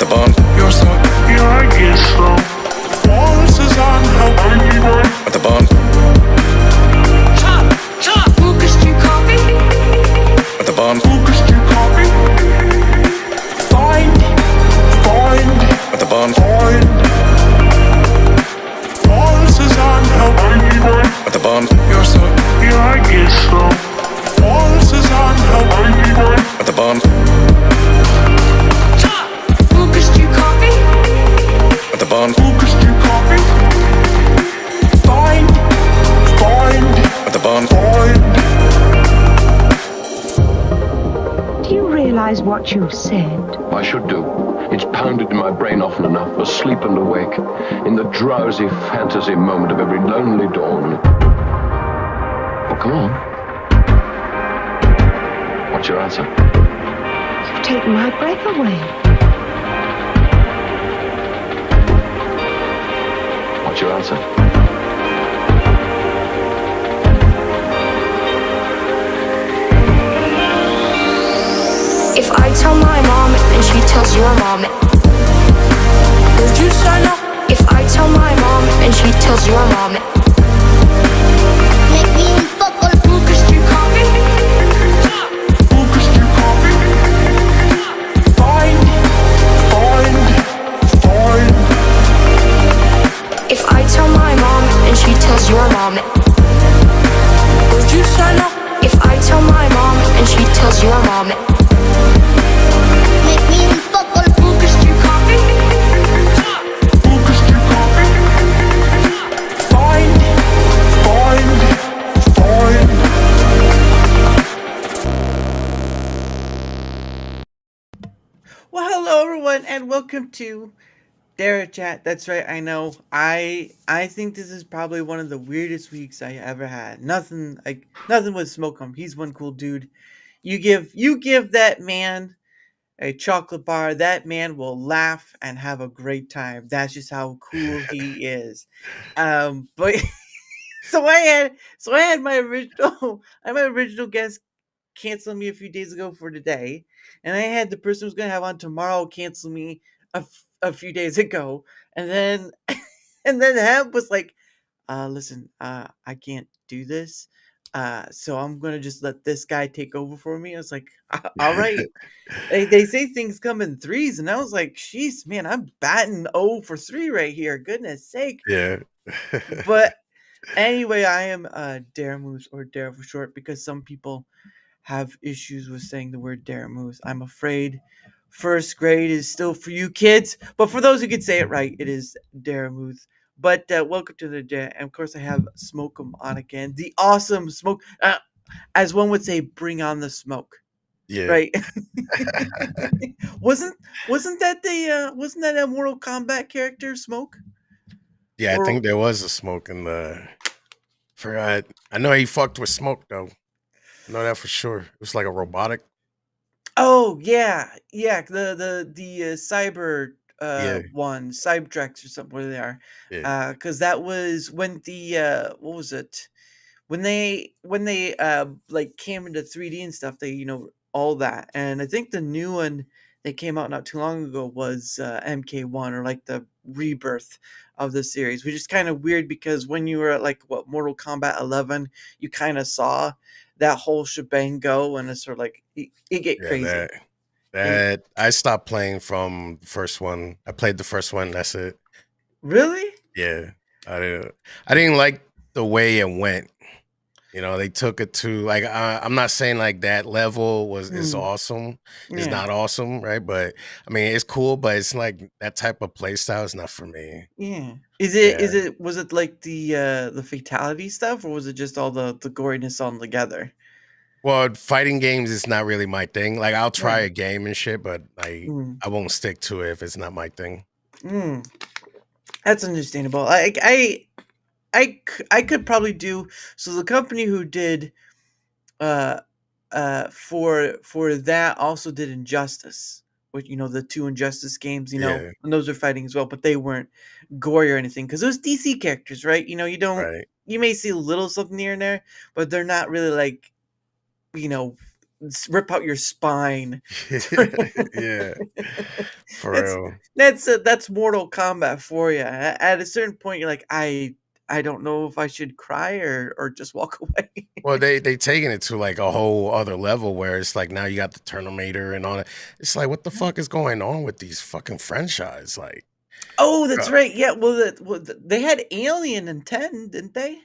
the bond. You're so, yeah, I guess so. Voices on the At the bond. Chop, Lucas, do you copy? At the bond. Lucas, do you copy? Find. At the bond. Voices on the At the bond. You're so, yeah, I guess so. Voices on the At the bond. Chop, Lucas, do you copy? At the bond. Lucas, do you copy? Find. At the bond. Do you realize what you've said? I should do. It's pounded in my brain often enough, asleep and awake, in the drowsy fantasy moment of every lonely dawn. Oh, come on. What's your answer? You've taken my breath away. What's your answer? If I tell my mom and she tells your mom, would you sign up? If I tell my mom and she tells your mom, make me un poco Lucas, do you copy? Lucas, do you copy? Find. If I tell my mom and she tells your mom, would you sign up? If I tell my mom and she tells your mom, make me un poco Lucas, do you copy? Lucas, do you copy? Find. Well, hello everyone, and welcome to Darachat. That's right, I know. I think this is probably one of the weirdest weeks I ever had. Nothing with Sm0k3m. He's one cool dude. You give that man a chocolate bar, that man will laugh and have a great time. That's just how cool he is. But so I had my original guest cancel me a few days ago for today, and I had the person who's gonna have on tomorrow cancel me a few days ago, and then Hemp was like, listen, I can't do this, so I'm gonna just let this guy take over for me. I was like, all right. They say things come in threes, and I was like, jeez, man, I'm batting 0 for 3 right here. Goodness sake. Yeah. But anyway, I am Daramouthe, or Dara for short, because some people have issues with saying the word Daramouthe. I'm afraid first grade is still for you kids, but for those who can say it right, it is Daramouthe. But welcome to the day, and of course, I have Sm0k3m on again. The awesome smoke, as one would say, bring on the smoke. Yeah. Right? wasn't that a Mortal Kombat character, Smoke? Yeah, I Or- think there was a smoke in the. Forgot. I know he fucked with smoke though. I know that for sure. It was like a robotic. Oh yeah. The cyber Yeah. one, Cybertrex or something, where they are. Yeah. Because that was when the what was it? When they like came into 3D and stuff, they all that. And I think the new one that came out not too long ago was MK1, or like the rebirth of the series, which is kind of weird because when you were at like Mortal Kombat 11, you kind of saw that whole shebang go, and it's sort of like it get Yeah, crazy. that I stopped playing from the first one. I played the first one. That's it. Really? Yeah, I didn't like the way it went. You know, they took it to like I'm not saying like that level is awesome. It's Yeah. not awesome, right? But I mean, it's cool, but it's like that type of play style is not for me. Yeah. Was it like the fatality stuff, or was it just all the goriness all together? Well, fighting games is not really my thing. Like I'll try Yeah. a game and shit, but Mm. I won't stick to it if it's not my thing. Mm. That's understandable. I could probably do so. The company who did for that also did Injustice, which the two Injustice games, Yeah, and those are fighting as well, but they weren't gory or anything because those DC characters, right? You don't right. you may see a little something here and there, but they're not really like rip out your spine. Yeah, That's for real. that's Mortal Kombat for you. At a certain point, you're like, I don't know if I should cry or just walk away. Well, they taking it to like a whole other level where it's like now you got the Terminator and all that. It's like what the fuck is going on with these fucking franchise? Like, Oh, that's uh, right. Yeah, they had Alien in 10, didn't they?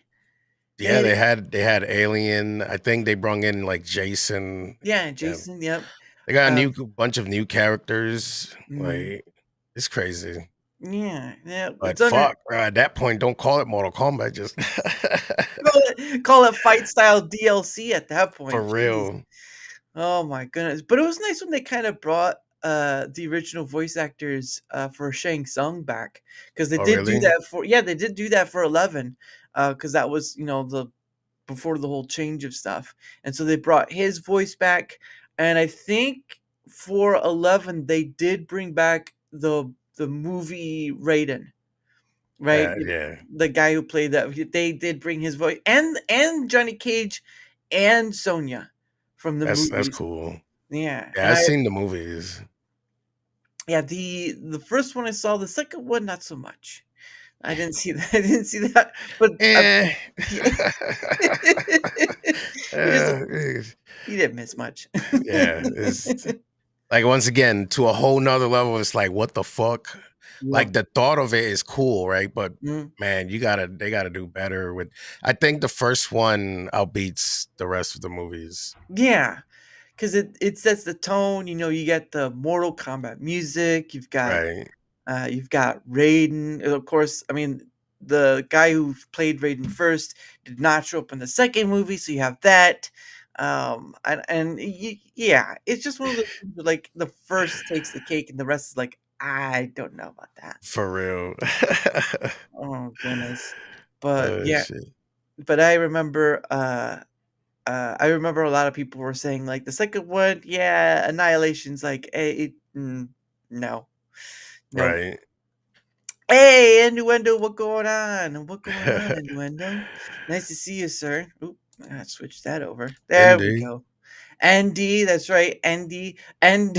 They yeah, had they had Alien. I think they brung in like Jason. yeah, Yeah, Jason. Yep. they got a Uh, new bunch of new characters. mm, Like, it's crazy. yeah, yeah. But It's under fuck, at that point, don't call it Mortal Kombat. Just call it fight style DLC at that for point. Jeez. real. Oh my goodness. But it was nice when they kind of brought the original voice actors for Shang Tsung back, because they Oh, did do really? that for yeah, they did do that for 11, because that was, the before the whole change of stuff. And so they brought his voice back, and I think for 11 they did bring back the movie Raiden, right? Yeah. The guy who played that, they did bring his voice, and Johnny Cage and Sonya from the That's movies. cool. Yeah, Yeah, and I've seen the movies. the first one I saw, the second one not so much. I didn't see that. I didn't see that, but Eh. he, he just Eh, he didn't miss much. yeah, it's like once again to a whole nother level. It's like what the fuck. Yeah. Like the thought of it is cool, right? But Mm. man, they gotta do better with. I think the first one outbeats the rest of the movies. Yeah, because it sets the tone. You get the Mortal Kombat music. Right. You've got Raiden. And of course, I mean, the guy who played Raiden first did not show up in the second movie, so you have that. Yeah, it's just one of those things where, like, the first takes the cake, and the rest is like, I don't know about that. For real. Oh goodness, but Oh yeah, shit. but I remember a lot of people were saying, like, the second one, yeah, Annihilation's like, no, no. Right. Hey, Innuendo, what going on? What going on, Innuendo? Nice to see you, sir. Oop, I switch that over. There we Indeed. go. Andy, that's right, Andy. And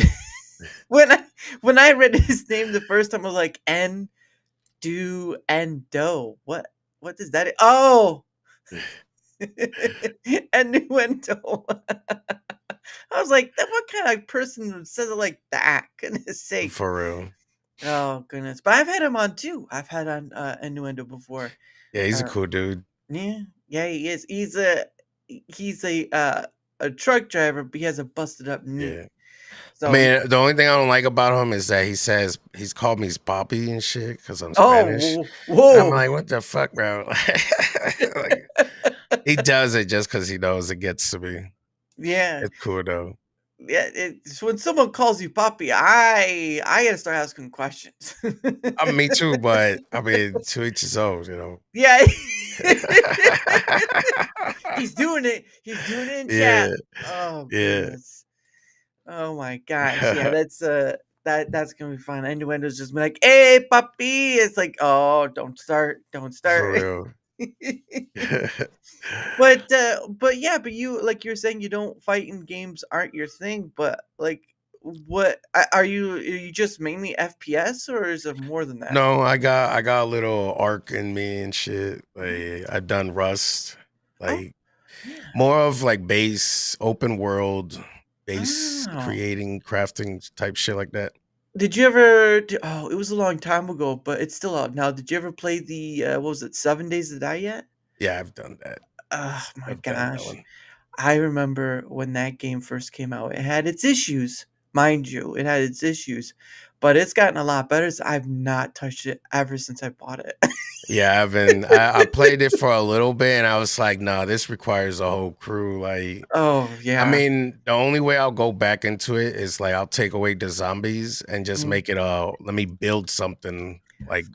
when I read his name the first time, I was like, do and do. What does that? Oh, Innuendo. I was like, what kind of person says it like that? Goodness sake. For real. Oh goodness. But I've had him on too. I've had on Innuendo before. Yeah, he's a Uh, cool dude. yeah, yeah, he is. He's a truck driver, but he has a busted up knee. Yeah. I So mean, the only thing I don't like about him is that he says he's called me Poppy and shit because I'm Spanish. oh And I'm whoa. like, what the fuck, bro? Like, he does it just because he knows it gets to me. Yeah. It's cool though. Yeah, it's when someone calls you Poppy, I gotta start asking questions. Me too, but I mean, to each his own, you know. Yeah. He's doing it. He's doing it in Yeah, chat. Oh yeah. goodness. Oh my gosh. Yeah, that's gonna be fun. Innuendo's just been like, hey puppy. It's like, oh, don't start. Don't For start. real. But yeah, but you, like you're saying, you don't fight in games aren't your thing, but like, are you just mainly FPS, or is it more than that? No, I got a little arc in me and shit. Like I've done Rust, Oh like yeah. more of like base open world, base Oh. creating, crafting type shit like that. Did you ever oh, it was a long time ago, but it's still out now. Did you ever play the what was it, 7 Days to Die yet? Yeah, I've done that. Oh my I've done that gosh. one. I remember when that game first came out. It had its issues, mind you. It had its issues, but it's gotten a lot better. So I've not touched it ever since I bought it. Yeah, I played it for a little bit and I was like, nah, this requires a whole crew. Like, Oh I yeah. mean, the only way I'll go back into it is like I'll take away the zombies and just Mm, make it let me build something like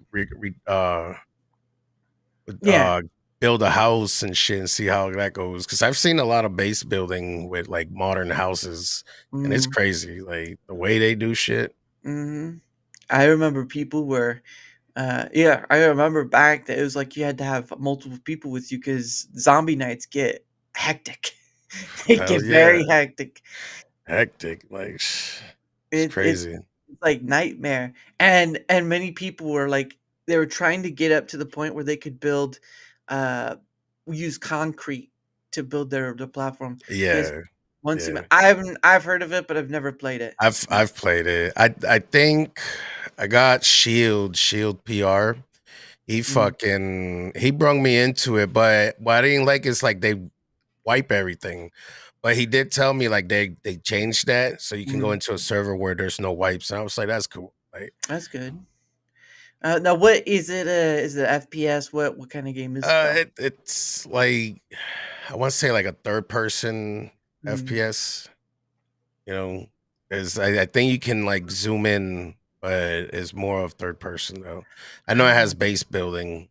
yeah. build a house and shit and see how that goes. Cause I've seen a lot of base building with like modern houses and it's Mm, crazy. Like the way they do shit. hmm I remember people were yeah, I remember back that it was like you had to have multiple people with you because zombie nights get hectic. It Hell get yeah. very hectic. Hectic. Like, it's It's crazy. like nightmare, and many people were like they were trying to get up to the point where they could build, uh, use concrete to build their platform. Because Yeah. once you, Yeah. I've heard of it, but I've never played it. I've played it. I think I got Shield PR. Mm, He brung me into it, but what I didn't like is like they wipe everything. But he did tell me like they changed that so you can go mm, into a server where there's no wipes. And I was like, that's cool. Like that's good. Now, what is it? Is it FPS? What kind of game is it though? it's like I want to say like a third person Mm, FPS, you know. Is I think you can like zoom in, but it's more of third person though. I know it has oh, base building.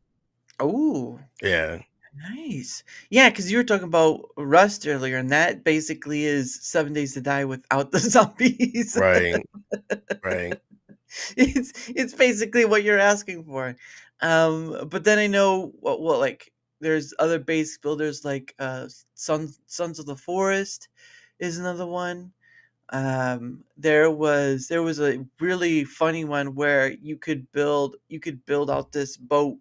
oh, Yeah. nice. Yeah, because you were talking about Rust earlier, and that basically is 7 Days to Die without the zombies. Right. Right. It's basically what you're asking for. But then I know what like there's other base builders like Sons of the Forest is another one. There was a really funny one where you could build out this boat.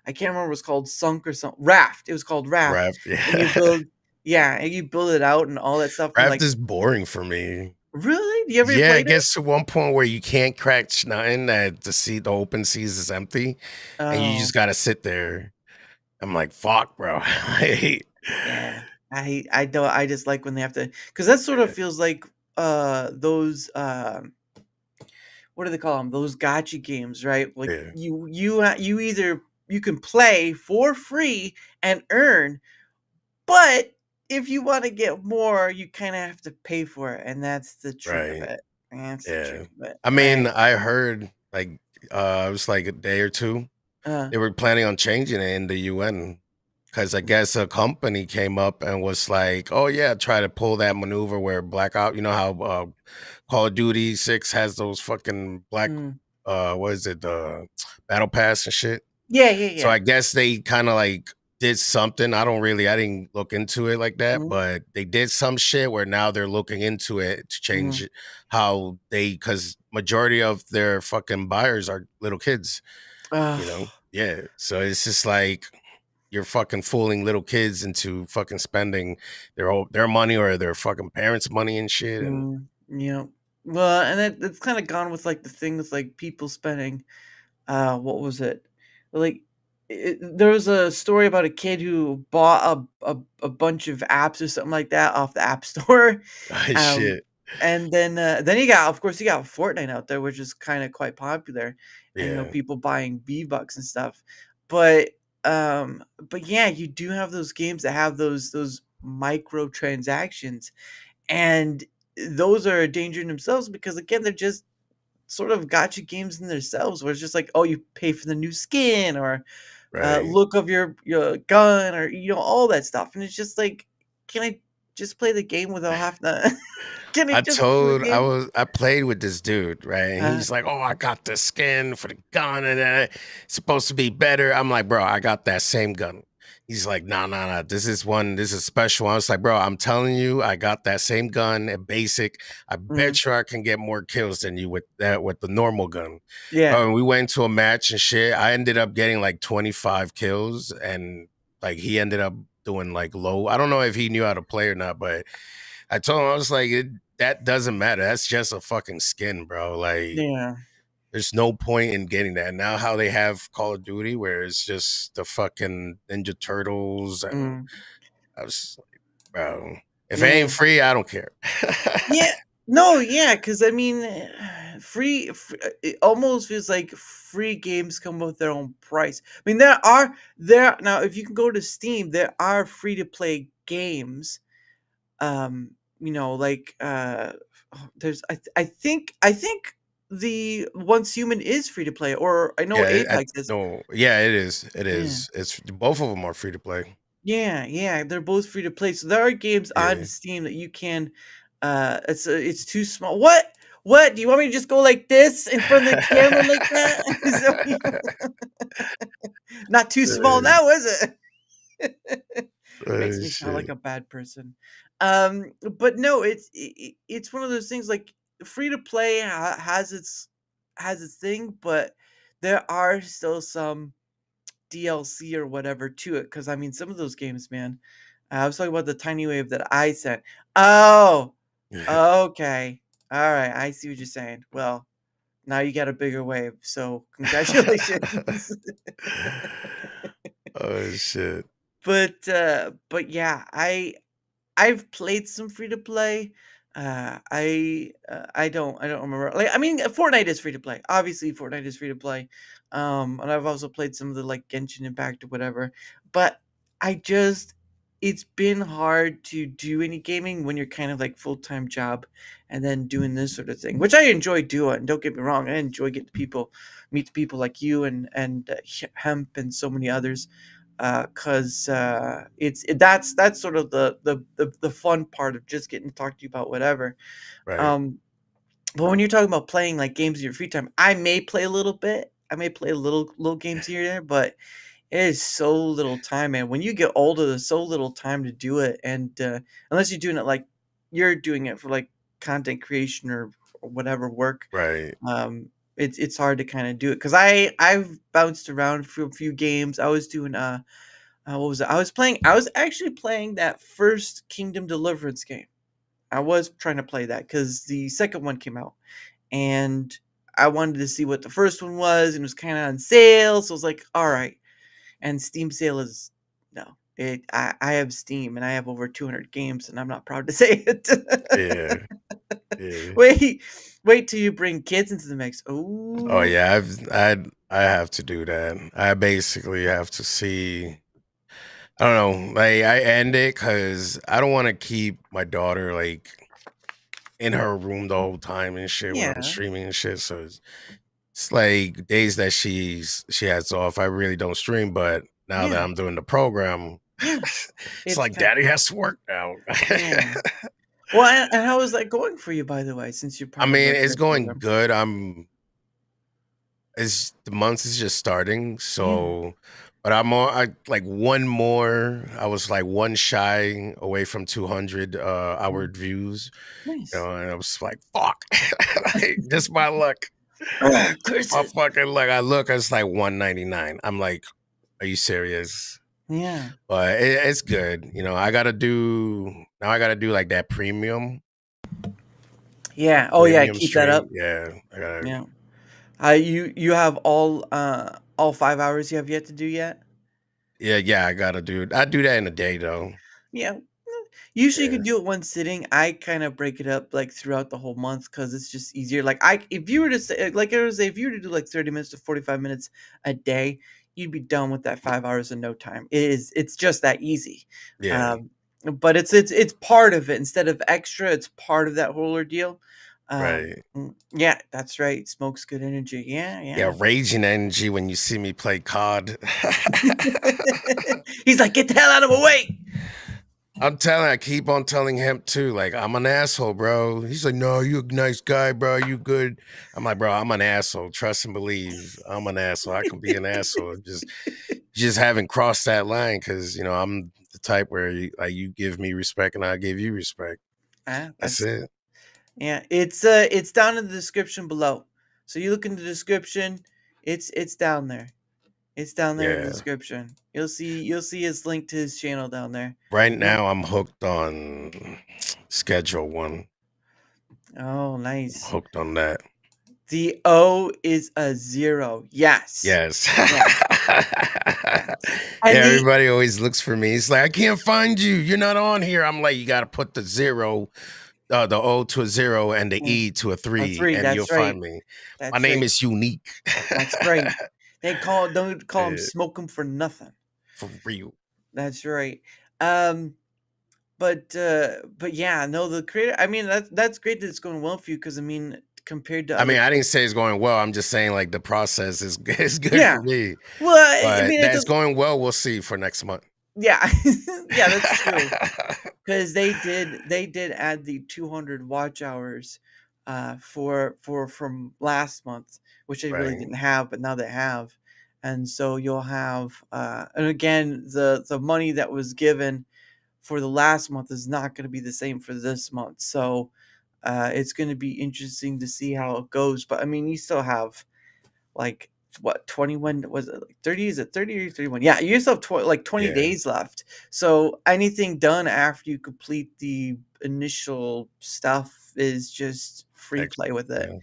I can't remember what it's called, sunk or something. Raft. It was called Raft. Raft. And you Yeah. build yeah, and you build it out and all that stuff and Raft like is boring for me. really? You ever Yeah, it played it? gets to one point where you can't catch nothing, that the open seas is empty, and you Oh. just gotta sit there. I'm like, fuck, bro. I hate. Yeah. I don't I just like when they have to because that sort of Yeah, feels like those what do they call them? Those gotcha games, right? Like yeah, you either you can play for free and earn, but if you want to get more, you kind of have to pay for it, and that's the trick of right. it. That's the Yeah. trick of it. I Right. mean, I heard like it was like a day or two. Uh They were planning on changing it in the UN because I guess a company came up and was like, "Oh yeah, try to pull that maneuver where blackout. You know how Call of Duty 6 has those fucking black mm. what is it, the battle pass and shit." Yeah, yeah, So yeah. I guess they kind of like did something. I didn't look into it like that, Mm, but they did some shit where now they're looking into it to change mm. it, how they, because majority of their fucking buyers are little kids, you know? Ugh. Yeah. So it's just like you're fucking fooling little kids into fucking spending their money or their fucking parents' money and shit. And Yeah. Well, and it's kind of gone with like the thing with like people spending what was it? Like there was a story about a kid who bought a bunch of apps or something like that off the app store. Um shit. and then he got, of course, he got Fortnite out there, which is kind of quite popular, and Yeah. people buying V-Bucks and stuff. But but yeah, you do have those games that have those microtransactions, and those are a danger in themselves because again, they're just sort of gotcha games in themselves where it's just like, oh, you pay for the new skin or Right. look of your gun or all that stuff. And it's just like, can I just play the game without having to can I just play the game? I played with this dude, right? And Uh, he's like, "Oh, I got the skin for the gun, and it's supposed to be better." I'm like, "Bro, I got that same gun." He's like, "Nah, nah, nah. This is special." I was like, "Bro, I'm telling you, I got that same gun at basic. I mm, bet you I can get more kills than you with the normal gun." yeah. Bro, and we went into a match and shit. I ended up getting like 25 kills, and like he ended up doing like low. I don't know if he knew how to play or not, but I told him, I was like, that doesn't matter. That's just a fucking skin, bro. Like, Yeah. there's no point in getting that. Now, how they have Call of Duty, where it's just the fucking Ninja Turtles, and Mm, I was like, bro, if it yeah. ain't free, I don't care. Yeah. No, yeah, because I mean, it almost feels like free games come with their own price. I mean, there now. If you can go to Steam, there are free to play games. Like there's I think the Once Human is free to play, or I know Yeah, Apex is. no, yeah, it is. It Yeah. is. It's both of them are free to play. Yeah, yeah, they're both free to play. So there are games on Yeah. Steam that you can. It's too small. What? Do you want me to just go like this in front of the camera like that? Is that what not too small Uh, now, is it? Makes me sound shit. like a bad person. But no, it's one of those things like free to play has its thing, but there are still some DLC or whatever to it. Because I mean, some of those games, man. I was talking about the tiny wave that I sent. Oh, okay, all right. I see what you're saying. Well, now you got a bigger wave, so congratulations. Oh shit. But yeah, I've played some free to play. I don't remember. Like I mean, Fortnite is free to play. Obviously, Fortnite is free to play. And I've also played some of the like Genshin Impact or whatever. But I just it's been hard to do any gaming when you're kind of like full-time job and then doing this sort of thing, which I enjoy doing. Don't get me wrong, I enjoy getting people, meet people like you and Hemp and so many others because that's sort of the fun part of just getting to talk to you about whatever. Right. Um, but when you're talking about playing like games in your free time, I may play a little bit. I may play a little games here and there, but it is so little time, man. When you get older, there's so little time to do it, and unless you're doing it like you're doing it for like content creation or whatever work, Right. it's hard to kind of do it because I've bounced around for a few games. I was doing what was it? I was actually playing that first Kingdom Deliverance game. I was trying to play that because the second one came out, and I wanted to see what the first one was, and it was kind of on sale. So I was like, all right. And Steam sale is no. I have Steam and I have over 200 games, and I'm not proud to say it. Yeah. Yeah. wait, wait till you bring kids into the mix. Oh Oh, yeah, I have to do that. I basically have to see. I don't know. Like I end it because I don't want to keep my daughter like in her room the whole time and shit when I'm yeah, streaming and shit. So it's like days that she has off. I really don't stream, but now that yeah, I'm doing the program, yeah. it's It's like kind, daddy has to work now. yeah. Well, and how is that going for you, by the way? Since you're I part of mean, like it's the going program. good. It's the month is just starting, Yeah, so but I'm on I like one more. I was like one shy away from 200 yeah. hour views, Nice. and I was like, fuck. Like, just my luck. Just my Curses. fucking luck. I look, it's like 199. I'm like, are you serious? Yeah, But it's good. I gotta do like that yeah. Oh, yeah. premium Keep that stream. up. Yeah. I gotta Yeah. You have all 5 hours you have yet to do yet. yeah, I do that in a day though. Yeah. Usually you Yeah. can do it one sitting. I kind of break it up like throughout the whole month because it's just easier. Like I if you were to say like I would say if you were to do like 30 minutes to 45 minutes a day, you'd be done with that 5 hours in no time. It's just that easy. Yeah. Um but it's part of it. Instead of extra, it's part of that whole ordeal. Right. Yeah, that's right. Smokes good energy. Yeah, Yeah, yeah. raging energy when you see me play COD. He's like, get the hell out of my way. I keep on telling him too, like, I'm an asshole, bro. He's like, no, you a nice guy, bro. You good. I'm like, bro, I'm an asshole. Trust and believe. I'm an asshole. I can be an asshole. Just haven't crossed that line because I'm the type where you give me respect and I give you respect. Ah, That's that's it. yeah. It's down in the description below. So you look in the description. It's down there. It's down there in the Yeah. description. You'll see his link to his channel down there. Right Yeah. now I'm hooked on schedule one. Oh, nice. Hooked on that. The O is a zero. Yes. Yes. Yeah. Yes. And Yeah, the everybody always looks for me. It's like, I can't find you. You're not on here. I'm like, you got to put the zero, the O to a zero and the yeah, E to a a three, three. and you'll That's find right. me. My That's name right. is unique. That's right. They don't call him Yeah, smoke him for nothing. for real. That's right. Um, but yeah, no, the creator. I mean, that's great that it's going well for you because I mean, compared to I other mean, I people. didn't say it's going well. I'm just saying like the process is good Yeah. for me. Well, I But mean, it that's doesn't. going well. We'll see for next month. Yeah, yeah, that's true. Because they did add the 200 watch hours, for from last month, which they really Right. didn't have, but now they have, and so you'll have, and again, the money that was given for the last month is not going to be the same for this month. So it's going to be interesting to see how it goes. But I mean, you still have like what 21 was it, like 30, is it 30 or 31? Yeah, you still have 20 Yeah, days left. So anything done after you complete the initial stuff is just free ex- play with it. yeah,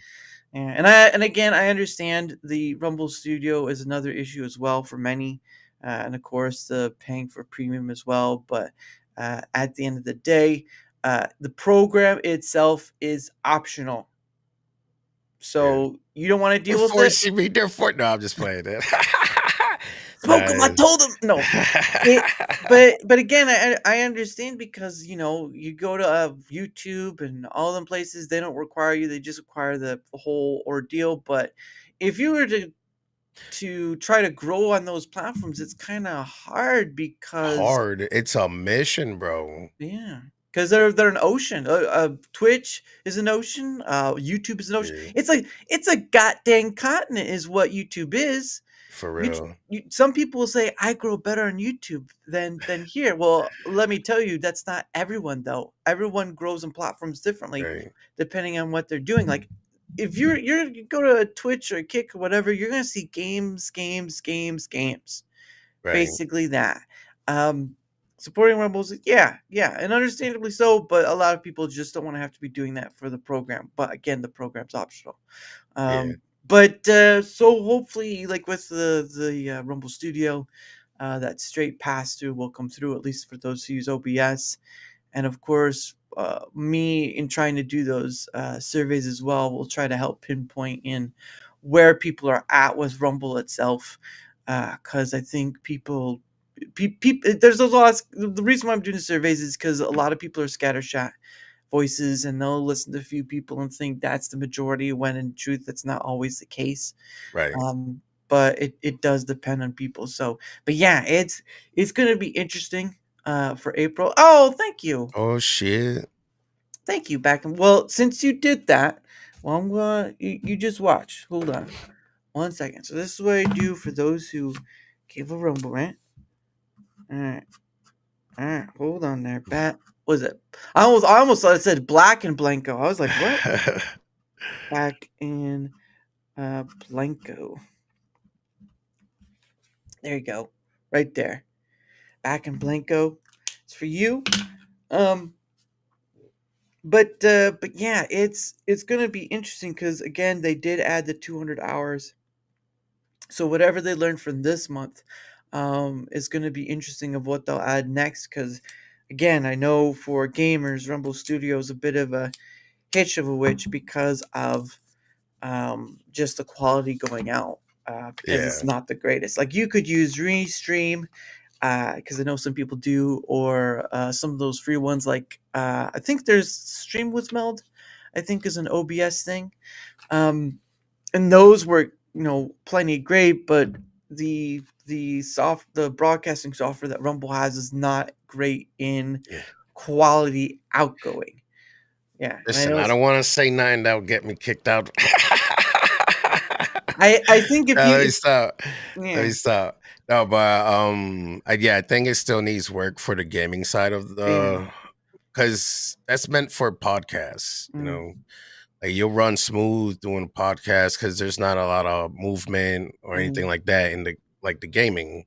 Yeah, and again, I understand the Rumble Studio is another issue as well for many, and of course the paying for premium as well. But at the end of the day, the program itself is optional, yeah. so you don't want to They're deal with it. forcing me. They're for. No, I'm just playing it. Smoke him! I Nah. told him no. It, but again, I understand because you go to YouTube and all them places, they don't require you; they just require the whole ordeal. But if you were to try to grow on those platforms, it's kind of hard because Hard. It's a mission, bro. yeah, because they're an ocean. Twitch is an ocean. YouTube is an ocean. Yeah, It's a goddamn continent, is what YouTube is. for You, real. some people will say I grow better on YouTube than here. Well, let me tell you, that's not everyone though. Everyone grows on platforms differently, Right, depending on what they're doing. Like if you go to a Twitch or a Kick or whatever, you're gonna see games. right. Basically that. Um, supporting Rumbles, yeah, and understandably so. But a lot of people just don't want to have to be doing that for the program. But again, the program's optional. Yeah, But so hopefully, like with the Rumble Studio, that straight pass through will come through at least for those who use OBS, and of course, me in trying to do those surveys as well will try to help pinpoint in where people are at with Rumble itself, because I think there's a lot. The reason why I'm doing the surveys is because a lot of people are scattershot voices and they'll listen to a few people and think that's the majority when in truth that's not always the case. right. But it does depend on people. So but yeah, it's gonna be interesting for April. Oh, thank you. Oh shit. Thank you, back. Well, since you did that, well, I'm gonna you just watch. Hold on 1 second. So this is what I do for those who gave a rumble rant. Alright. Alright, hold on there. Bat was it? I almost thought it said black and blanco. I was like, what? Back in Blanco. There you go. Right there. Back in Blanco. It's for you. Um but yeah, it's gonna be interesting because again they did add the 200 hours. So whatever they learned from this month is gonna be interesting of what they'll add next because again, I know for gamers, Rumble Studio is a bit of a hitch of a witch because of just the quality going out because Yeah, it's not the greatest. Like you could use Restream because I know some people do, or some of those free ones. Like I think there's Stream with Meld. I think is an OBS thing, and those were plenty great. But the broadcasting software that Rumble has is not great in yeah. quality outgoing. Yeah, and I Listen, know I it's. don't want to say nothing that'll get me kicked out. I think if No, you let me if, stop. Let yeah me stop. No, but yeah, I think it still needs work for the gaming side of yeah. the, because that's meant for podcasts. Mm, Like you'll run smooth doing a podcast because there's not a lot of movement or anything mm, like that in the gaming.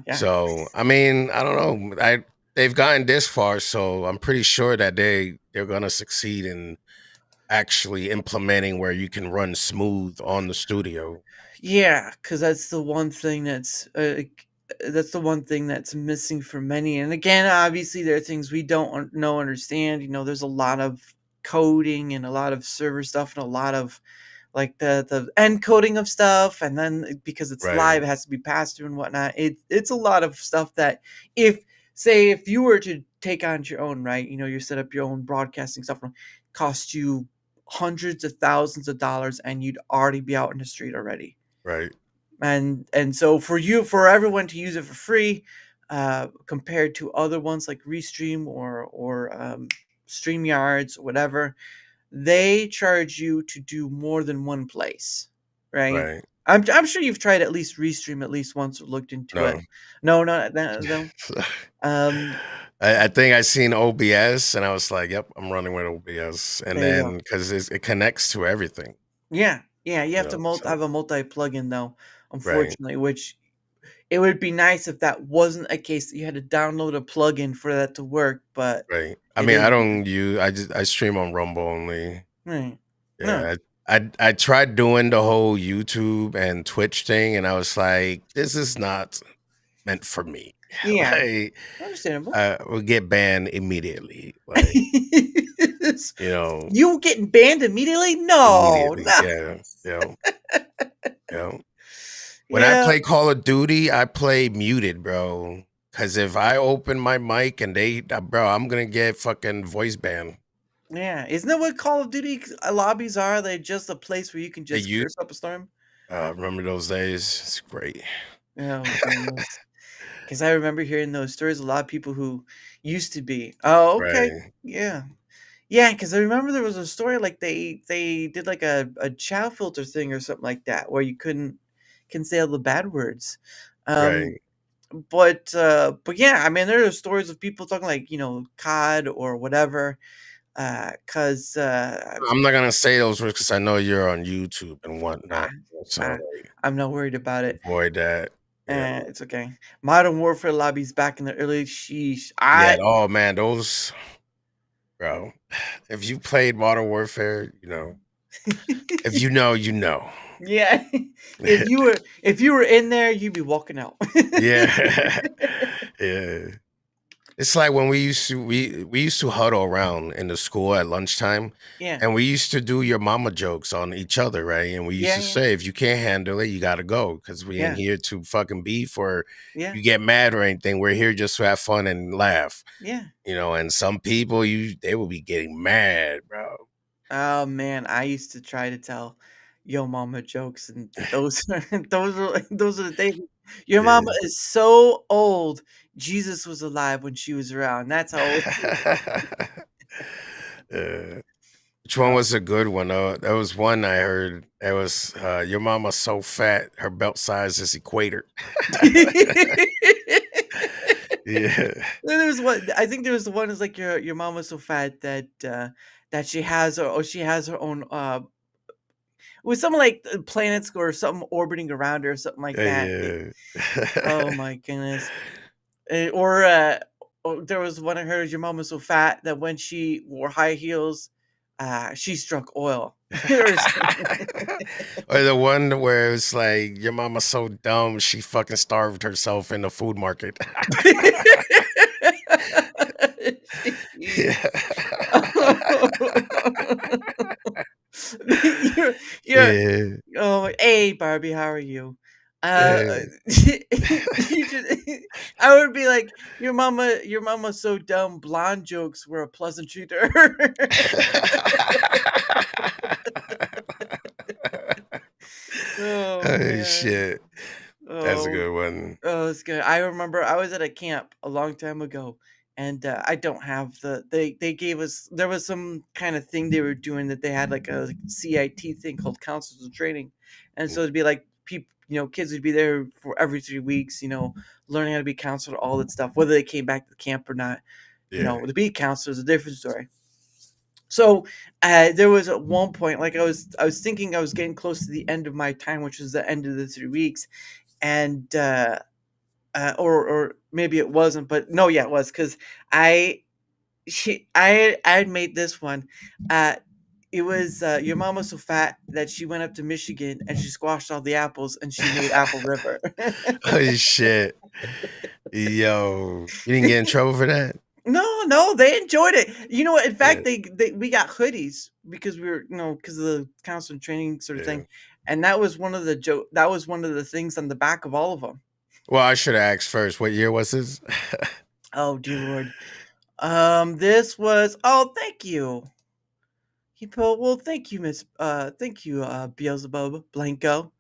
yeah. So I mean, I don't know. They've gotten this far, so I'm pretty sure that they're gonna succeed in actually implementing where you can run smooth on the studio. Yeah, because that's the one thing that's missing for many. And again, obviously, there are things we don't know, understand. There's a lot of coding and a lot of server stuff and a lot of like the encoding of stuff, and then because it's Right, live, it has to be passed through and whatnot. It's a lot of stuff that if you were to take on your own, right? You set up your own broadcasting stuff, cost you hundreds of thousands of dollars, and you'd already be out in the street already. right, And so for everyone to use it for free, compared to other ones like Restream or StreamYards or whatever, they charge you to do more than one place, right? right. I'm sure you've tried at least Restream at least once or looked into it. No. No, no, no, no. Um, I think I seen OBS and I was like, "Yep, I'm running with OBS." And There you go. then because it connects to everything, Yeah, yeah. You you have to know. So have a multi plugin though, right, unfortunately. Which it would be nice if that wasn't a case that you had to download a plugin for that to work, but right. I it mean, I is. don't use. I stream on Rumble only. Right. No. Yeah, I tried doing the whole YouTube and Twitch thing, and I was like, "This is not meant for me." Yeah. Like, Understandable. I would get banned immediately. Like, you know, You getting banned immediately? No, immediately. no. Yeah, you know. When I Yeah, play Call of Duty, I play muted, bro. Because if I open my mic and bro, I'm gonna get fucking voice ban. yeah. Isn't that what Call of Duty lobbies are? They're just a place where you can They just use. curse up a storm. Remember those days? It's great. Oh goodness. Because I remember hearing those stories. A lot of people who used to be. Oh, okay. Right, Yeah. Yeah, because I remember there was a story like they did like a chow filter thing or something like that where you couldn't can say all the bad words. Um, right. but yeah, I mean there are stories of people talking like COD or whatever. Cause I'm not gonna say those words because I know you're on YouTube and I, whatnot. So I like, I'm not worried about it. avoid that. You know. It's okay. Modern Warfare lobbies back in the early sheesh. Yeah. Oh man, those bro. If you played Modern Warfare, you know. If you know, you know. Yeah. If you were in there, you'd be walking out. Yeah. Yeah. It's like when we used to huddle around in the school at lunchtime, Yeah. and we used to do your mama jokes on each other, right? And we used Yeah, to yeah. say, if you can't handle it, you gotta go because we ain't Yeah. here to fucking beef or Yeah. you get mad or anything. We're here just to have fun and laugh, Yeah. you know. And some people, they will be getting mad, bro. Oh man, I used to try to tell yo mama jokes, and those are those are the days. Your mama Yeah. is so old. Jesus was alive when she was around. That's how old. Uh, which one was a good one? There was one I heard. It was your mama's so fat, her belt size is equator. Yeah. There was one. I think there was the one is like your mom was so fat that that she has her own with something like planets or something orbiting around her or something like that. Yeah. Oh my goodness. Or there was one I heard your mom was so fat that when she wore high heels, she struck oil. Or Or the one where it's like your mama's so dumb she fucking starved herself in the food market. Jeez. Yeah. you're, you're, Yeah. oh, hey, Barbie, how are you? Yeah. You should, I would be like, your mama's so dumb. Blonde jokes were a pleasantry to her. Oh Oh man. shit. That's a Oh, good one. oh, it's good. I remember I was at a camp a long time ago, and I don't have they gave us there was some kind of thing they were doing that they had like a CIT thing called counselors of training, and so it'd be like people kids would be there for every 3 weeks, learning how to be counselor, all that stuff, whether they came back to the camp or not. Yeah. To be a counselor is a different story. So there was at one point, like I was thinking I was getting close to the end of my time, which was the end of the 3 weeks, and or maybe it wasn't, but no, yeah, it was because I had made this one. Uh, it was your mom was so fat that she went up to Michigan and she squashed all the apples and she made apple river. Oh shit. Yo. You didn't get in trouble for that? No, no, they enjoyed it. You know what? In Yeah. fact, they we got hoodies because we were because of the counseling training sort of Yeah. thing, and that was one of the that was one of the things on the back of all of them. Well, I should have asked first. What year was this? Oh dear lord. This was. Oh, thank you. He put. Well, thank you, Miss. Thank you, Beelzebub Blanco.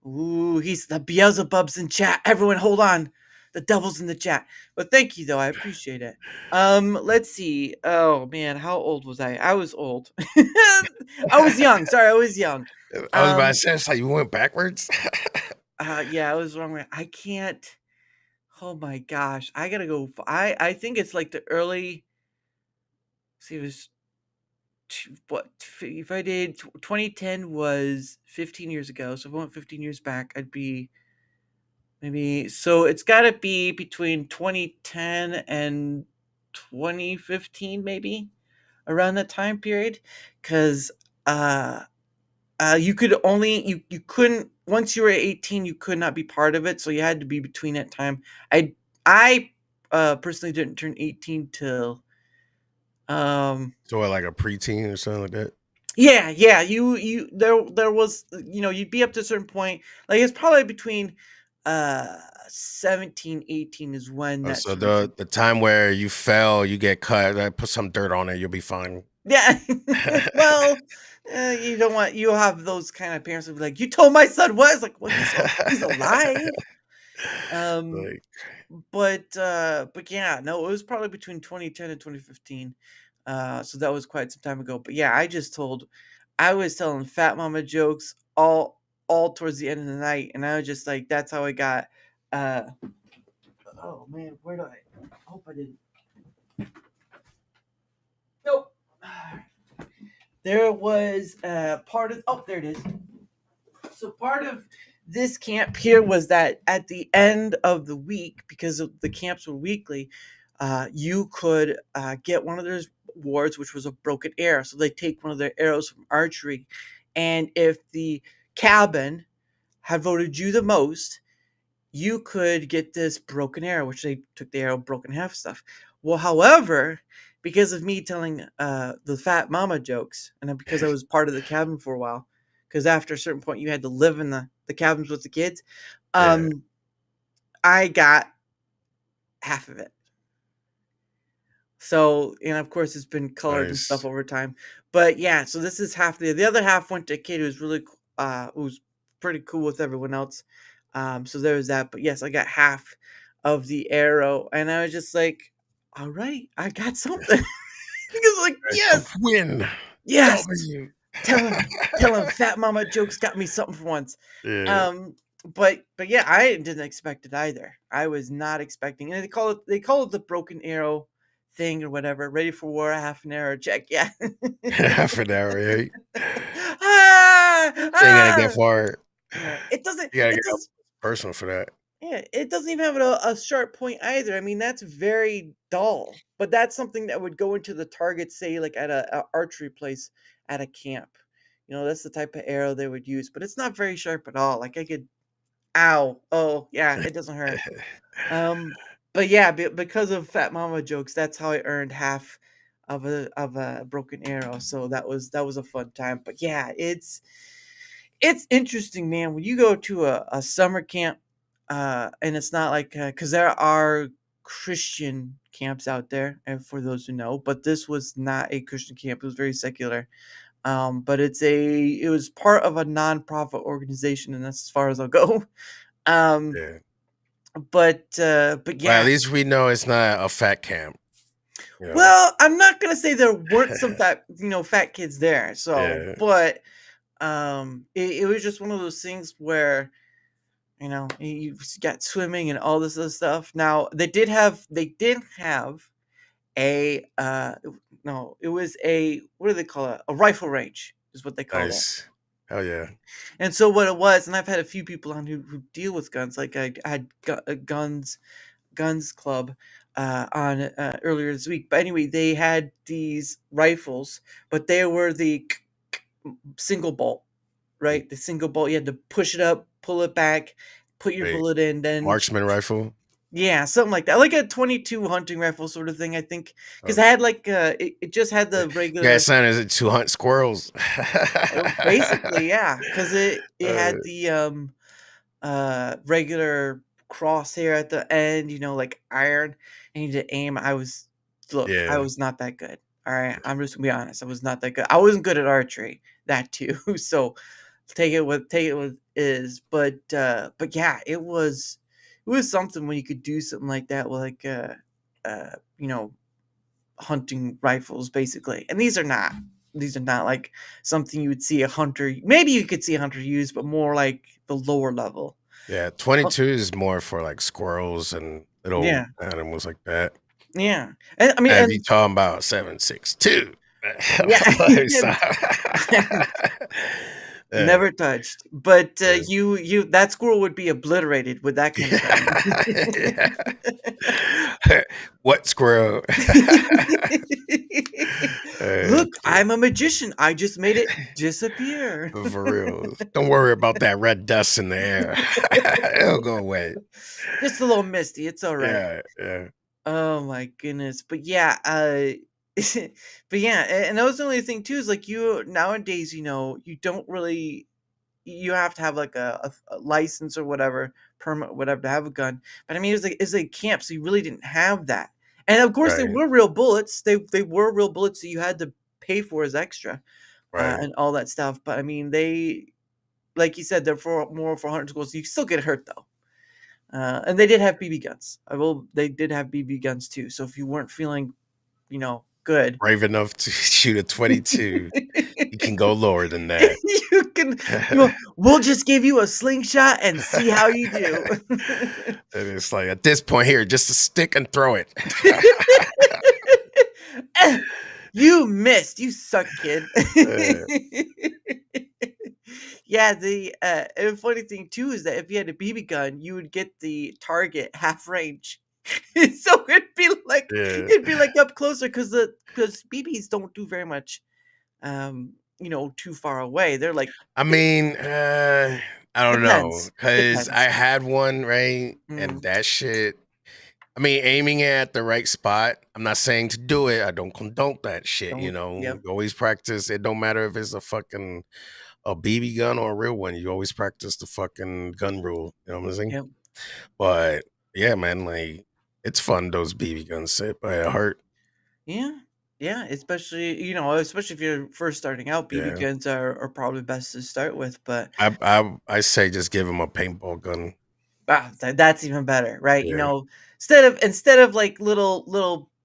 Ooh, he's the Beelzebub's in chat. Everyone, hold on. The devil's in the chat. But thank you, though. I appreciate it. Let's see. Oh man, how old was I? I was old. I was young. Sorry, I was young. I was about to Um, say, it's like you went backwards. yeah, I was wrong. I can't. Oh my gosh, I gotta go. I think it's like the early. See, it was if I did 2010 was 15 years ago. So if I went 15 years back, I'd be maybe. So it's got to be between 2010 and 2015, maybe around that time period, because uh, you could only you couldn't once you were 18, you could not be part of it. So you had to be between that time. I personally didn't turn 18 till So what, like a preteen or something like that? yeah, there was, you'd be up to a certain point. Like it's probably between 17, 18 is when Oh, that so sort of thing. the time where you fell, you get cut, I put some dirt on it, you'll be fine. Yeah. Well, you don't want you'll have those kind of parents who be like, "You told my son what?" It's like, "Well, he's alive." Um Like, but yeah, no, it was probably between 2010 and 2015. So that was quite some time ago. But yeah, I was telling fat mama jokes all towards the end of the night, and I was just like, that's how I got. Uh, oh man, where do I hope I didn't. Nope. There was part of. Oh, there it is. So part of this camp here was that at the end of the week, because the camps were weekly, you could get one of their awards, which was a broken arrow. So they take one of their arrows from archery, and if the cabin had voted you the most, you could get this broken arrow, which they took the arrow broken half stuff. Well, however, because of me telling the fat mama jokes, and then because I was part of the cabin for a while, because after a certain point you had to live in the cabins with the kids, yeah, I got half of it. So, and of course, it's been colored and stuff nice. over time. But yeah, so this is half the other half went to a kid who was really who was pretty cool with everyone else. So there was that. But yes, I got half of the arrow, and I was just like, all right, I got something. Because like, A yes, win. yes, W. tell him, tell him, fat mama jokes got me something for once. Yeah. Um, but yeah, I didn't expect it either. I was not expecting, and they call it the broken arrow thing or whatever. Ready for war, half an arrow check. Yeah. Half an hour, right? Ah, You ain't gotta ah! get far. Yeah, it doesn't. You gotta It get up does. personal for that. Yeah, it doesn't even have a sharp point either. I mean, that's very dull. But that's something that would go into the target, say, like at a archery place at a camp. That's the type of arrow they would use. But it's not very sharp at all. Like I could, ow, oh yeah, it doesn't hurt. Um, but yeah, because of Fat Mama jokes, that's how I earned half of a broken arrow. So that was a fun time. But yeah, it's interesting, man. When you go to a summer camp, and it's not like because there are Christian camps out there, and for those who know, but this was not a Christian camp. It was very secular. But it was part of a nonprofit organization, and that's as far as I'll go. Um, Yeah. but Well, at yeah. least we know it's not a fat camp. You know. Well, I'm not gonna say there weren't some fat kids there. So, Yeah. but it was just one of those things where you got swimming and all this other stuff. Now they did have a no, it was a, what do they call it? A rifle range is what they called it. Nice. Hell yeah. And so what it was, and I've had a few people on who deal with guns. Like I had a guns club on earlier this week. But anyway, they had these rifles, but they were the single bolt, right? The single bolt. You had to push it up, pull it back, put your Wait, bullet in, then marksman rifle. yeah, something like that, like a 22 hunting rifle sort of thing. I think because I Okay. had like it just had the Yeah, regular. son, is it to hunt squirrels? Basically, yeah, because it Uh, had the regular crosshair at the end, like iron, and you to aim. I yeah. was not that good. All right, I'm just gonna be honest. I was not that good. I wasn't good at archery, that too. So take it with is, but yeah, it was something when you could do something like that with like uh you know hunting rifles basically. And these are not like something you would see a hunter, maybe you could see a hunter use, but more like the lower level. Yeah. Oh, 22 is more for like squirrels and little Yeah, animals like that. yeah. And I mean, And and you talking about 762. yeah, Yeah. never touched. But Yeah. you that squirrel would be obliterated with that kind of gun. Yeah. What squirrel? Look, Shit. I'm a magician. I just made it disappear. For real. Don't worry about that red dust in the air. It'll go away. Just a little misty. It's all right. Yeah, yeah, Oh my goodness. But yeah, but yeah, and that was the only thing too is like you nowadays, you don't really you have to have like a license or whatever, permit, whatever to have a gun. But I mean, it's like camp, so you really didn't have that. And of course, they right, were real bullets. They were real bullets that you had to pay for as extra, right. and all that stuff. But I mean, they like you said, they're for more for hunting schools. You still get hurt though. And they did have BB guns. They did have BB guns too. So if you weren't feeling, good, Brave enough to shoot a 22. You can go lower than that. you can. We'll just give you a slingshot and see how you do. And it's like at this point here, just a stick and throw it. You missed. You suck, kid. Uh, Yeah, and the funny thing too is that if you had a BB gun, you would get the target half range. So yeah. it'd be like up closer because BBs don't do very much too far away. They're like I they mean, I don't know, depends. cause I Depends. had one, right? And Mm, that shit I mean, aiming it at the right spot. I'm not saying to do it. I don't condone that shit, don't yep, Always practice. It don't matter if it's a BB gun or a real one. You always practice the fucking gun rule. You know what I'm saying? yep. But yeah, man, like it's fun those BB guns sit by a heart. Yeah. Yeah, especially if you're first starting out, BB Yeah. guns are probably best to start with, but I say just give him a paintball gun. that's even better, right? Yeah. Instead of like little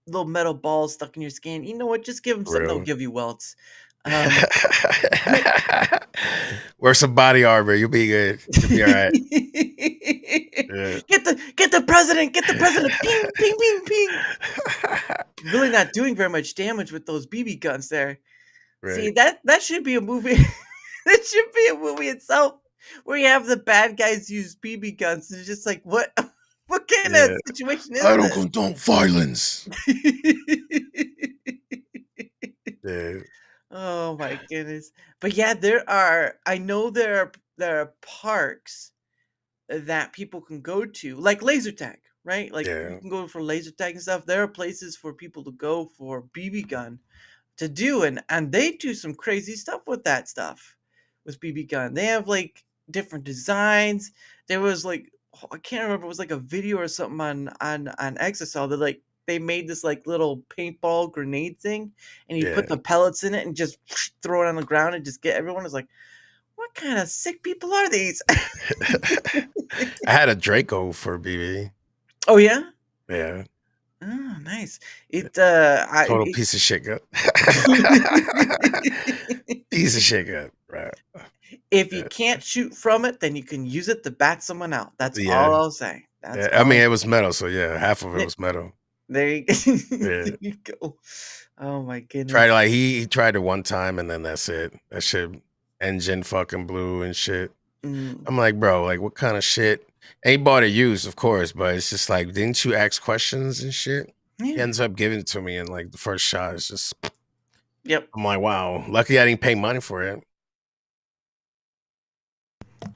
metal balls stuck in your skin, you know what? Just give them something that'll Real. give you welts. But Wear some body armor. You'll be good. You'll be all right. Yeah. get the president, ping, ping, ping, ping. Really not doing very much damage with those BB guns there. See, Right. that should be a movie. That should be a movie itself, where you have the bad guys use BB guns. It's just like what, what kind of Yeah. situation I is don't this? condone violence. Yeah. Oh my goodness. But yeah, I know there are parks that people can go to, like laser tag, right? Like you Yeah. can go for laser tag and stuff. There are places for people to go for BB gun to do, and they do some crazy stuff with that stuff with BB gun. They have like different designs. There was like I can't remember, it was like a video or something on X I saw that like they made this like little paintball grenade thing, and you put Yeah. the pellets in it and just throw it on the ground and just get everyone is like, what kind of sick people are these? I had a Draco for BB. Oh yeah. Yeah. Oh, nice. Yeah. It I Total it, piece of shit gun. Piece of shit gun. Right. if you Yeah. can't shoot from it, then you can use it to bat someone out. That's all Yeah. I'll say. That's Yeah. I all. mean, it was metal, so yeah, half of it Yeah, was metal. there you Yeah. there you go. Oh my goodness. Tried like he tried it one time and then that's it. That shit engine fucking blew and shit. Mm, I'm like, bro, like what kind of shit? And he bought it used, of course, but it's just like, didn't you ask questions and shit? He yeah. ends up giving it to me and like the first shot is just Yep. I'm like, wow. Lucky I didn't pay money for it.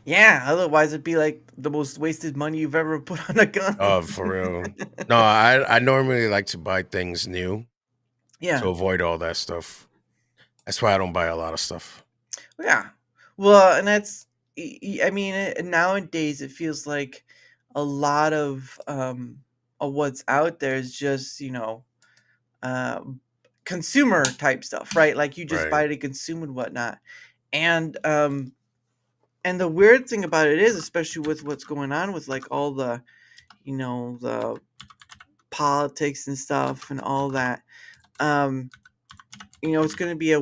Yeah. Otherwise, it'd be like the most wasted money you've ever put on a gun. Oh, for real. No, I normally like to buy things new Yeah. to avoid all that stuff. That's why I don't buy a lot of stuff. Yeah. Well, and that's, I mean, nowadays it feels like a lot of what's out there is just, uh, consumer type stuff, right? Like you just Right. buy to consume and whatnot. And, and the weird thing about it is, especially with what's going on with like all the politics and stuff and all that, um, it's going to be a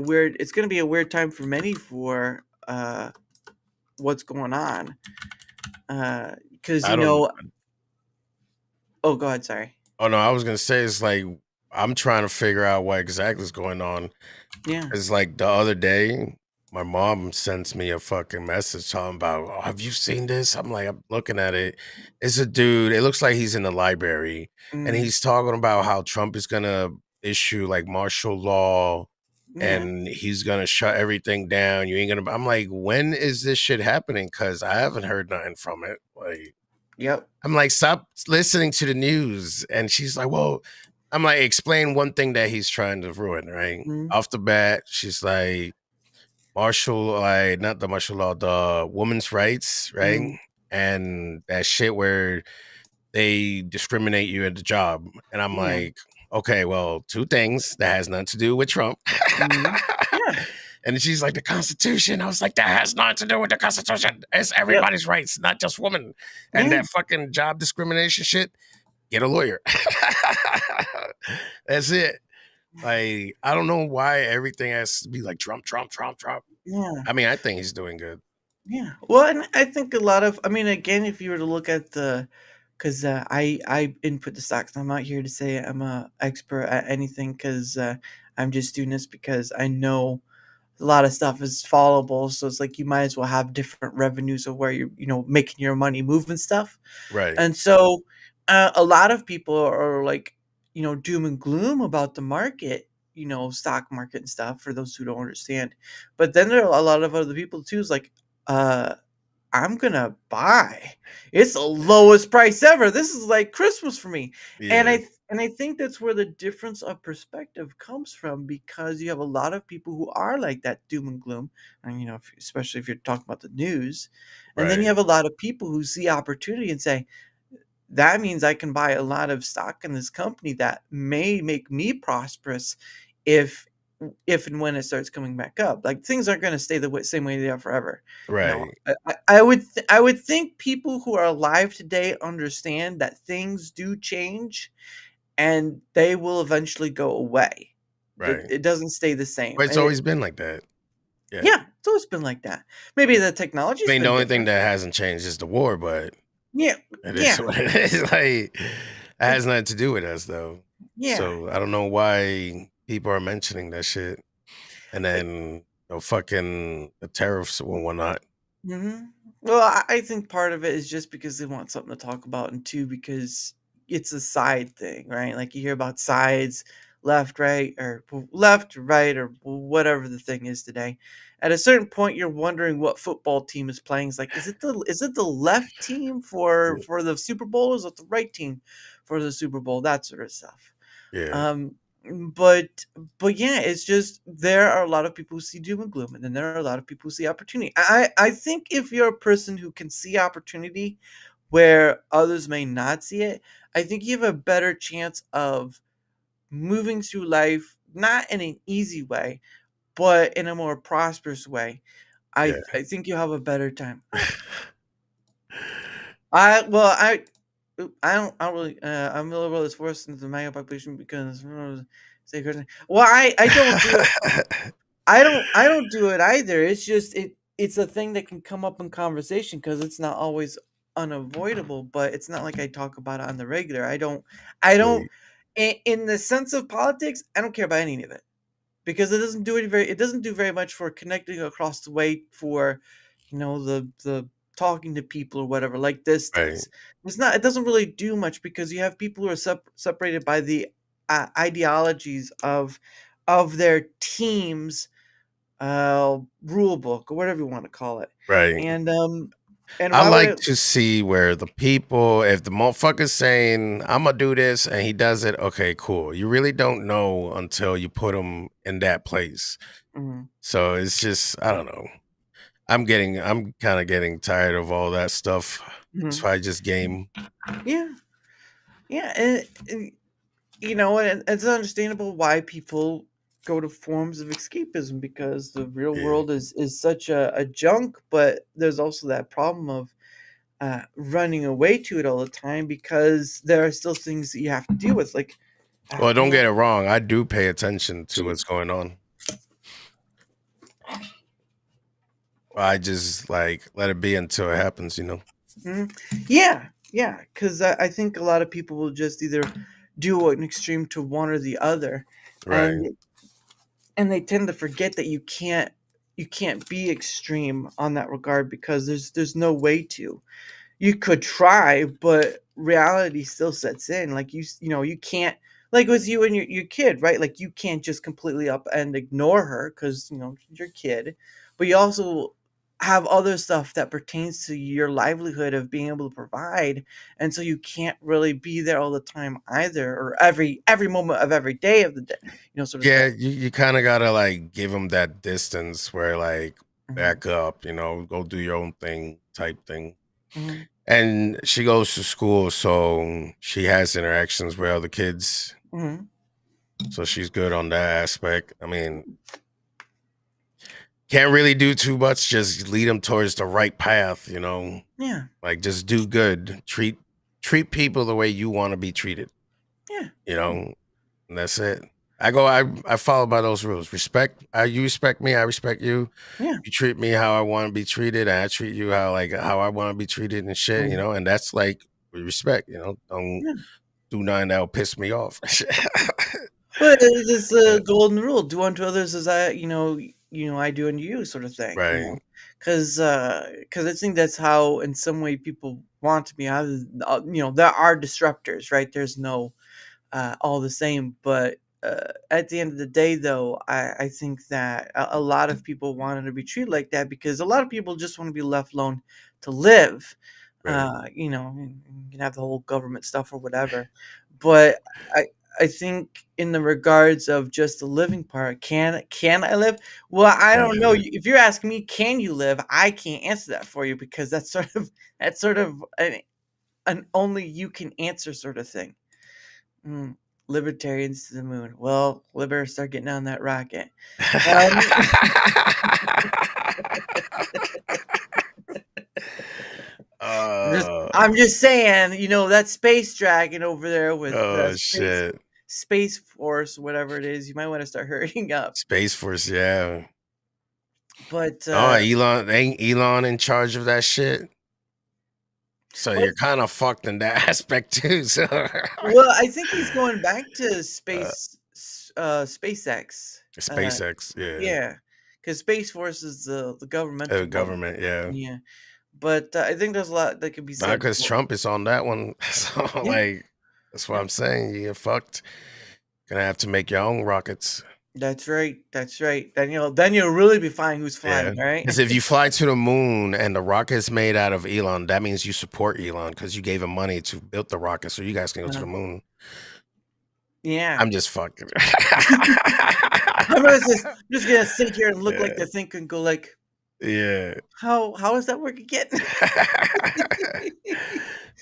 weird time for many for, what's going on because I don't Oh, go ahead. Sorry. Oh no, I was gonna say it's like I'm trying to figure out what exactly is going on. Yeah. It's like the other day, my mom sends me a fucking message talking about, "Oh, have you seen this?" I'm like, I'm looking at it. It's a dude. It looks like he's in the library, and Mm, he's talking about how Trump is gonna issue like martial law, yeah. and he's gonna shut everything down. You ain't gonna. I'm like, when is this shit happening? Because I haven't heard nothing from it. Like, Yep. I'm like, stop listening to the news. And she's like, well, I'm like, explain one thing that he's trying to ruin, right? Mm, Off the bat, she's like, not the martial law, the women's rights, right? mm, And that shit where they discriminate you at the job. And I'm yeah. like, okay, well, two things that has nothing to do with Trump. Mm, yeah. And she's like, the Constitution. I was like, that has nothing to do with the Constitution. It's Yep. everybody's rights, not just women. And Yeah. that fucking job discrimination shit, get a lawyer. That's it. Like, I don't know why everything has to be like Trump, Trump, Trump, Trump. Yeah. I mean, I think he's doing good. Yeah. Well, and I think a lot of, I mean, again, if you were to look at because I input the stocks. I'm not here to say I'm a expert at anything because I'm just doing this because I know a lot of stuff is followable. So it's like you might as well have different revenues of where you're, making your money, moving stuff. Right, And so a lot of people are like, doom and gloom about the market, stock market and stuff for those who don't understand. But then there are a lot of other people too, is like, uh, I'm gonna buy. It's the lowest price ever. This is like Christmas for me. And yeah, I think that's where the difference of perspective comes from because you have a lot of people who are like that doom and gloom, and especially if you're talking about the news, and then you right, have a lot of people who see opportunity and say, that means I can buy a lot of stock in this company that may make me prosperous if and when it starts coming back up. Like things aren't going to stay the same way they are forever. right, I would think people who are alive today understand that things do change and they will eventually go away. That right. it doesn't stay the same. But it's And always been like that. Yeah. yeah, it's always been like that. Maybe the I technology's mean, the been only thing different. that hasn't changed is the war, but Yeah, it is yeah, what it is. Like, it has nothing to do with us, though. yeah. So I don't know why people are mentioning that shit. And then the tariffs and whatnot. Hmm. Well, I think part of it is just because they want something to talk about, and two, because it's a side thing, right? Like you hear about sides, left, right, or left, right, or whatever the thing is today. At a certain point, you're wondering what football team is playing. It's like, is it the left team Yeah. for the Super Bowl? Or is it the right team for the Super Bowl? That sort of stuff. Yeah. Um, but yeah, it's just there are a lot of people who see doom and gloom, and then there are a lot of people who see opportunity. I think if you're a person who can see opportunity where others may not see it, I think you have a better chance of moving through life not in an easy way, but in a more prosperous way. Yeah. I think you have a better time. I well I don't really I'm a little bit forced into the mega population because say well I don't do it. I don't do it either. It's just it's a thing that can come up in conversation because it's not always unavoidable, but it's not like I talk about it on the regular. I don't Right. in the sense of politics, I don't care about any of it because it doesn't do very much for connecting across the way for the talking to people or whatever like this Right. does. It doesn't really do much because you have people who are separated by the ideologies of their teams rule book or whatever you want to call it. Right. And I why would like it to see where the people, if the motherfucker's saying, I'm gonna do this and he does it, okay, cool. You really don't know until you put him in that place. Mhm, So it's just, I don't know. I'm kind of getting tired of all that stuff. It's mhm. probably just game. Yeah, yeah, and and it's understandable why people go to forms of escapism because the real Yeah. world is such a junk, but there's also that problem of running away to it all the time because there are still things that you have to deal with. Like, Well, you don't know, get it wrong. I do pay attention to what's going on. I just like let it be until it happens, mhm. Yeah, Yeah, because I think a lot of people will just either do an extreme to one or the other, Right. and they tend to forget that you can't be extreme on that regard because there's no way to. You could try, but reality still sets in. Like you can't, like with you and your kid, right? Like you can't just completely up and ignore her because your kid, but you also have other stuff that pertains to your livelihood of being able to provide, and so you can't really be there all the time either, or every moment of every day of the day, sort of thing. Yeah, you kind of gotta like give them that distance where like Hmm. back up, go do your own thing type thing. Hmm. And she goes to school, so she has interactions with other kids. Hmm. So she's good on that aspect. I mean, can't really do too much. Just lead them towards the right path. Yeah, Like just do good. Treat people the way you want to be treated. yeah, You know, and that's it. I follow by those rules. Respect. You respect me. I respect you. yeah. You treat me how I want to be treated, and I treat you how I want to be treated and shit. Mhm. And that's like respect. Don't Yeah. do nothing that'll piss me off. But it's a Yeah, golden rule: do unto others as I do unto you, sort of thing. right, Because I think that's how, in some way, people want to be. There are disruptors, right? There's no all the same, but at the end of the day, though, I think that a lot of people wanted to be treated like that because a lot of people just want to be left alone to live. right. And you can have the whole government stuff or whatever, but I I think in the regards of just the living part, can I live? Well, I Yeah, don't know. If you're asking me, can you live? I can't answer that for you because that's sort of an only you can answer sort of thing. Mm, libertarians to the moon. Well, better start getting on that rocket. Um, just, uh, I'm just saying, that space dragon over there with oh space shit. space force, whatever it is, you might want to start hurrying up. Space Force, yeah. But Oh, Elon ain't Elon in charge of that shit. So well, you're kind of fucked in that aspect too. So well, I think he's going back to uh, SpaceX. SpaceX, yeah. Yeah, because Space Force is the governmental one. Government, yeah. Yeah, but I think there's a lot that could be Not said because for. Trump is on that one. So Yeah, like that's what I'm saying. You get fucked. Gonna have to make your own rockets. that's right. That's right. Then you'll really be fine who's Yeah. flying, all right? Because if you fly to the moon and the rocket's made out of Elon, that means you support Elon because you gave him money to build the rocket so you guys can go to Uh, the moon. yeah. I'm just fucking. I'm just gonna sit here and look like Yeah. the thing and go like, Yeah. how does that work again?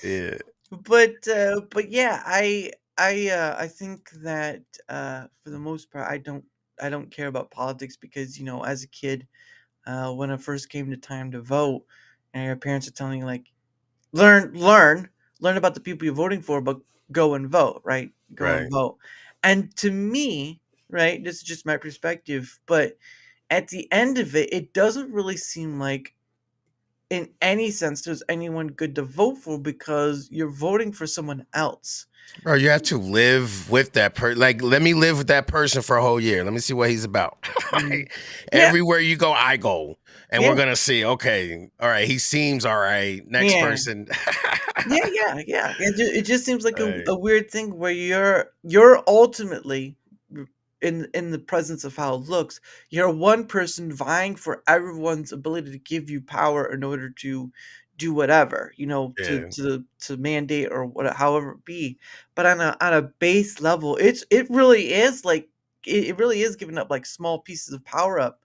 Yeah. But yeah, I think that for the most part I don't care about politics because as a kid, when it first came to time to vote, and your parents are telling you like learn about the people you're voting for, but go and vote, right? Go and Right. vote. And to me, right, this is just my perspective, but at the end of it, it doesn't really seem like in any sense there's anyone good to vote for because you're voting for someone else. Bro, you have to live with that person. Like, let me live with that person for a whole year. Let me see what he's about. Mm. Yeah, Everywhere you go, I go. And yeah, we're gonna see, okay, all right, he seems all right. Next yeah. person. Yeah. It just seems like a, Right. a weird thing where you're ultimately in the presence of how it looks, you're one person vying for everyone's ability to give you power in order to do whatever, to Yeah. to mandate or what, however it be. But on a base level, it really is like it really is giving up like small pieces of power up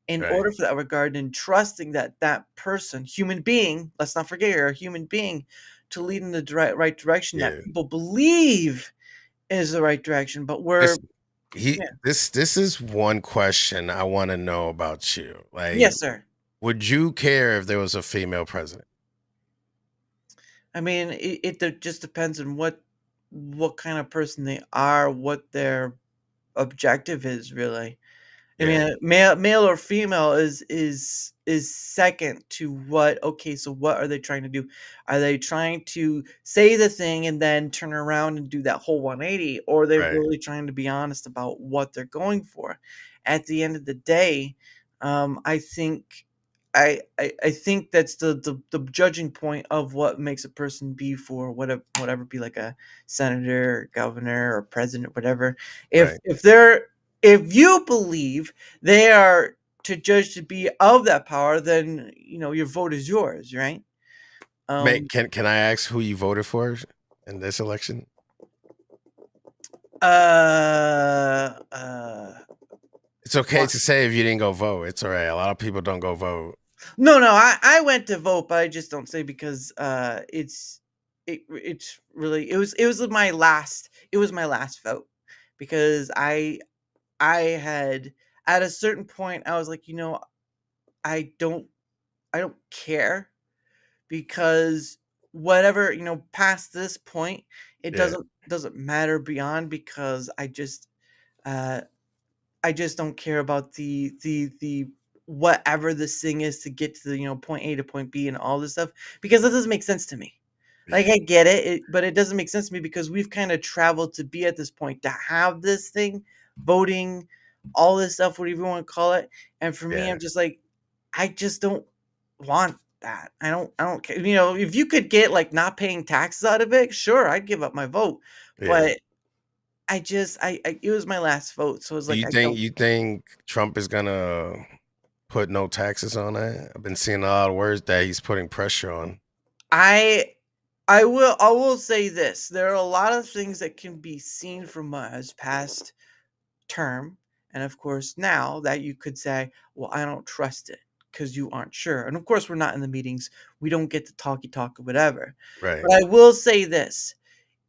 in Right. order for that regard and trusting that person, human being, let's not forget you're a human being, to lead in the right direction that Yeah. people believe is the right direction. But This yeah, this is one question I want to know about you. Like, yes, sir. would you care if there was a female president? I mean, just depends on what kind of person they are, what their objective is, really. I mean, Yeah. male or female is second to what. Okay, so what are they trying to do? Are they trying to say the thing and then turn around and do that whole 180, or are they Right. really trying to be honest about what they're going for? At the end of the day, I think I think that's the judging point of what makes a person be for whatever be like a senator, or governor, or president, whatever. Right. If you believe they are to judge to be of that power, then your vote is yours, right? Mate, Um, can I ask who you voted for in this election? uh, uh, It's okay what? to say if you didn't go vote. It's all right. A lot of people don't go vote. No, I went to vote, but I just don't say because it's really it was my last vote because I had at a certain point I was like, I don't I don't care because whatever past this point it Yeah. doesn't matter beyond because uh I just don't care about the whatever this thing is to get to the point A to point B and all this stuff because that doesn't make sense to me. Like Yeah. I get it, but it doesn't make sense to me because we've kind of traveled to be at this point to have this thing, voting, all this stuff, whatever you want to call it. And for me, Yeah. I'm just like, I just don't want that. I don't care. If you could get like not paying taxes out of it, sure, I'd give up my vote. Yeah. But I it was my last vote, so it's Do like you I think don't. you think Trump is gonna put no taxes on that? I've been seeing a lot of words that he's putting pressure on. I I will say this. There are a lot of things that can be seen from his past term, and of course now that you could say, well, I don't trust it because you aren't sure. And of course we're not in the meetings. We don't get the talky talk or whatever. Right. But I will say this.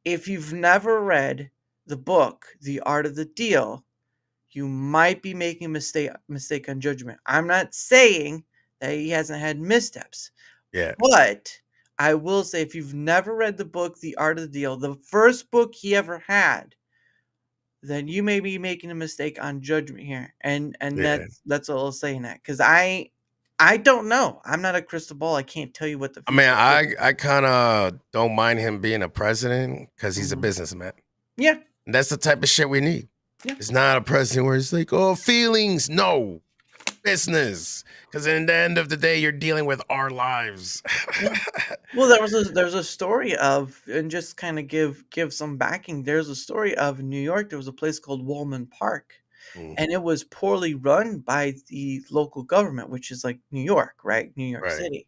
If you've never read the book, The Art of the Deal, you might be making a mistake on judgment. I'm not saying that he hasn't had missteps, Yeah. but I will say if you've never read the book The Art of the Deal, the first book he ever had, then you may be making a mistake on judgment here. And Yeah. that's all I'll say in that cuz I don't know. I'm not a crystal ball. I can't tell you what the I mean, future holds. I kind of don't mind him being a president because he's a Mhm. businessman. Yeah. And that's the type of shit we need. Yeah. It's not a president where it's like, oh, feelings. No, business. Because in the end of the day, you're dealing with our lives. Yeah. Well, there's a story of, and just kind of give some backing. There's a story of in New York. There was a place called Woolman Park, Mm, and it was poorly run by the local government, which is like New York, right? New York right. City.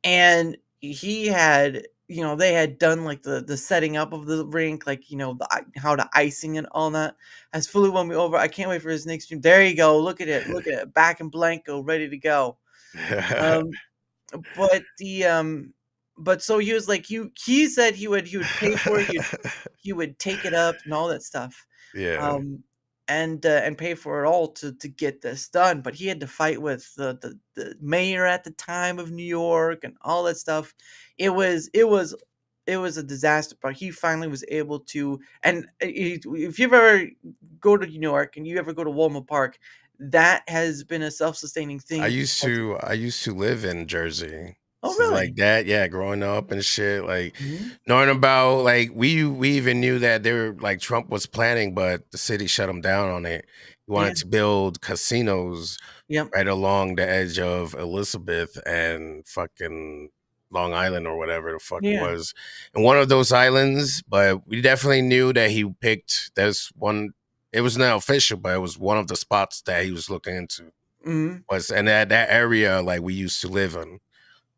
And he had, they had done like the setting up of the rink, like how the icing and all that. Has fully won me over. I can't wait for his next stream. There you go. Look at it, back in blanco, ready to go. Um, but but so he was like, he said he would pay for it, he would take it up and all that stuff, Yeah. um, and pay for it all to get this done. But he had to fight with the mayor at the time of New York and all that stuff. It was a disaster, but he finally was able to. And if you ever go to New York and you ever go to Walmart Park, that has been a self-sustaining I thing. used to I used to live in Jersey. Oh, So like really? that, yeah, growing up and shit, like Mhm. knowing about like we even knew that they were like Trump was planning, but the city shut him down on it. He Yeah. wanted to build casinos Yep. right along the edge of Elizabeth and fucking Long Island or whatever the fuck it Yeah. was. And one of those islands, but we definitely knew that he picked there's one it was not official, but it was one of the spots that he was looking into. Mhm. Was and that area like we used to live in.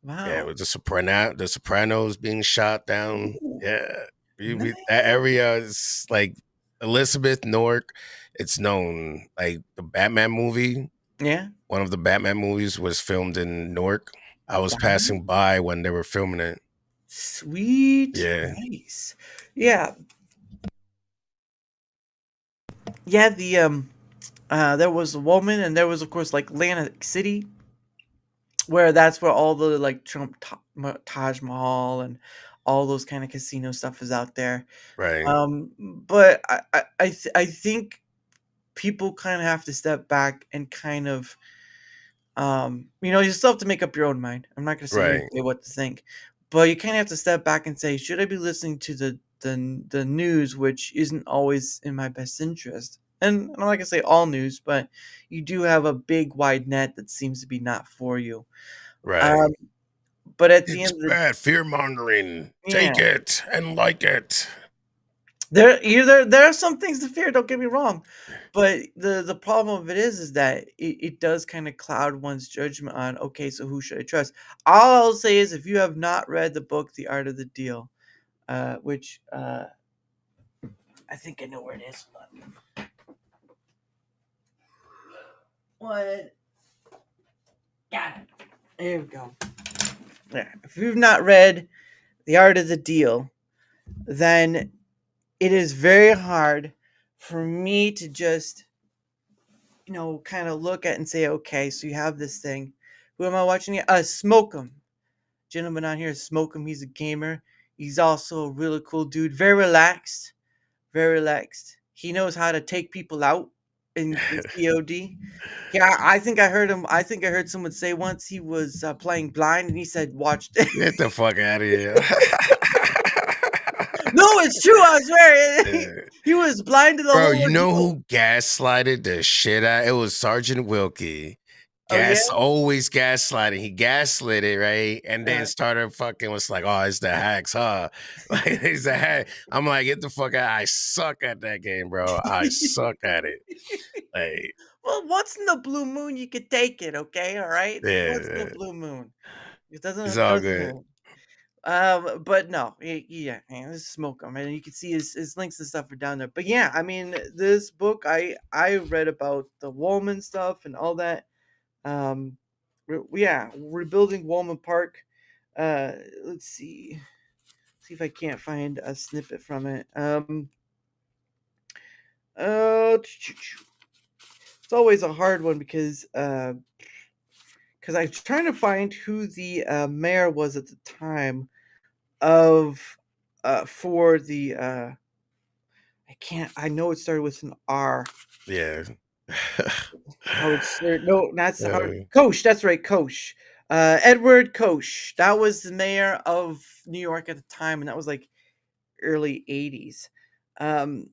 Yeah, Wow. with the Sopranos being shot down. Ooh, Yeah. That nice. area is like Elizabeth, Newark. It's known like the Batman movie. Yeah. One of the Batman movies was filmed in Newark. I was Wow. passing by when they were filming it. Sweet. Yeah. Nice. Yeah. Yeah, there was a woman and there was of course like Atlantic City where that's where all the like Taj Mahal and all those kind of casino stuff is out there. Right. But I think people kind of have to step back and kind of, you still have to make up your own mind. I'm not going to sit here and Right. say what to think, but you kind of have to step back and say, should I be listening to the news, which isn't always in my best interest? And I'm not going to say all news, but you do have a big wide net that seems to be not for you. Right. Um, but at the It's end of the bad fear mongering. yeah, Take it and like it. there are some things to fear. Don't get me wrong, but the problem of it is that it does kind of cloud one's judgment on, okay, so who should I trust? All I'll say is, if you have not read the book The Art of the Deal, which I think I know where it is. What? Got it. There we go. Yeah. If you've not read The Art of the Deal, then it is very hard for me to just, kind of look at and say, okay, so you have this thing. Who am I watching? Sm0k3m. Gentleman on here is Sm0k3m. He's a gamer. He's also a really cool dude. Very relaxed. Very relaxed. He knows how to take people out in COD. Yeah, I think I heard him. I think I heard someone say once he was playing blind, and he said, "Watch this." Get the fuck out of here. No, it's true. I swear. Yeah. He was blind to the Bro, whole you know ordeal. who gaslighted the shit out? It was Sergeant Wilkie. Oh yeah. Always gaslighting. He gaslit it, right? And then started fucking was like, oh, it's the hacks, huh? Like it's the hack. I'm like, get the fuck out. I suck at that game, bro. I suck at it. Like, Well, once in the blue moon, you could take it. Okay, all right. Once in the yeah, blue moon, it it's doesn't all doesn't good. hurt. But no, yeah, man, this is Sm0k3m, and you can see his links and stuff are down there. But yeah, I mean, this book, I read about the Woolman stuff and all that. Yeah, rebuilding Woolman Park. Let's see if I can't find a snippet from it. It's always a hard one because I'm trying to find who the mayor was at the time of for the I know it started with an R. Yeah. Howard Stern. No, that's Howard Uh, Koch. That's right, Koch. Edward Koch. That was the mayor of New York at the time, and that was like early '80s. Um,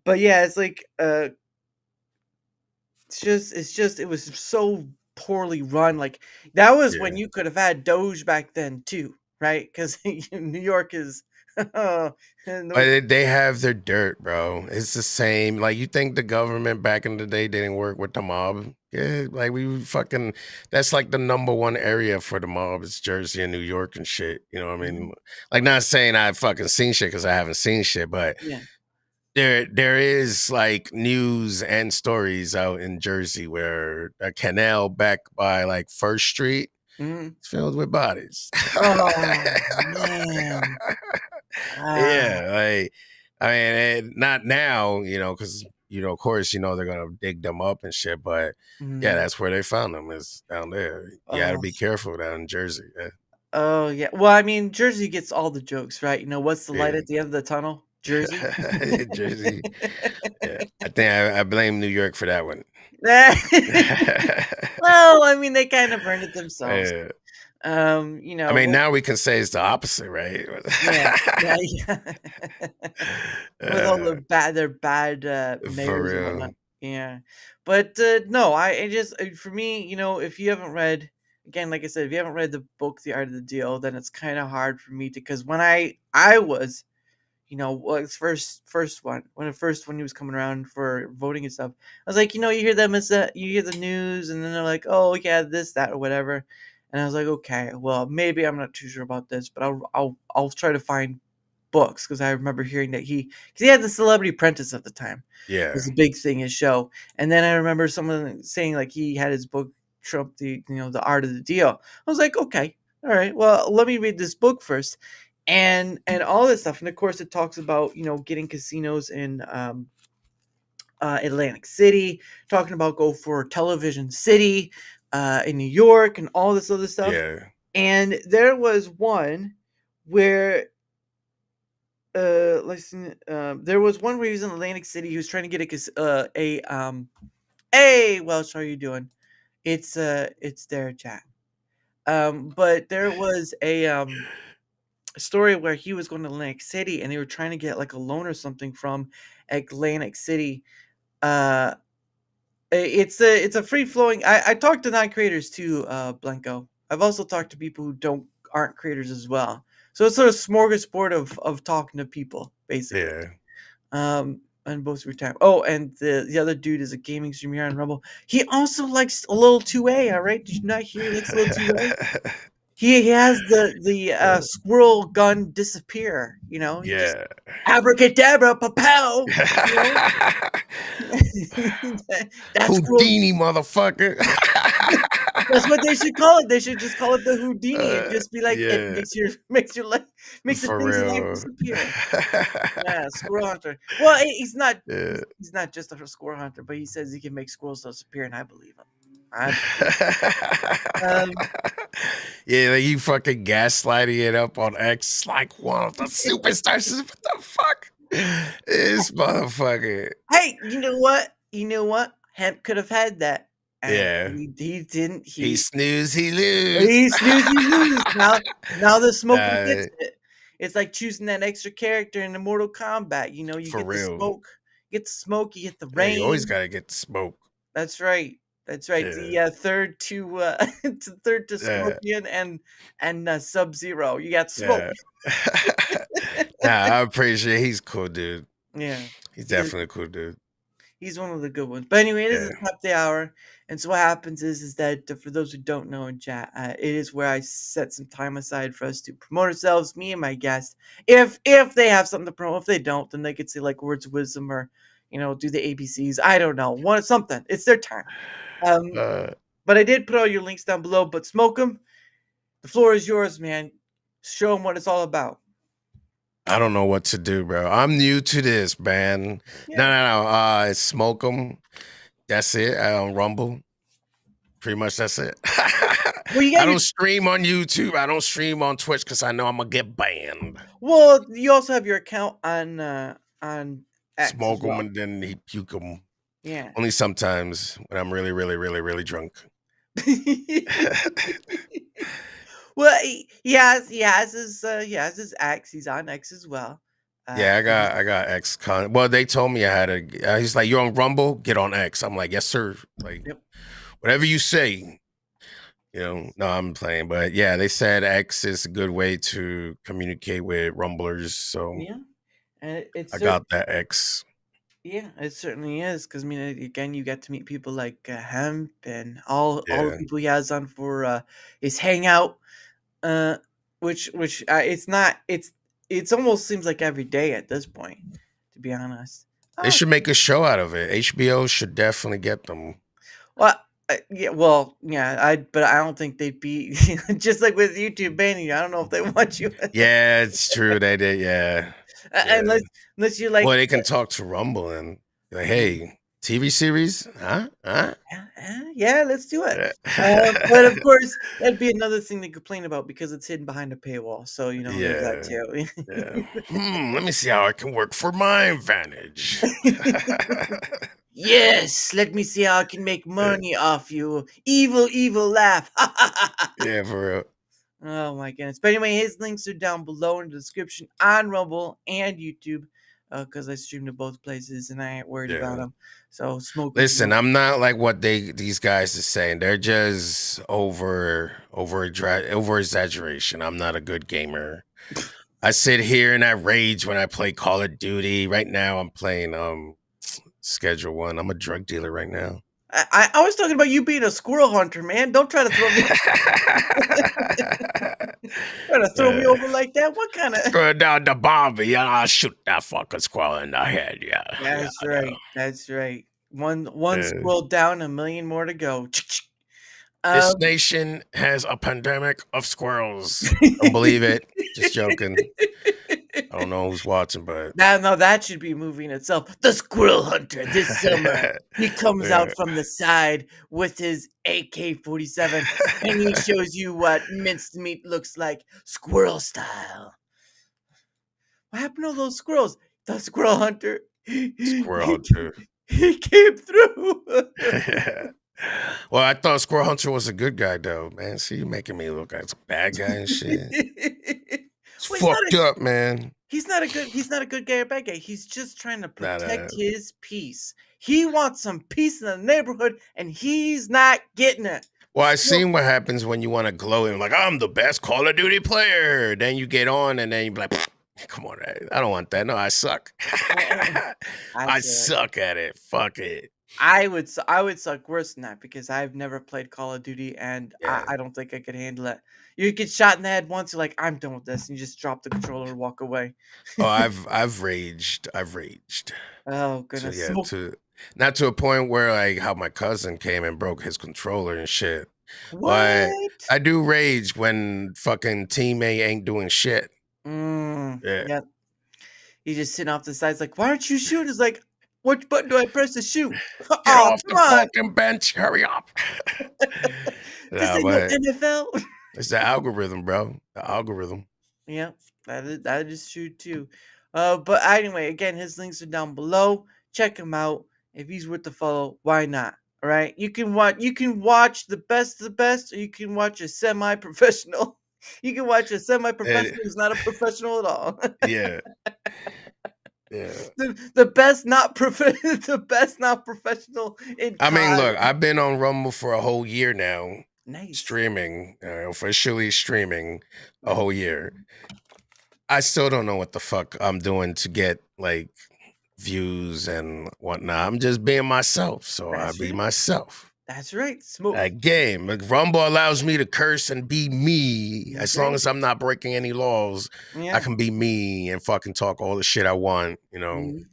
but yeah, it's like it was so poorly run. Like that was when yeah. you could have had Doge back then too, right? Because New York is no, But they have their dirt, bro. It's the same. Like you think the government back in the day didn't work with the mob? Yeah, like we fucking. That's like the number one area for the mob is Jersey and New York and shit. You know what I mean? Like not saying I fucking seen shit because I haven't seen shit, but yeah. there is like news and stories out in Jersey where a canal back by like First Street Mhm. is filled with bodies. Oh man. Ah. Yeah, like I mean, not now, because of course, they're gonna dig them up and shit. But yeah, Mhm. that's where they found them is down there. You got to Oh. be careful down in Jersey. Oh yeah. Well, I mean, Jersey gets all the jokes, right? What's the light Yeah, at the end of the tunnel? Jersey. yeah. Jersey. Yeah, I think I blame New York for that one. Well, I mean, they kind of burned it themselves. Yeah. I mean, Well, now we can say it's the opposite, right? yeah, yeah, yeah. With all their bad For mayors and whatnot. real. Yeah, but no, I just for me, if you haven't read, again, like I said, if you haven't read the book The Art of the Deal, then it's kind of hard for me to, because when I was, well, it's first one when he was coming around for voting and stuff, I was like, you hear them as you hear the news, and then they're like, oh yeah, this, that, or whatever, and I was like, okay, well, maybe I'm not too sure about this, but I'll try to find books, because I remember hearing that because he had the Celebrity Apprentice at the time. It Yeah, was a big thing, his show, and then I remember someone saying like he had his book Trump the Art of the Deal. I was like, okay, all right, well, let me read this book first, and all this stuff, and of course it talks about getting casinos in Atlantic City, talking about go for Television City in New York, and all this other stuff. yeah, And there was one where let's see. There was one where he was in Atlantic City. He was trying to get Hey, Welsh, how are you doing? It's Darachat. But there was a story where he was going to Atlantic City and they were trying to get like a loan or something from Atlantic City. Uh, it's a free flowing. I talked to non-creators too, Blanco. I've also talked to people who aren't creators as well. So it's sort of smorgasbord of talking to people basically. Yeah. And both your time. Oh, and the other dude is a gaming streamer on Rumble. He also likes a little 2A. All right, did you not hear he likes a little 2A? He has the squirrel gun disappear. You know, he just Yeah. abracadabra, pow. You know? That's cool. Houdini, motherfucker. That's what they should call it. They should just call it the Houdini and just be like, it Yeah. makes the For things in life real. disappear. Yeah, squirrel hunter. Well, he's not. Yeah. He's not just a squirrel hunter, but he says he can make squirrels disappear, and I believe him. Um, Yeah, like you fucking gaslighting it up on X like one of the superstars. What the fuck? This motherfucker. hey, you know what? You know what? Hemp could have had that. And Yeah. he didn't. He snooze, he lose. He snooze, he lose. Now the smoker Nah, gets it. It's like choosing that extra character in the Mortal Kombat. You know, you For get real. the smoke, you get the smoke, you get the Yeah, rain. you always gotta get the smoke. That's right. That's right. Yeah. The third to third to Yeah. Scorpion and Sub-Zero. You got smoke. Yeah. Nah, I'm pretty sure he's cool, dude. Yeah. He's definitely a cool dude. He's one of the good ones. But anyway, it is Yeah. the top of the hour. And so what happens is that for those who don't know in chat, it is where I set some time aside for us to promote ourselves, me and my guest. If they have something to promote, if they don't, then they could say like words of wisdom or, you know, do the ABCs. I don't know. Something. It's their time. But I did put all your links down below. But Smoke 'em, the floor is yours, man. Show them what it's all about. I don't know what to do, bro. I'm new to this, man. Yeah. No. It's Smoke 'em. That's it. On Rumble. Pretty much that's it. Well, you I got don't stream on YouTube. I don't stream on Twitch because I know I'm gonna get banned. well, you also have your account on X Smoke as well. 'em and then he puke 'em. Yeah. Only sometimes when I'm really, really, really, really drunk. Well, he has his X. He's on X as well. Yeah, I got X con. Well, they told me I had a. He's like, you're on Rumble, get on X. I'm like, yes, sir. Like, Yep. whatever you say. You know, no, I'm playing, but yeah, they said X is a good way to communicate with Rumblers. So Yeah, and I got that X. Yeah, it certainly is. Because I mean, again, you get to meet people like Hemp and all the Yeah. people he has on for his Hangout. Which it's almost seems like every day at this point, to be honest. They should make a show out of it. HBO should definitely get them. But I don't think they'd be just like with YouTube banning you. I don't know if they want you. Yeah, it's true. They did. Yeah. Unless you like. Well, they can talk to Rumble and be like, hey, TV series? Huh? Yeah, let's do it. But of course, that'd be another thing to complain about because it's hidden behind a paywall. So there's that too. Yeah. Let me see how I can work for my advantage. Yes, let me see how I can make money off you. Evil laugh. Yeah, for real. Oh my goodness. But anyway, his links are down below in the description on Rumble and YouTube. Because I stream to both places and I ain't worried about them. So Smoke. Listen, I'm not like what these guys are saying. They're just over exaggeration. I'm not a good gamer. I sit here and I rage when I play Call of Duty. Right now, I'm playing Schedule 1. I'm a drug dealer right now. I was talking about you being a squirrel hunter, man. Don't try to throw me. Try to throw me over like that. What kind of? Throw down the bomb, and I'll shoot that fucking squirrel in the head. Yeah, that's right. That's right. One squirrel down, a million more to go. This nation has a pandemic of squirrels. Don't believe it. Just joking. I don't know who's watching, but no, that should be a movie in itself. The Squirrel Hunter this summer. He comes out from the side with his AK-47 and he shows you what minced meat looks like, squirrel style. What happened to those squirrels? The squirrel hunter. Squirrel Hunter. He came through. Well, I thought Squirrel Hunter was a good guy though, man. See, you making me look like a bad guy and shit. It's Well, fucked up, man. he's not a good guy or bad guy. He's just trying to Nah, protect his peace. He wants some peace in the neighborhood, and he's not getting it. Well, I seen what happens when you want to glow and like, I'm the best Call of Duty player. Then you get on and then you be like, come on, I don't want that. No, I suck. I suck at it. Fuck it. I would suck worse than that because I've never played Call of Duty and Yeah. I don't think I could handle it. You get shot in the head once, you're like, I'm done with this, and you just drop the controller and walk away. Oh, I've raged. Oh So goodness. yeah, not to a point where like how my cousin came and broke his controller and shit. But What? I do rage when fucking teammate ain't doing shit. Yeah. Yep. You just sitting off the sides like, why aren't you shooting? It's like, which button do I press to shoot? Get Oh, off the come on. fucking bench. Hurry up. This Nah, ain't but no NFL. it's the algorithm, bro. The algorithm. Yeah, that is true too. But anyway, again, his links are down below. Check him out. If he's worth the follow, why not? All right, you can watch the best of the best, or you can watch a semi-professional. You can watch a semi-professional who's not a professional at all. Yeah. Yeah. the best not the best not professional in. I mean, COD. look, I've been on Rumble for a whole year now, Nice. streaming, officially streaming a whole year. I still don't know what the fuck I'm doing to get like views and whatnot. I'm just being myself, so I That's be right. myself. That's right. Smoke. That game, like, Rumble allows me to curse and be me. That's As long right. as I'm not breaking any laws, I Yeah. can be me and fucking talk all the shit I want, Mhm.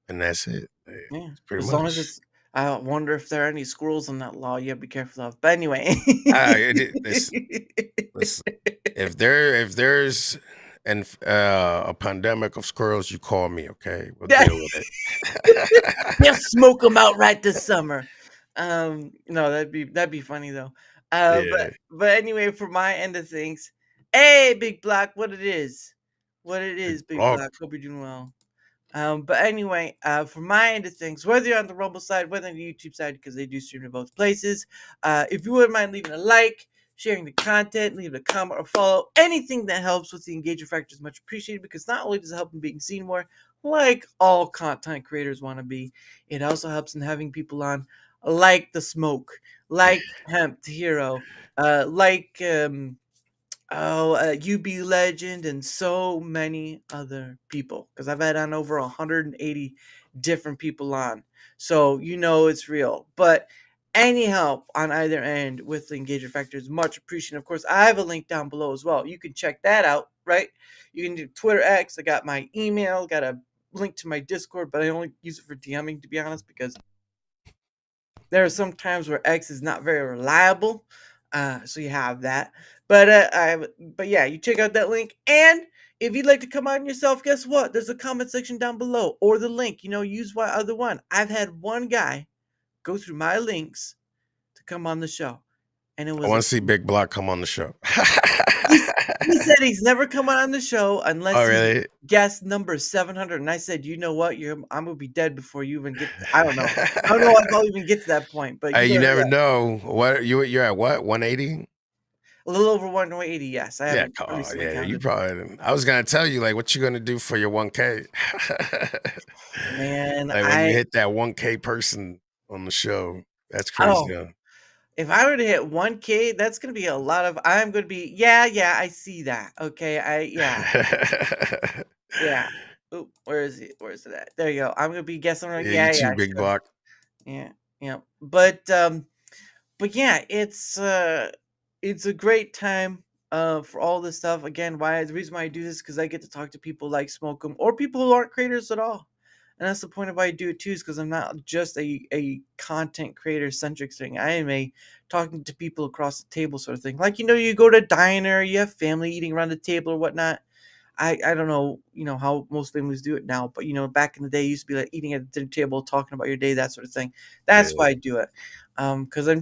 and that's it. Yeah. Pretty As much. long as it's. I wonder if there are any squirrels in that law. You have to be careful of. But anyway. If there's a pandemic of squirrels, you call me, okay? We'll deal with it. They'll smoke them out right this summer. No, that'd be funny though. Yeah. But anyway, for my end of things, hey, Big Black, what it is, Big Black. Black. Hope you're doing well. But anyway, for my end of things, whether you're on the Rumble side, whether on the YouTube side, because they do stream to both places, if you wouldn't mind leaving a like, sharing the content, leaving a comment or follow, anything that helps with the engagement factor is much appreciated because not only does it help in being seen more, like all content creators want to be, it also helps in having people on like the Smoke, like Hemp the Hero, like UB Legend, and so many other people. Because I've had on over 180 different people on, so it's real. But any help on either end with the engagement factor is much appreciated. Of course, I have a link down below as well. You can check that out, right? You can do Twitter X. I got my email, got a link to my Discord, but I only use it for DMing, to be honest, because there are some times where X is not very reliable. So you have that. But yeah, you check out that link. And if you'd like to come on yourself, guess what? There's a comment section down below or the link. Use what other one. I've had one guy go through my links to come on the show, and it was. I want to see Big Block come on the show. He said he's never come on the show unless really? he's guest number 700. And I said, you know what? I'm gonna be dead before you even get. I don't know. I don't know if I'll even get to that point. But Hey, you never know. What you're at? What 180? A little over 180. Yes, I have. Yeah. You probably. I was gonna tell you like what you gonna do for your 1K. Man, like when you hit that 1K person on the show, that's crazy. Oh, if I were to hit 1K, that's gonna be a lot of. I'm gonna be. Yeah. I see that. Okay. Yeah. Oop, where is it? Where is it at? There you go. I'm gonna be guessing. Yeah, you too, Big sure. Block. Yeah. But yeah, it's a great time for all this stuff. Again, the reason why I do this is because I get to talk to people like Sm0k3m or people who aren't creators at all. And that's the point of why I do it too, is because I'm not just a content creator centric thing. I am a talking to people across the table sort of thing. Like, you go to a diner, you have family eating around the table or whatnot. I don't know, how most families do it now, but back in the day, it used to be like eating at the dinner table, talking about your day, that sort of thing. That's why I do it. Because I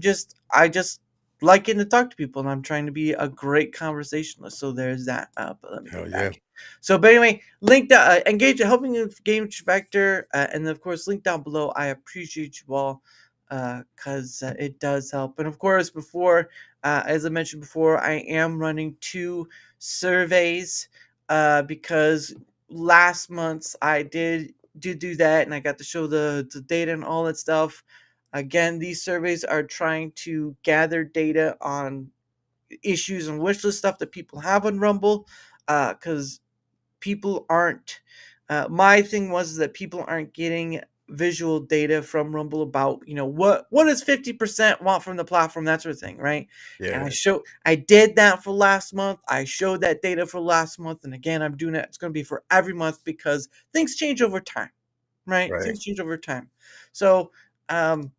just liking to talk to people, and I'm trying to be a great conversationalist. So there's that. But let me go Hell yeah. back. So, but anyway, link that engage helping engage vector, and of course, link down below. I appreciate you all because it does help. And of course, before as I mentioned before, I am running 2 surveys because last month I did do that, and I got to show the data and all that stuff. Again, these surveys are trying to gather data on issues and wish list stuff that people have on Rumble, because people aren't. My thing was that people aren't getting visual data from Rumble about what does 50% want from the platform, that sort of thing, right? And Yeah. I did that for last month. I showed that data for last month, and again, I'm doing it. It's going to be for every month because things change over time, right? Right. Things change over time. So, um,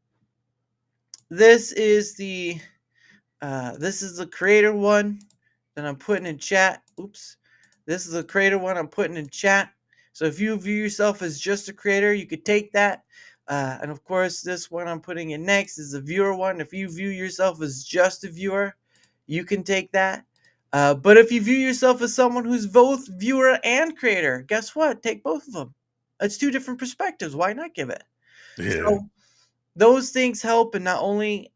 this is the creator one that I'm putting in chat. Oops. This is the creator one I'm putting in chat. So if you view yourself as just a creator, you could take that. And of course, this one I'm putting in next is the viewer one. If you view yourself as just a viewer, you can take that. But if you view yourself as someone who's both viewer and creator, guess what? Take both of them. It's 2 different perspectives. Why not give it? Yeah. So those things help in not only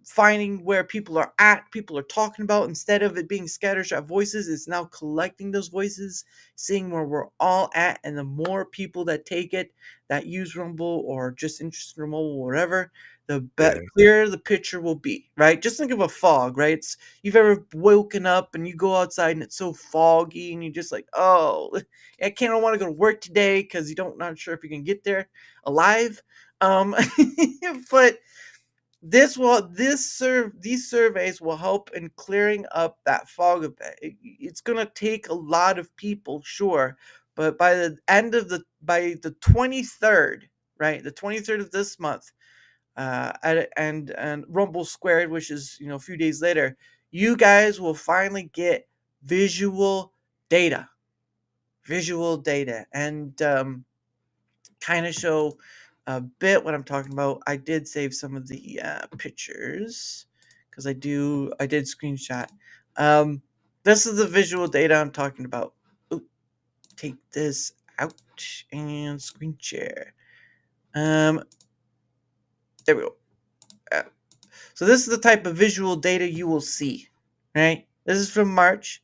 finding where people are at, people are talking about, instead of it being scattershot voices, it's now collecting those voices, seeing where we're all at, and the more people that take it, that use Rumble or just interested in Rumble or whatever, the Yeah. clearer the picture will be, right? Just think of a fog, right? You've ever woken up and you go outside and it's so foggy and you're just like, oh, I can't want to go to work today because you don't not sure if you can get there alive. um but these surveys will help in clearing up that fog a bit. It's going to take a lot of people, sure, but by the end of by the 23rd, right, the 23rd of this month, and Rumble Squared, which is a few days later, you guys will finally get visual data and kind of show a bit what I'm talking about. I did save some of the pictures because I did screenshot. This is the visual data I'm talking about. Oop, take this out and screen share. There we go. Uh, so this is the type of visual data you will see, right? This is from March.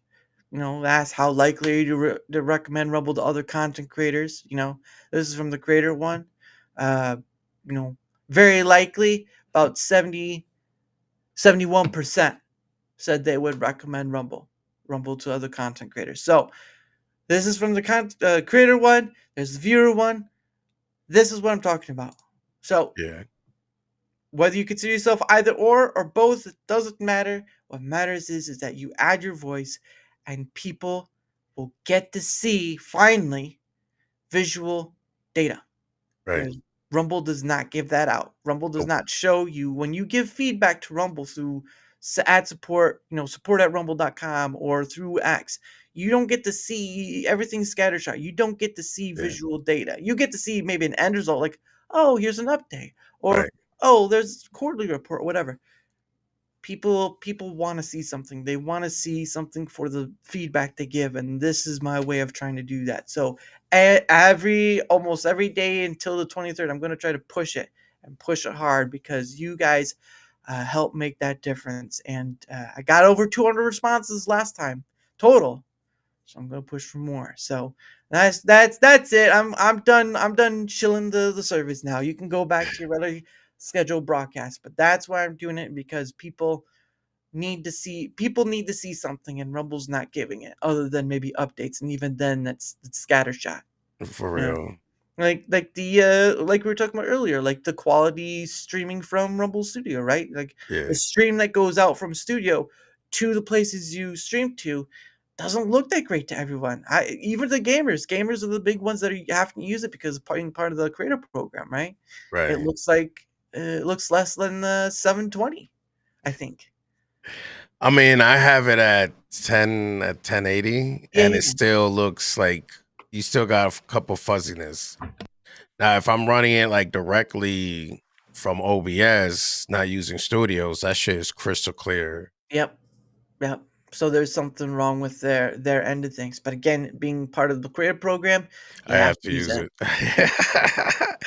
That's how likely to recommend Rumble to other content creators. This is from the creator one. Uh, very likely about 71% said they would recommend Rumble to other content creators. So this is from the creator one. There's the viewer one. This is what I'm talking about. So Yeah. whether you consider yourself either or both, it doesn't matter. What matters is that you add your voice, and people will get to see finally visual data. Right. Whereas Rumble does not give that out. Rumble does Nope. not show you when you give feedback to Rumble through ad support, support at rumble.com or through X. You don't get to see everything scattershot. You don't get to see Yeah. visual data. You get to see maybe an end result like, oh, here's an update, or Right. oh, there's quarterly report, whatever. People want to see something. They want to see something for the feedback they give, and this is my way of trying to do that. So almost every day until the 23rd, I'm going to try to push it and push it hard because you guys help make that difference. And I got over 200 responses last time total, so I'm going to push for more. So that's it. I'm done. I'm done chilling the service now. You can go back to your regular scheduled broadcast, but that's why I'm doing it, because people need to see something, and Rumble's not giving it other than maybe updates, and even then that's scattershot. For You know, real. like we were talking about earlier, like the quality streaming from Rumble Studio, right? Like the Yeah. stream that goes out from studio to the places you stream to doesn't look that great to everyone. Even the gamers are the big ones that have to use it because it's part of the creator program, right? It Right. looks like it looks less than the 720, I think. I mean, I have it at 1080, Yeah, and yeah, it still looks like you still got a couple fuzziness. Now, if I'm running it like directly from OBS, not using studios, that shit is crystal clear. Yep. Yep. So there's something wrong with their end of things. But again, being part of the creator program, you I have have to to use use it. it. Yep.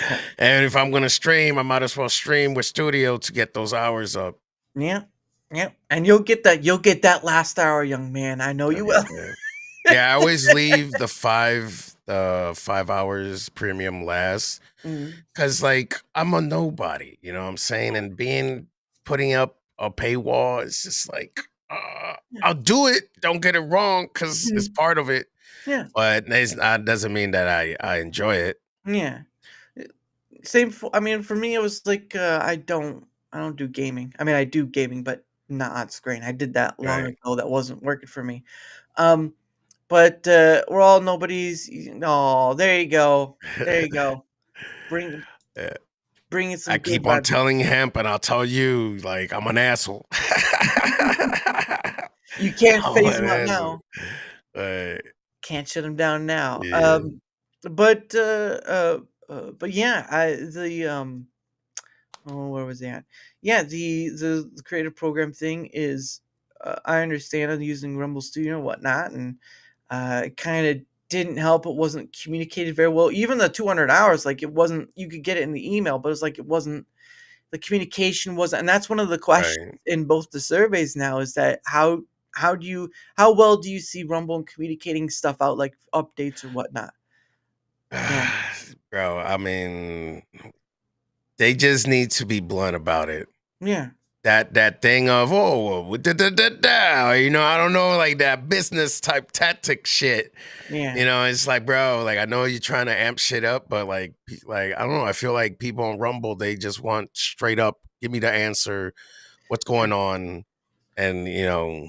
Yep. And if I'm gonna stream, I might as well stream with studio to get those hours up. Yeah. Yeah. And you'll get that last hour, young man. I know I'll you will. get there. Yeah, I always leave the 5 hours premium last. Mhm. Cause like I'm a nobody, you know what I'm saying? And putting up a paywall is just like I'll do it. Don't get it wrong, cause it's Mhm. part of it. Yeah. But it's not doesn't mean that I enjoy it. Yeah. Same for I mean, for me, it was like, I don't do gaming. I mean, I do gaming, but not on screen. I did that long Right. ago. That wasn't working for me. Um, but, we're all nobodies. No, there you go. There you go. Bring Yeah. bringing I some good keep on vibes. telling hemp, and I'll tell you, like, I'm an asshole. You can't I'm phase an him out asshole. now. Right. Can't shut him down now. Yeah. But yeah, oh, where was that? Yeah, the creative program thing is, I understand I'm using Rumble Studio and whatnot, and it kind of didn't help. It wasn't communicated very well. Even the 200 hours, like it wasn't. You could get it in the email, but it's like it wasn't. The communication wasn't, and that's one of the questions Right. in both the surveys now. Is that how well do you see Rumble in communicating stuff out, like updates or whatnot? Yeah, Bro, I mean, they just need to be blunt about it. yeah, That thing of da, da, da, da, you know, I don't know, like that business type tactic shit. yeah. You know, it's like, bro, like I know you're trying to amp shit up, but like I don't know. I feel like people on Rumble, they just want straight up, give me the answer, what's going on, and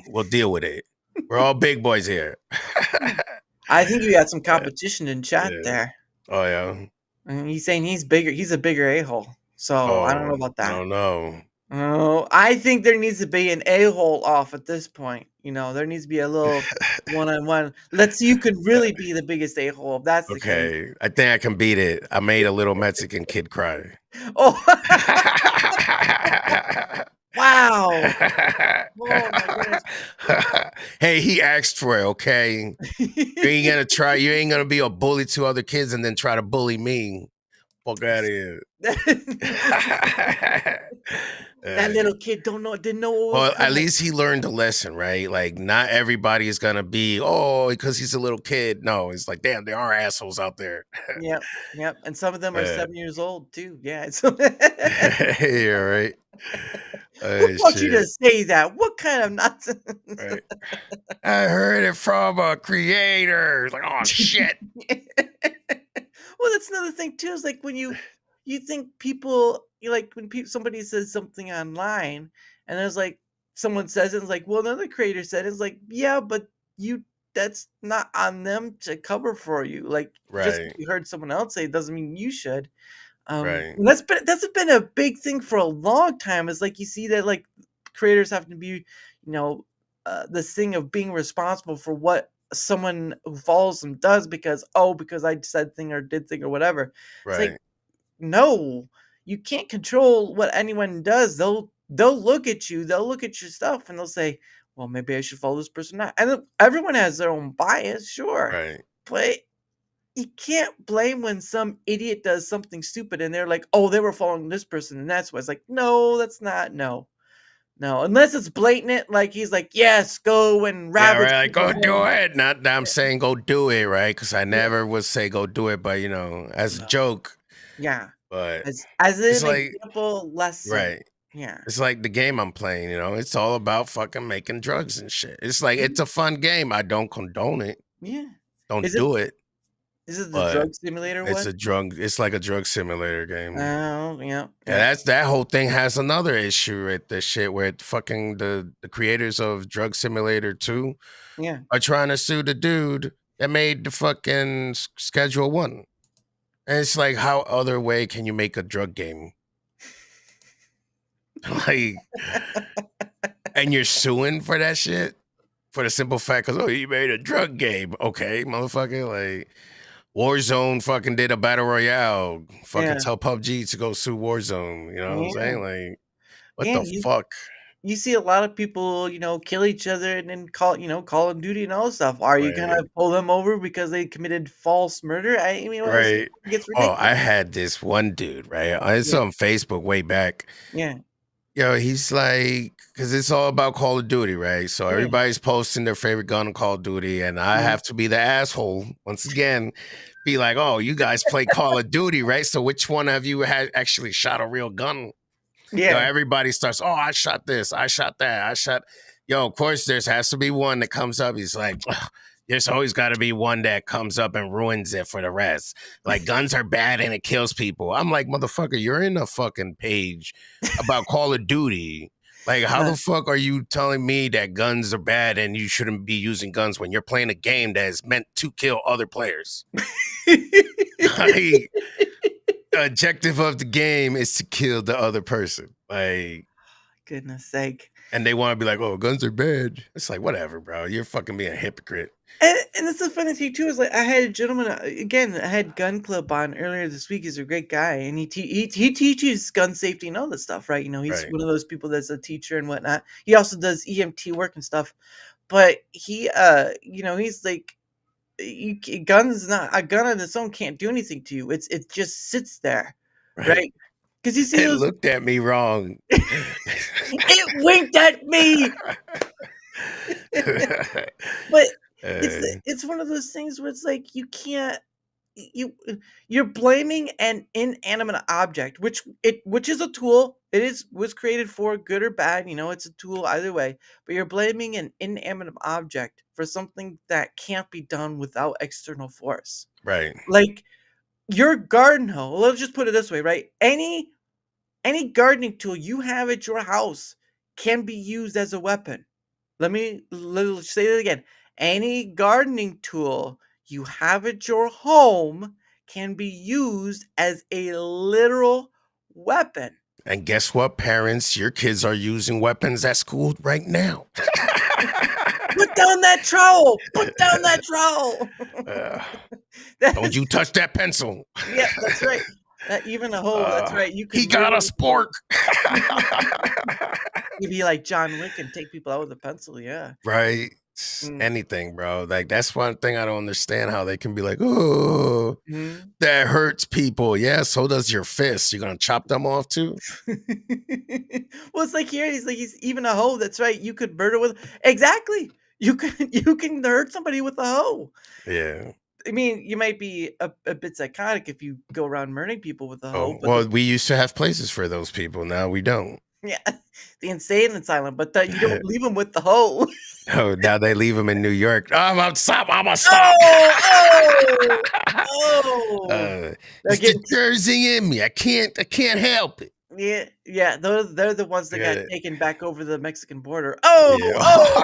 we'll deal with it. We're all big boys here. I think you got some Yeah, competition in chat yeah. there. Oh yeah. And he's saying he's bigger. He's a bigger a hole. So I don't know Oh, about I that. don't know. Oh, I think there needs to be an a hole off at this point. There needs to be a little one on one. Let's see who can really be the biggest a hole. If that's the case. Okay, I think I can beat it. I made a little Mexican kid cry. Oh, wow. Oh my goodness. Hey, he asked for it, okay? You ain't gonna be a bully to other kids and then try to bully me. Fuck out of here. That little kid didn't know what was Well, at coming. least he learned a lesson, right? Like, not everybody is gonna be, because he's a little kid. No, it's like, damn, there are assholes out there. Yep, yep. And some of them are Uh, 7 years old too. Yeah. yeah, right. Who taught you to Shit. say that? What kind of nonsense? Right. I heard it from a creator. It's like, oh shit. Well, that's another thing too. Is like when you think people you like when somebody says something online, and there's like someone says it, and it's like, well, another creator said it. It's like, yeah, but you that's not on them to cover for you. Like just 'cause Right, you heard someone else say it doesn't mean you should. right, And that's been a big thing for a long time. Is like you see that like creators have to be, this thing of being responsible for what someone who follows them does because I said thing or did thing or whatever. It's like right, no, you can't control what anyone does. They'll look at you, they'll look at your stuff, and they'll say, well, maybe I should follow this person now. And then everyone has their own bias, sure, right. but you can't blame when some idiot does something stupid and they're like, "Oh, they were following this person, and that's why." It's like, no, that's not no, unless it's blatant. Like he's like, "Yes, go and Yeah, ravage right. Like, go people's do homes." it. Not that I'm saying go do it, right? Because I Yeah, never would say go do it, but as a no, joke. yeah. But As it's an like, example lesson. right. Yeah, It's like the game I'm playing, it's all about fucking making drugs and shit. It's like, it's mhm, a fun game. I don't condone it. yeah. Don't Is it do it. is it the But drug simulator one? it's like a drug simulator game. Oh, yeah, Yeah, yeah, that whole thing has another issue with this shit where fucking the creators of Drug Simulator 2 yeah. are trying to sue the dude that made the fucking Schedule 1. And it's like, how other way can you make a drug game? Like, and you're suing for that shit? For the simple fact, because, you made a drug game. Okay, motherfucker. Like, Warzone fucking did a battle royale. Fucking Yeah. tell PUBG to go sue Warzone. You know what I'm Yeah. saying? Like, what Yeah. the fuck? You see a lot of people, kill each other and then Call of Duty and all this stuff. Are you Right. gonna pull them over because they committed false murder? I mean, well, Right. it gets Oh, I ridiculous. had this one dude, right? I Yeah. saw on Facebook way back. Yeah. Yo, he's like, because it's all about Call of Duty, right? So Yeah. everybody's posting their favorite gun on Call of Duty, and I Mhm. have to be the asshole once again, be like, oh, you guys play Call of Duty, right? So which one of you had actually shot a real gun? Yo, Yeah. everybody starts, oh, I shot this, I shot that, I shot. Yo, of course, there has to be one that comes up. He's like, "Ugh, there's always got to be one that comes up and ruins it for the rest. Like, guns are bad and it kills people. I'm like, motherfucker, you're in a fucking page about Call of Duty. Like, how Uh, the fuck are you telling me that guns are bad and you shouldn't be using guns when you're playing a game that is meant to kill other players? Like, the objective of the game is to kill the other person. Like, Goodness sake. and they want to be like, oh, guns are bad. It's like, whatever, bro. You're fucking being a hypocrite. And that's the funny thing too is like I had a gentleman again. I had Gun Club on earlier this week. He's a great guy, and he teaches gun safety and all this stuff, right? He's Right. one of those people that's a teacher and whatnot. He also does EMT work and stuff. But he's like, guns not a gun on its own can't do anything to you. It just sits there, Right. right? Because you see It those. looked at me wrong. It winked at me. But it's one of those things where it's like you can't you're blaming an inanimate object, which is a tool. Was created for good or bad. It's a tool either way. But you're blaming an inanimate object for something that can't be done without external force. Right. Like your garden hoe. Let's just put it this way, right? Any gardening tool you have at your house can be used as a weapon. Let's say it again. Any gardening tool you have at your home can be used as a literal weapon. And guess what, parents? Your kids are using weapons at school right now. Put down that trowel. Put down that trowel. Don't you touch that pencil. Yeah, that's right. Even a hoe. That's right. You could He got a spork. You'd be like John Wick and take people out with a pencil. Yeah. Right. Anything, bro. Like, that's one thing I don't understand, how they can be like, oh, Mhm. that hurts people. Yeah, so does your fist. You're gonna chop them off too? Well, it's like here. He's even a hoe. That's right. You could murder with exactly. You can hurt somebody with a hoe. Yeah. I mean, you might be a bit psychotic if you go around murdering people with a hoe. Oh, But well, we used to have places for those people. Now we don't. yeah, the insane asylum. But you don't leave them with the hoe. Oh, now they leave them in New York. I'm gonna stop. I'm gonna stop. Oh! It's the Jersey in me. I can't help it. Yeah. They're the ones that got Yeah. taken back over the Mexican border. Yeah. Oh!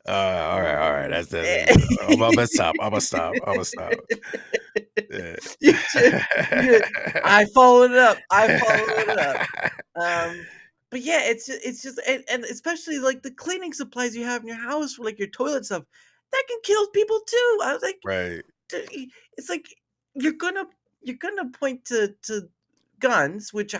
All right. That's it. I'm gonna stop. Yeah. I followed it up. But yeah, it's just and especially like the cleaning supplies you have in your house for like your toilet stuff that can kill people too. I was like, Right. it's like you're gonna point to guns, which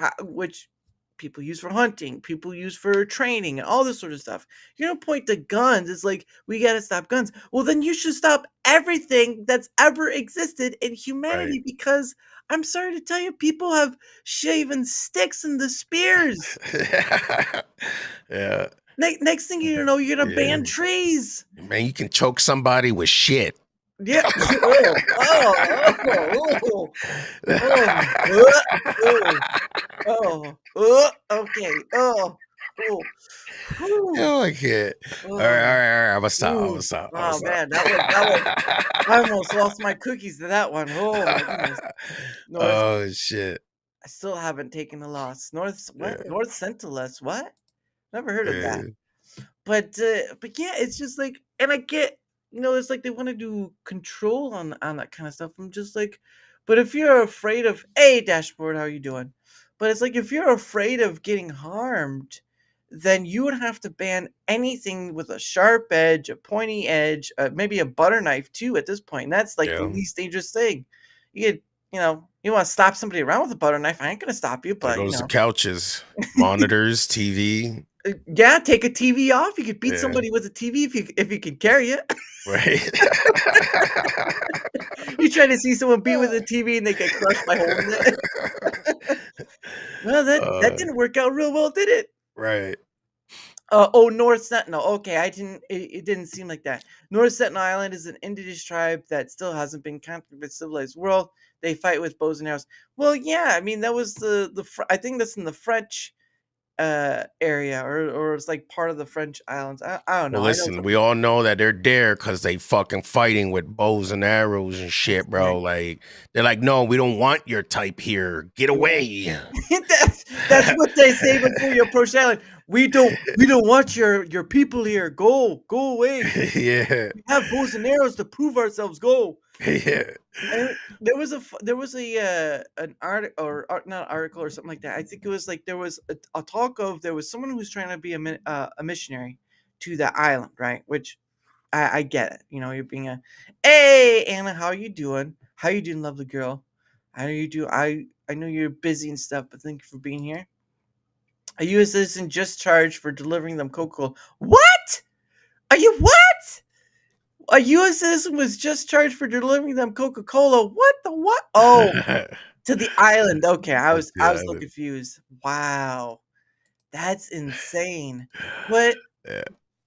people use for hunting, people use for training, and all this sort of stuff. You're gonna point to guns. It's like we gotta stop guns. Well, then you should stop everything that's ever existed in humanity because I'm sorry to tell you, people have shaven sticks into spears. Yeah. Next thing you know, you're gonna ban Yeah. trees. Man, you can choke somebody with shit. Yeah. Okay. Oh, I can't. All right. I'm gonna stop. Oh man, that one. I almost lost my cookies to that one. Oh my goodness. Oh shit. I still haven't taken a loss. North Centralist. What? Never heard of that. But yeah, it's just like, and I get, it's like they want to do control on that kind of stuff. I'm just like, but if you're afraid of dashboard, how are you doing? But it's like if you're afraid of getting harmed, then you would have to ban anything with a sharp edge, a pointy edge, maybe a butter knife too. At this point, and that's like the Yeah. least dangerous thing. You could, you want to stop somebody around with a butter knife. I ain't gonna stop you, There but goes the couches, monitors, TV. yeah, take a TV off. You could beat Yeah. somebody with a TV if you can carry it. Right. You try to see someone beat with a TV and they get crushed by holding it. Well, that didn't work out real well, did it? Right. North Sentinel. Okay, it didn't seem like that. North Sentinel Island is an indigenous tribe that still hasn't been conquered by the civilized world. They fight with bows and arrows. Well, yeah, I mean that was I think that's in the French area, or it's like part of the French islands. I don't know. Well, listen, we all know that they're there because they fucking fighting with bows and arrows and shit, bro. Like, they're like, no, we don't want your type here. Get away. that's what they say before you approach the island. We don't want your people here. Go away. Yeah. We have bows and arrows to prove ourselves. Go. Yeah. And there was an article, or not article or something like that. I think it was like there was a talk of there was someone who was trying to be a missionary to the island, right? Which I get it. You're being hey Anna, how you doing? How you doing, lovely girl? I know you do. I know you're busy and stuff, but thank you for being here. A U.S. citizen just charged for delivering them Coca-Cola. What? Are you what? A U.S. citizen was just charged for delivering them Coca-Cola. What the what? Oh, to the island. Okay, I was a little confused. Wow, that's insane. But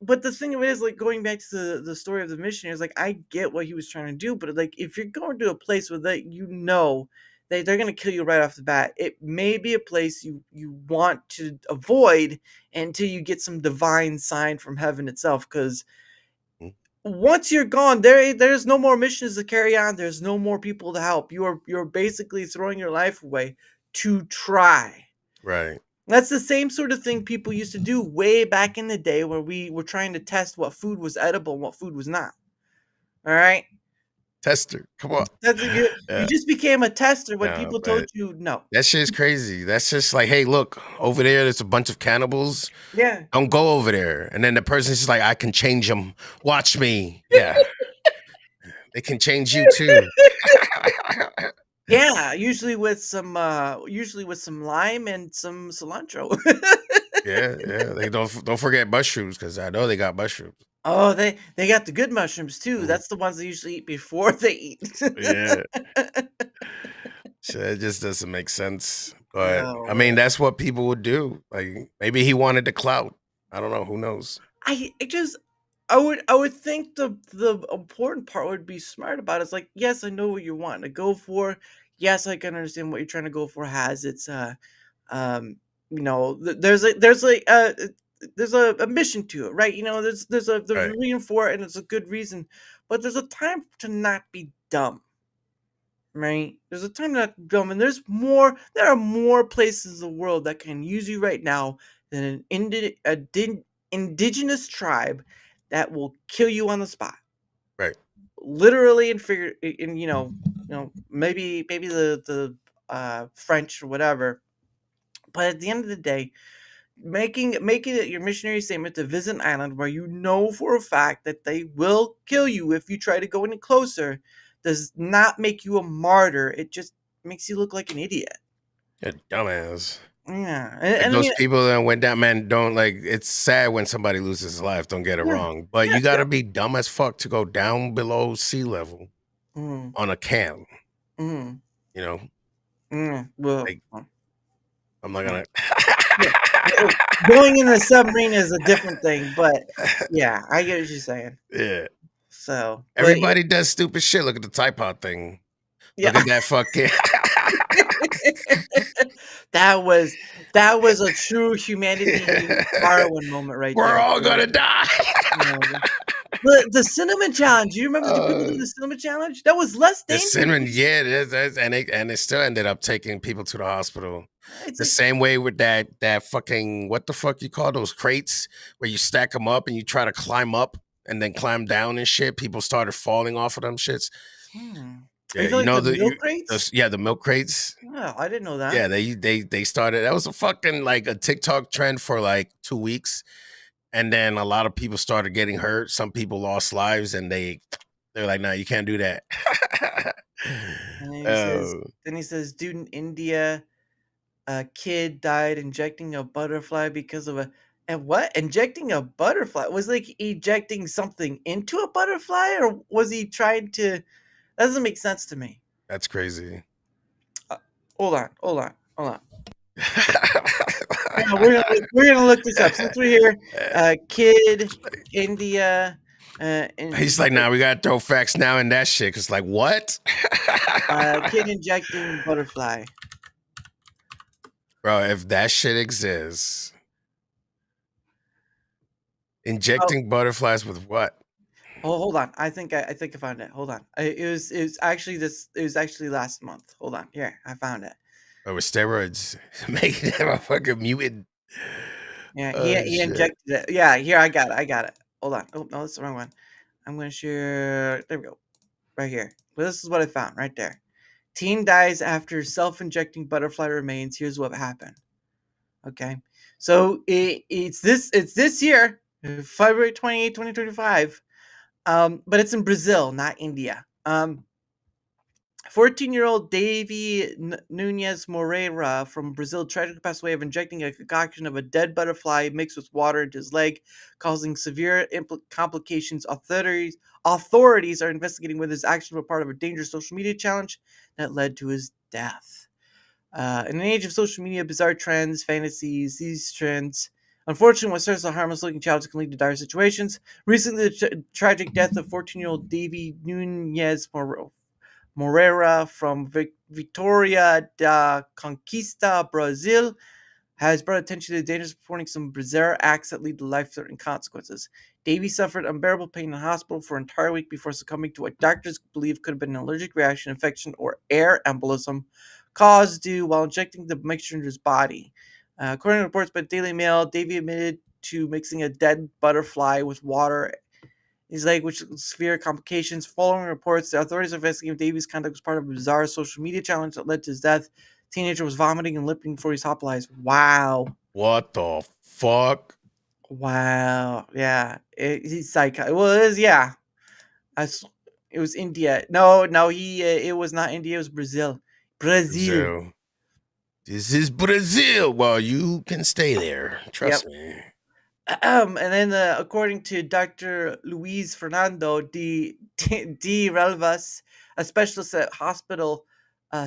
but the thing of it is, like, going back to the story of the missionaries, like, I get what he was trying to do, but like, if you're going to a place where they're going to kill you right off the bat, it may be a place you want to avoid until you get some divine sign from heaven itself, because once you're gone, there's no more missions to carry on. There's no more people to help. You're basically throwing your life away to try. Right. That's the same sort of thing people used to do way back in the day, where we were trying to test what food was edible and what food was not. All right. Tester. Come on. You just became a tester when people told you no. That shit's crazy. That's just like, hey, look, over there's a bunch of cannibals. Yeah. Don't go over there. And then the person's just like, I can change them. Watch me. Yeah. They can change you too. Yeah, usually with some lime and some cilantro. Yeah. They don't forget mushrooms, because I know they got mushrooms. Oh, they got the good mushrooms too. That's the ones they usually eat before they eat. Yeah. So it just doesn't make sense. But I mean, that's what people would do. Like, maybe he wanted the clout. I don't know. Who knows? I would think the important part would be smart about it. It's like, yes, I know what you're wanting to go for. Yes, I can understand what you're trying to go for. Has its there's a mission to it, right? There's a reason for it, and it's a good reason. But there's a time to not be dumb, right? There's a time to not be dumb, and there are more places in the world that can use you right now than an indigenous tribe that will kill you on the spot, right? Literally and figure, and maybe the French or whatever. But at the end of the day, making it your missionary statement to visit an island where you know for a fact that they will kill you if you try to go any closer does not make you a martyr. It just makes you look like an idiot. You're a dumbass. Yeah. And those people that went down, man, don't, like, it's sad when somebody loses his life, don't get it wrong. But you gotta be dumb as fuck to go down below sea level on a can. Well, like, I'm not gonna going in a submarine is a different thing, but yeah, I get what you're saying. Yeah. So everybody does stupid shit. Look at the Tide Pod thing. Yeah. Look at that fucking that was a true humanity Darwin moment right there. We're all gonna die. The cinnamon challenge. Do you remember the people do the cinnamon challenge? That was less dangerous. The cinnamon, yeah, and it still ended up taking people to the hospital. The same way with that fucking, what the fuck you call those crates where you stack them up and you try to climb up and then climb down and shit. People started falling off of them shits. Are Yeah, you you talking know the milk crates? the milk crates. Oh, I didn't know that. Yeah, they started. That was a fucking like a TikTok trend for like 2 weeks, and then a lot of people started getting hurt. Some people lost lives, and they're like, "No, you can't do that." And then he says, Oh, dude in India, a kid died injecting a butterfly because of a and what? Injecting a butterfly? Was like ejecting something into a butterfly, or was he trying to? That doesn't make sense to me. that's crazy. Uh, hold on. Yeah, we're gonna look this up since we're here. Kid, India, He's like, "Nah, we gotta throw facts now in that shit." Cause like, what? kid injecting butterfly. Bro, if that shit exists, Oh, injecting butterflies with what? hold on. I think I found it. Hold on. It was actually this. It was actually last month. Hold on. Here, I found it. Or with steroids, making him a fucking mutant. Yeah, Oh he shit! injected it. Yeah, here I got it. I got it. Hold on. Oh no, that's the wrong one. I'm gonna share. There we go. Right here. Well, this is what I found right there. Teen dies after self-injecting butterfly remains. Here's what happened. Okay, so it's this year, February 28, 2025. But it's in Brazil, not India. 14-year-old Davy Nunez Moreira from Brazil tragically passed away of injecting a concoction of a dead butterfly mixed with water into his leg, causing severe complications. Authorities are investigating whether his actions were part of a dangerous social media challenge that led to his death. In an age of social media, bizarre trends, fantasies, these trends, unfortunately, what starts as a harmless looking challenge can lead to dire situations. Recently, the tragic death of 14-year-old Davy Nunez Moreira from Vitoria da Conquista, Brazil, has brought attention to the dangers of performing some bizarre acts that lead to life-threatening consequences. Davy suffered unbearable pain in the hospital for an entire week before succumbing to what doctors believe could have been an allergic reaction, infection, or air embolism caused due while injecting the mixture into his body. According to reports by Daily Mail, Davy admitted to mixing a dead butterfly with water his leg, which severe complications. Following reports, the authorities are investigating if Davy's conduct was part of a bizarre social media challenge that led to his death. The teenager was vomiting and limping before he's hospitalized. Wow. What the fuck? Wow. Yeah. He's psycho. Well, it is, yeah. It was India. No, it was not India. It was Brazil. Brazil. Brazil. This is Brazil. Well, you can stay there. Yep. Trust me. And then, according to Dr. Luis Fernando de Relvas, a specialist at Hospital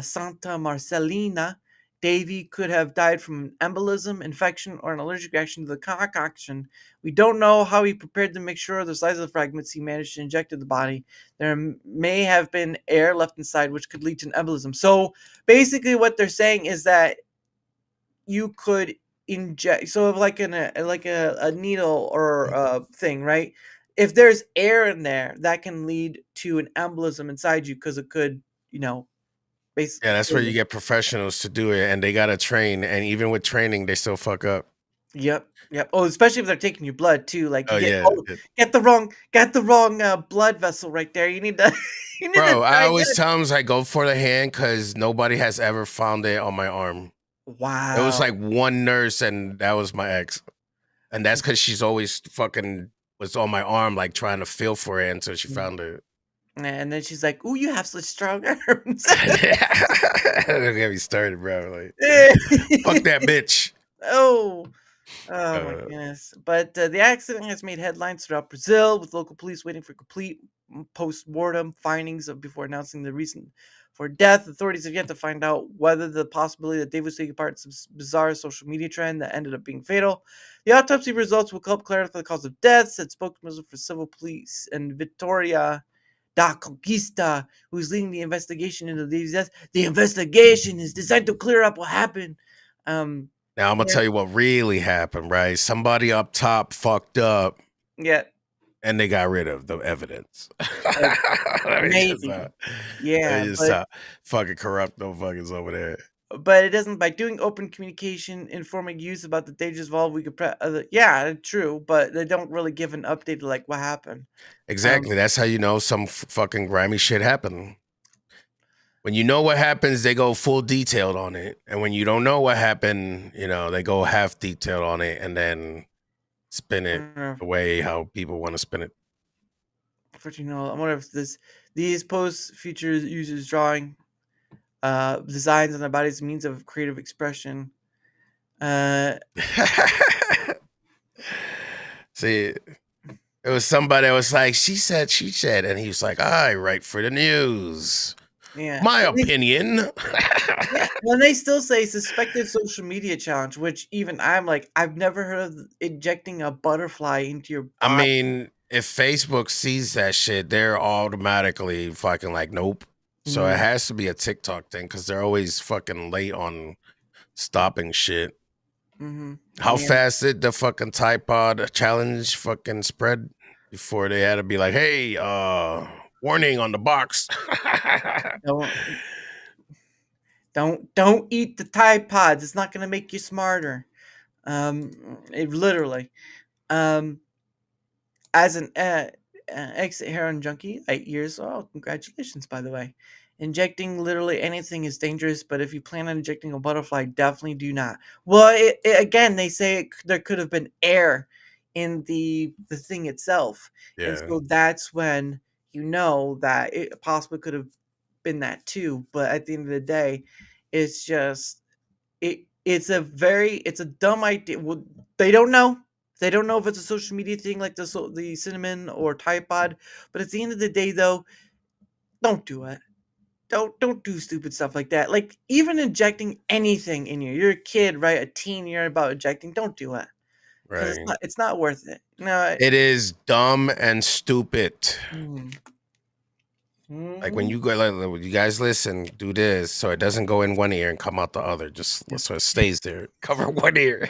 Santa Marcelina, Davy could have died from an embolism, infection, or an allergic reaction to the concoction. We don't know how he prepared the mixture or the size of the fragments he managed to inject into the body. There may have been air left inside, which could lead to an embolism. So basically, what they're saying is that you could inject so of like a needle or a thing, right? If there's air in there, that can lead to an embolism inside you because it could, you know, Yeah, that's where you basically. get professionals to do it, and they gotta train. And even with training, they still fuck up. Yep. Oh, especially if they're taking your blood too. Like Oh you yeah, get the wrong blood vessel right there. You need to you need to bro. I try and get always it. tell them I go for the hand because nobody has ever found it on my arm. It was Wow. like one nurse, and that was my ex, and that's because she's always fucking was on my arm, like trying to feel for it until she found it. And then she's like, "Ooh, you have such strong arms." Don't get me started, bro. Like, fuck that bitch. Oh. Oh my Uh, goodness. But the accident has made headlines throughout Brazil, with local police waiting for complete post-mortem findings before announcing the reason for death. Authorities have yet to find out whether the possibility that Dave was taking part in some bizarre social media trend that ended up being fatal. The autopsy results will help clarify the cause of death, said spokesperson for civil police and Vitoria da Conquista, who's leading the investigation into Dave's death. The investigation is designed to clear up what happened. Um, Now I'm gonna tell you what really happened, right? Somebody up top fucked up yeah, and they got rid of the evidence. uh, let me just, maybe. Yeah, fucking corrupt no fuckers over there. but it doesn't. By doing open communication, informing youth about the dangers involved, we could. Yeah, true, but they don't really give an update to like what happened. Um, Exactly. That's how you know some fucking grimy shit happened. when you know what happens, they go full detailed on it, and when you don't know what happened, they go half detailed on it, and then spin it the way how people want to spin it. But I wonder if these posts feature users drawing designs on their bodies, means of creative expression. See, it was somebody that was like, she said, and he was like, I write for the news. Yeah, My opinion. Yeah, when they still say suspected social media challenge, which even I'm like, I've never heard of injecting a butterfly into your I body. mean, if Facebook sees that shit, they're automatically fucking like, nope. So it has to be a TikTok thing because they're always fucking late on stopping shit. How fast did the fucking Tide Pod challenge fucking spread before they had to be like, hey, warning on the box. Don't eat the Tide Pods. It's not gonna make you smarter. It literally. As an exit heroin junkie, 8 years. Oh, congratulations, by the way. Injecting literally anything is dangerous, but if you plan on injecting a butterfly, definitely do not. Well, again, they say there could have been air in the thing itself, and Yeah. so that's when you know that it possibly could have been that too. But at the end of the day, it's just it's a dumb idea. Well, they don't know. They don't know if it's a social media thing like the cinnamon or Tide Pod. But at the end of the day, though, don't do it. Don't do stupid stuff like that. Like even injecting anything in you. You're a kid, right? A teen. You're about injecting. Don't do it because Right. it's not worth it. No. It is dumb and stupid. Like when you go, like, you guys listen, do this so it doesn't go in one ear and come out the other. Just so it stays there. Cover one ear.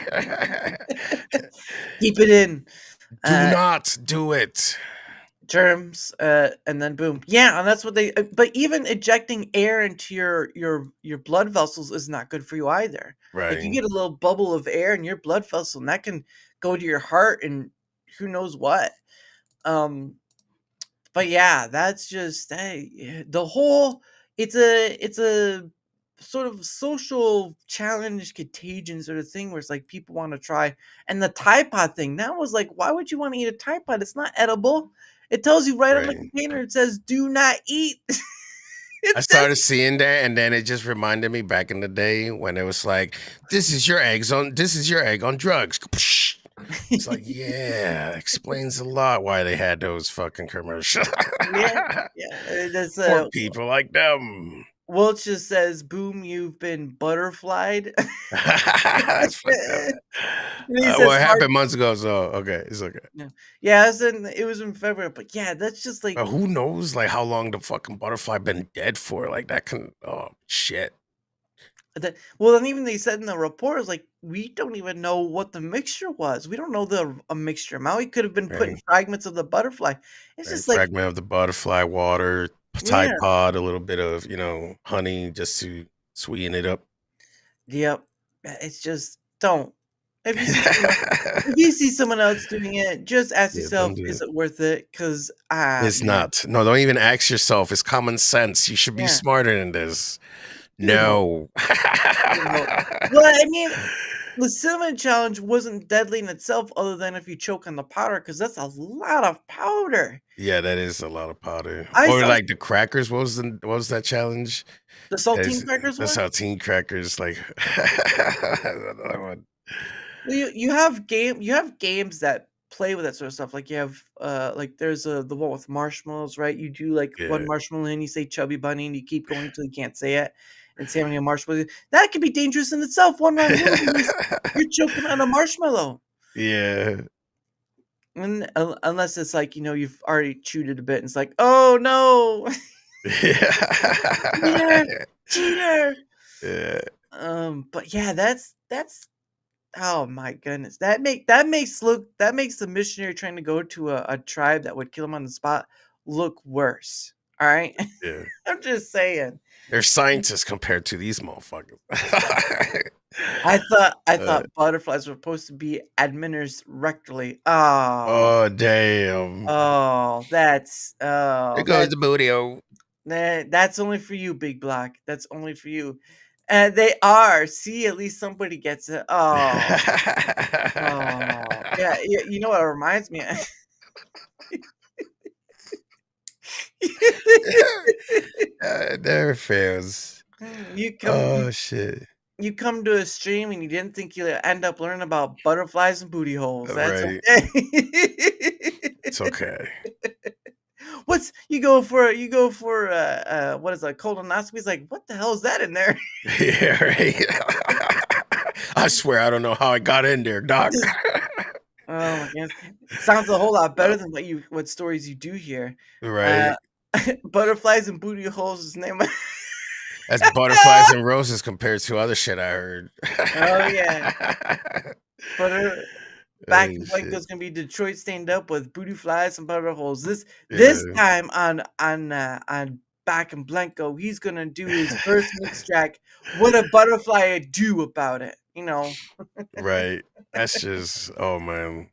Keep it in. Do not do it. Germs, and then boom. Yeah, and that's what they. But even injecting air into your blood vessels is not good for you either. Like you Right. get a little bubble of air in your blood vessel, and that can go to your heart and who knows what. But yeah, that's just the whole. It's a sort of social challenge contagion sort of thing where it's like people want to try. And the Tide Pod thing, that was like, why would you want to eat a Tide Pod? It's not edible. It tells you right on the Right. container. It says do not eat. I started seeing that, and then it just reminded me back in the day when it was like, this is your egg on drugs. It's like, yeah, explains a lot why they had those fucking commercials. Yeah. That's For people like them. well, it just says, boom, you've been butterflied. That's fucked up. And he says, Well, it happened months ago, so okay, it's okay. yeah, it was in February, but yeah, that's just like But who knows, like, how long the fucking butterfly been dead for? Like, that can, oh, shit. well, and even they said in the report, it's like we don't even know what the mixture was. We don't know a mixture amount. He could have been putting Right. fragments of the butterfly. It's Right, just like fragment of the butterfly, water, Tide yeah, Pod, a little bit of, honey just to sweeten it up. yep. It's just don't. If you see someone, if you see someone else doing it, just ask Yeah, yourself, don't do is it. it worth it? Because It's not. No, don't even ask yourself. It's common sense. You should be yeah, smarter than this. you would hope. No. You would hope. Well, I mean, the cinnamon challenge wasn't deadly in itself, other than if you choke on the powder, because that's a lot of powder. Yeah, that is a lot of powder. I Or saw like the crackers. What was that challenge? the saltine crackers The one. saltine crackers. Like another one. Well, you have games that play with that sort of stuff. Like you have like there's the one with marshmallows, right? You do like one Yeah. marshmallow and you say chubby bunny and you keep going until you can't say it and say how many marshmallows. That could be dangerous in itself. One round you're choking on a marshmallow. Yeah. And unless it's like, you've already chewed it a bit and it's like, oh no. Yeah. Cheater. Yeah. But yeah, that's oh my goodness. That makes the missionary trying to go to a tribe that would kill him on the spot look worse. All right. Yeah. I'm just saying. They're scientists compared to these motherfuckers. I thought butterflies were supposed to be administered rectally. Oh, Oh damn. oh, There goes the booty. Nah, that's only for you, Big Block. That's only for you. They are. See, at least somebody gets it. Oh, oh, yeah. You know what it reminds me of? It never fails. you come, Oh you, shit! you come to a stream and you didn't think you'd end up learning about butterflies and booty holes. That's Right, okay. it's okay. What's you go for what is it, colonoscopy? It's like, what the hell is that in there? Yeah, right. I swear I don't know how I got in there, doc. Oh my goodness. Sounds a whole lot better than what stories you do hear. Uh Right. Butterflies and booty holes is the name of That's butterflies and roses compared to other shit I heard. Oh yeah. Butter Back Oh in shit. Blanco's gonna be Detroit stained up with booty flies and butter holes. This Yeah. time on Back in Blanco, he's gonna do his first mix track. What a butterfly do about it, you know. Right. That's just oh man.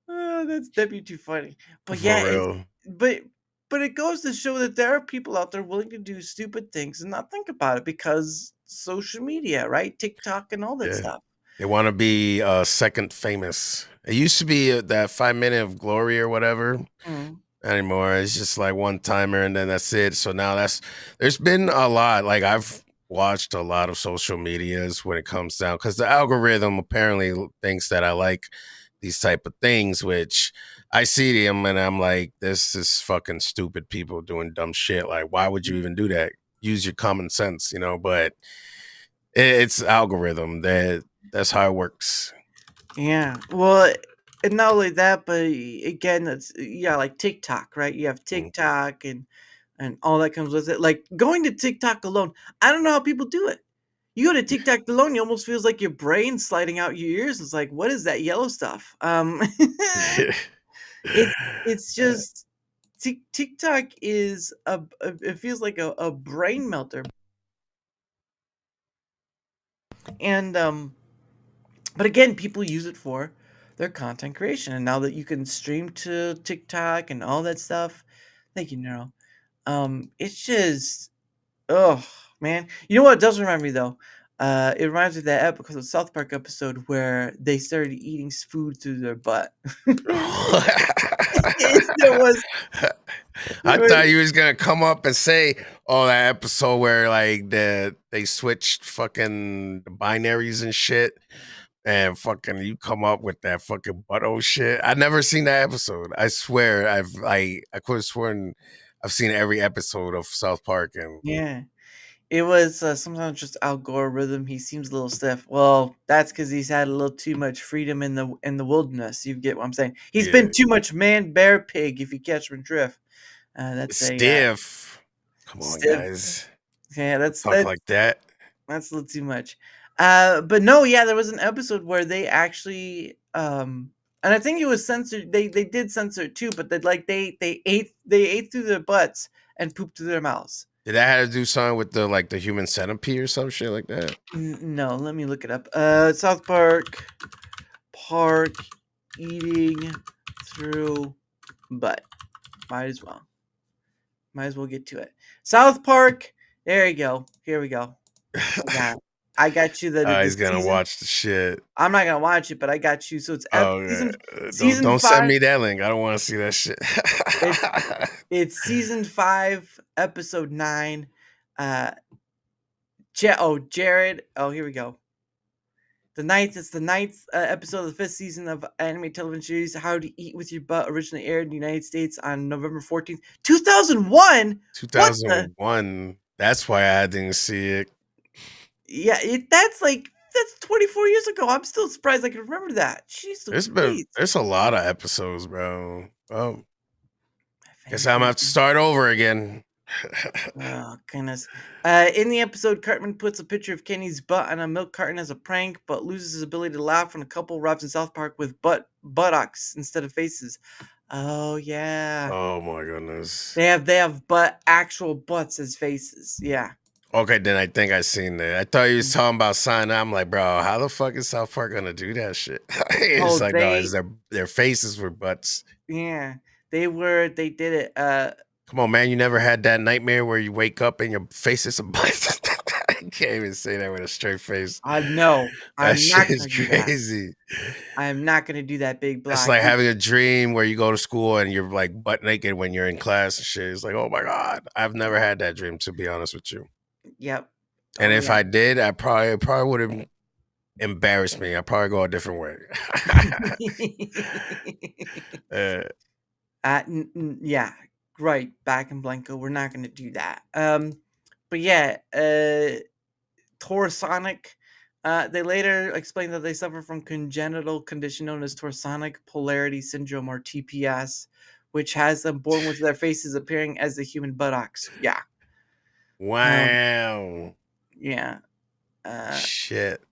Oh, that'd be too funny. But For yeah, real. but but it goes to show that there are people out there willing to do stupid things and not think about it because social media, right? TikTok and all that Yeah. stuff. They want to be second famous. It used to be that 5 minute of glory or whatever. Mm, Anymore. It's just like one timer and then that's it. So now there's been a lot. Like I've watched a lot of social medias when it comes down because the algorithm apparently thinks that I like these type of things, which I see them and I'm like, this is fucking stupid people doing dumb shit. Like, why would you even do that? Use your common sense, but it's algorithm that's how it works. yeah. Well, and not only that, but again, that's yeah, like TikTok, right? You have Mm. TikTok and all that comes with it. Like going to TikTok alone, I don't know how people do it. You go to TikTok alone, you almost feels like your brain sliding out your ears. It's like, what is that yellow stuff? It it's just TikTok is it feels like a brain melter. And but again, people use it for their content creation. And now that you can stream to TikTok and all that stuff, thank you, Neuro. It's just oh man. You know what it does remind me though? It reminds me of that episode, of South Park episode where they started eating food through their butt. There was I there was thought you was gonna come up and say, "Oh, that episode where like they switched fucking the binaries and shit, and fucking you come up with that fucking butthole shit." I never seen that episode. I swear, I could have sworn I've seen every episode of South Park, and yeah. It was sometimes just algorithm. He seems a little stiff. Well, that's because he's had a little too much freedom in the wilderness. You get what I'm saying? He's been yeah, too much man, bear, pig. If you catch my drift, it's that's a stiff. Come on, stiff. guys, Yeah, talk like that. that's a little too much. But no, yeah, there was an episode where they actually and I think it was censored. They did censor it too, but they ate through their butts and pooped through their mouths. Did that have to do something with the human centipede or some shit like that? No, let me look it up. South Park eating through butt. Might as well. Might as well get to it. South Park. There you go. Here we go. I got you the He's gonna season. watch the shit. I'm not gonna watch it, but I got you. So it's Oh, yeah. season Don't send 5. me that link. I don't want to see that shit. It's season 5, episode 9. Uh, Jared. Oh, here we go. It's the ninth episode of the 5th season of anime television series How to Eat with Your Butt, originally aired in the United States on November 14th, 2001. What the? 2001. That's why I didn't see it. Yeah, that's 24 years ago. I'm still surprised I can remember that. Jeez Louise. There's a lot of episodes, bro. Oh, I guess think I'm gonna have to start over again. Oh, goodness. In the episode, Cartman puts a picture of Kenny's butt on a milk carton as a prank, but loses his ability to laugh when a couple arrives in South Park with buttocks instead of faces. Oh, yeah. Oh my goodness. They have actual butts as faces. Yeah. Okay, then I think I seen that. I thought you was talking about sign. I'm like, bro, how the fuck is South Park gonna do that shit? It's like, no, it's their faces were butts. Yeah. They did it. Come on, man. You never had that nightmare where you wake up and your face is a bust. I can't even say that with a straight face. No, That I'm not shit is gonna do that. crazy. I am not gonna do that, big black. It's like having a dream where you go to school and you're like butt naked when you're in class and shit. It's like, oh my God. I've never had that dream, to be honest with you. Yep. And Oh, if yeah. I did, it probably would have embarrassed me. I'd probably go a different way. Yeah, right. Back in Blanco, we're not gonna do that. But yeah, Torsonic. They later explained that they suffer from congenital condition known as torsonic polarity syndrome, or TPS, which has them born with their faces appearing as the human buttocks. Yeah. Wow. Yeah. Shit.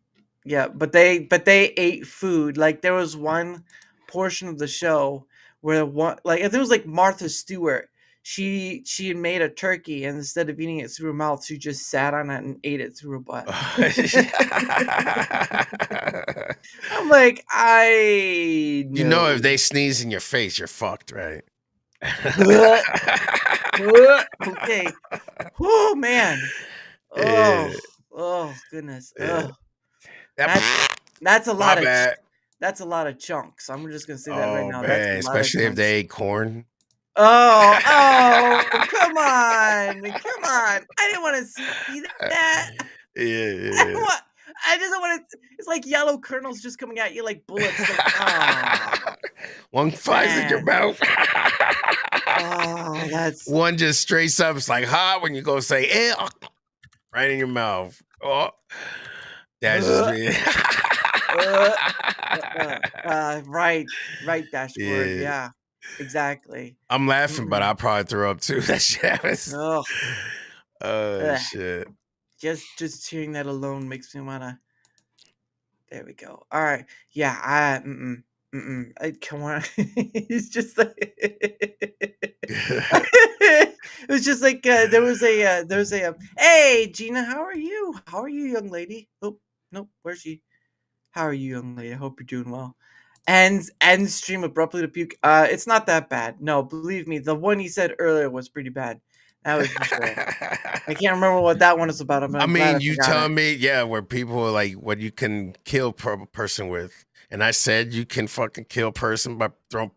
Yeah, but they ate food. Like there was one portion of the show where one, like I think it was like Martha Stewart. She had made a turkey, and instead of eating it through her mouth, she just sat on it and ate it through her butt. I'm like, I You know, if they sneeze in your face, you're fucked, right? Okay. Oh man. Yeah. Oh goodness. Yeah. That's a My lot of bad. that's a lot of chunks. I'm just gonna say that right Oh now. That's a man, lot of especially if chunks. they ate corn. Oh, come on. Come on. I didn't want to see that. Yeah. I just don't want to. It's like yellow kernels just coming at you like bullets. Like, oh, One flies in your man. mouth. Oh, that's. One just straight up. It's like hot when you go say, right in your mouth. Oh, that's just me. Right, dashboard. Yeah. Yeah, exactly. I'm laughing, but I probably threw up too. That shit happens. Ugh. Oh Ugh. shit. Just hearing that alone makes me wanna. There we go. All right. Yeah. Come on. It's just like it was just like there was a hey Gina, how are you? How are you, young lady? Oh nope, where's she? How are you, young lady? I hope you're doing well. And stream abruptly to puke. It's not that bad. No, believe me, the one he said earlier was pretty bad. That was for sure. I can't remember what that one is about. I mean, you tell me, yeah, where people are like what you can kill a person with. And I said you can fucking kill a person by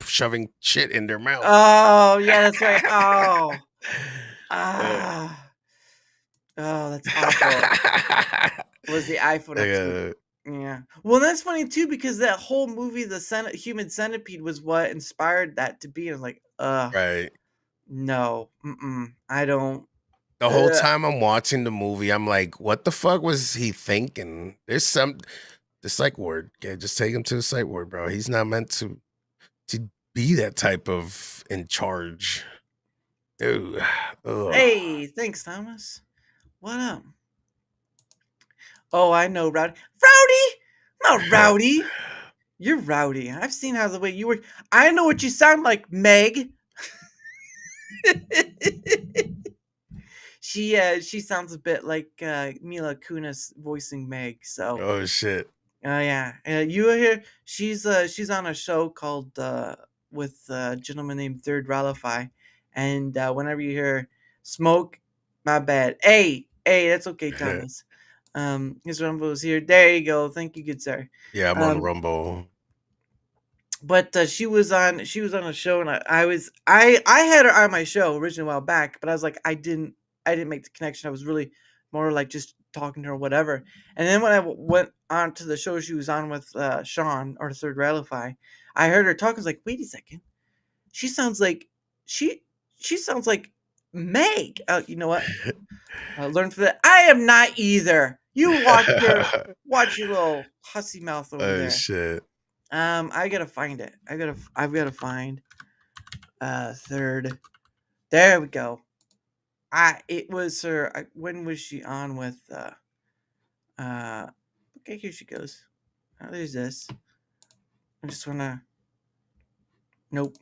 shoving shit in their mouth. Oh, yeah, that's right. Oh. Oh, that's awful. Was the iPhone episode. Yeah. Well, that's funny too, because that whole movie, the Human Centipede, was what inspired that to be. I was like, right. No, I don't. The whole time I'm watching the movie, I'm like, what the fuck was he thinking? There's the psych ward. Yeah, just take him to the psych ward, bro. He's not meant to be that type of in charge. Ew. Ugh. Hey, thanks, Thomas. What up? Oh, I know, Rowdy. Rowdy? Not Rowdy. You're Rowdy. I've seen how the way you were. I know what you sound like, Meg. She sounds a bit like Mila Kunis voicing Meg. So. Oh shit. Oh yeah. You hear? She's on a show called with a gentleman named Third Ralify, and whenever you hear smoke, my bad. Hey, that's okay, Thomas. His Rumble is here. There you go. Thank you, good sir. Yeah, I'm on Rumble. But she was on a show, and I had her on my show originally a while back, but I was like, I didn't make the connection. I was really more like just talking to her, whatever. And then when I went on to the show she was on with Sean, or Third Ralify, I heard her talk. I was like, wait a second, she sounds like she sounds like Meg. You know what? Learn from that. I am not either. You watch your little hussy mouth over there. Shit. I gotta find it. I've gotta find Third. There we go. It was her. When was she on with okay, here she goes. There's this. I just wanna Nope.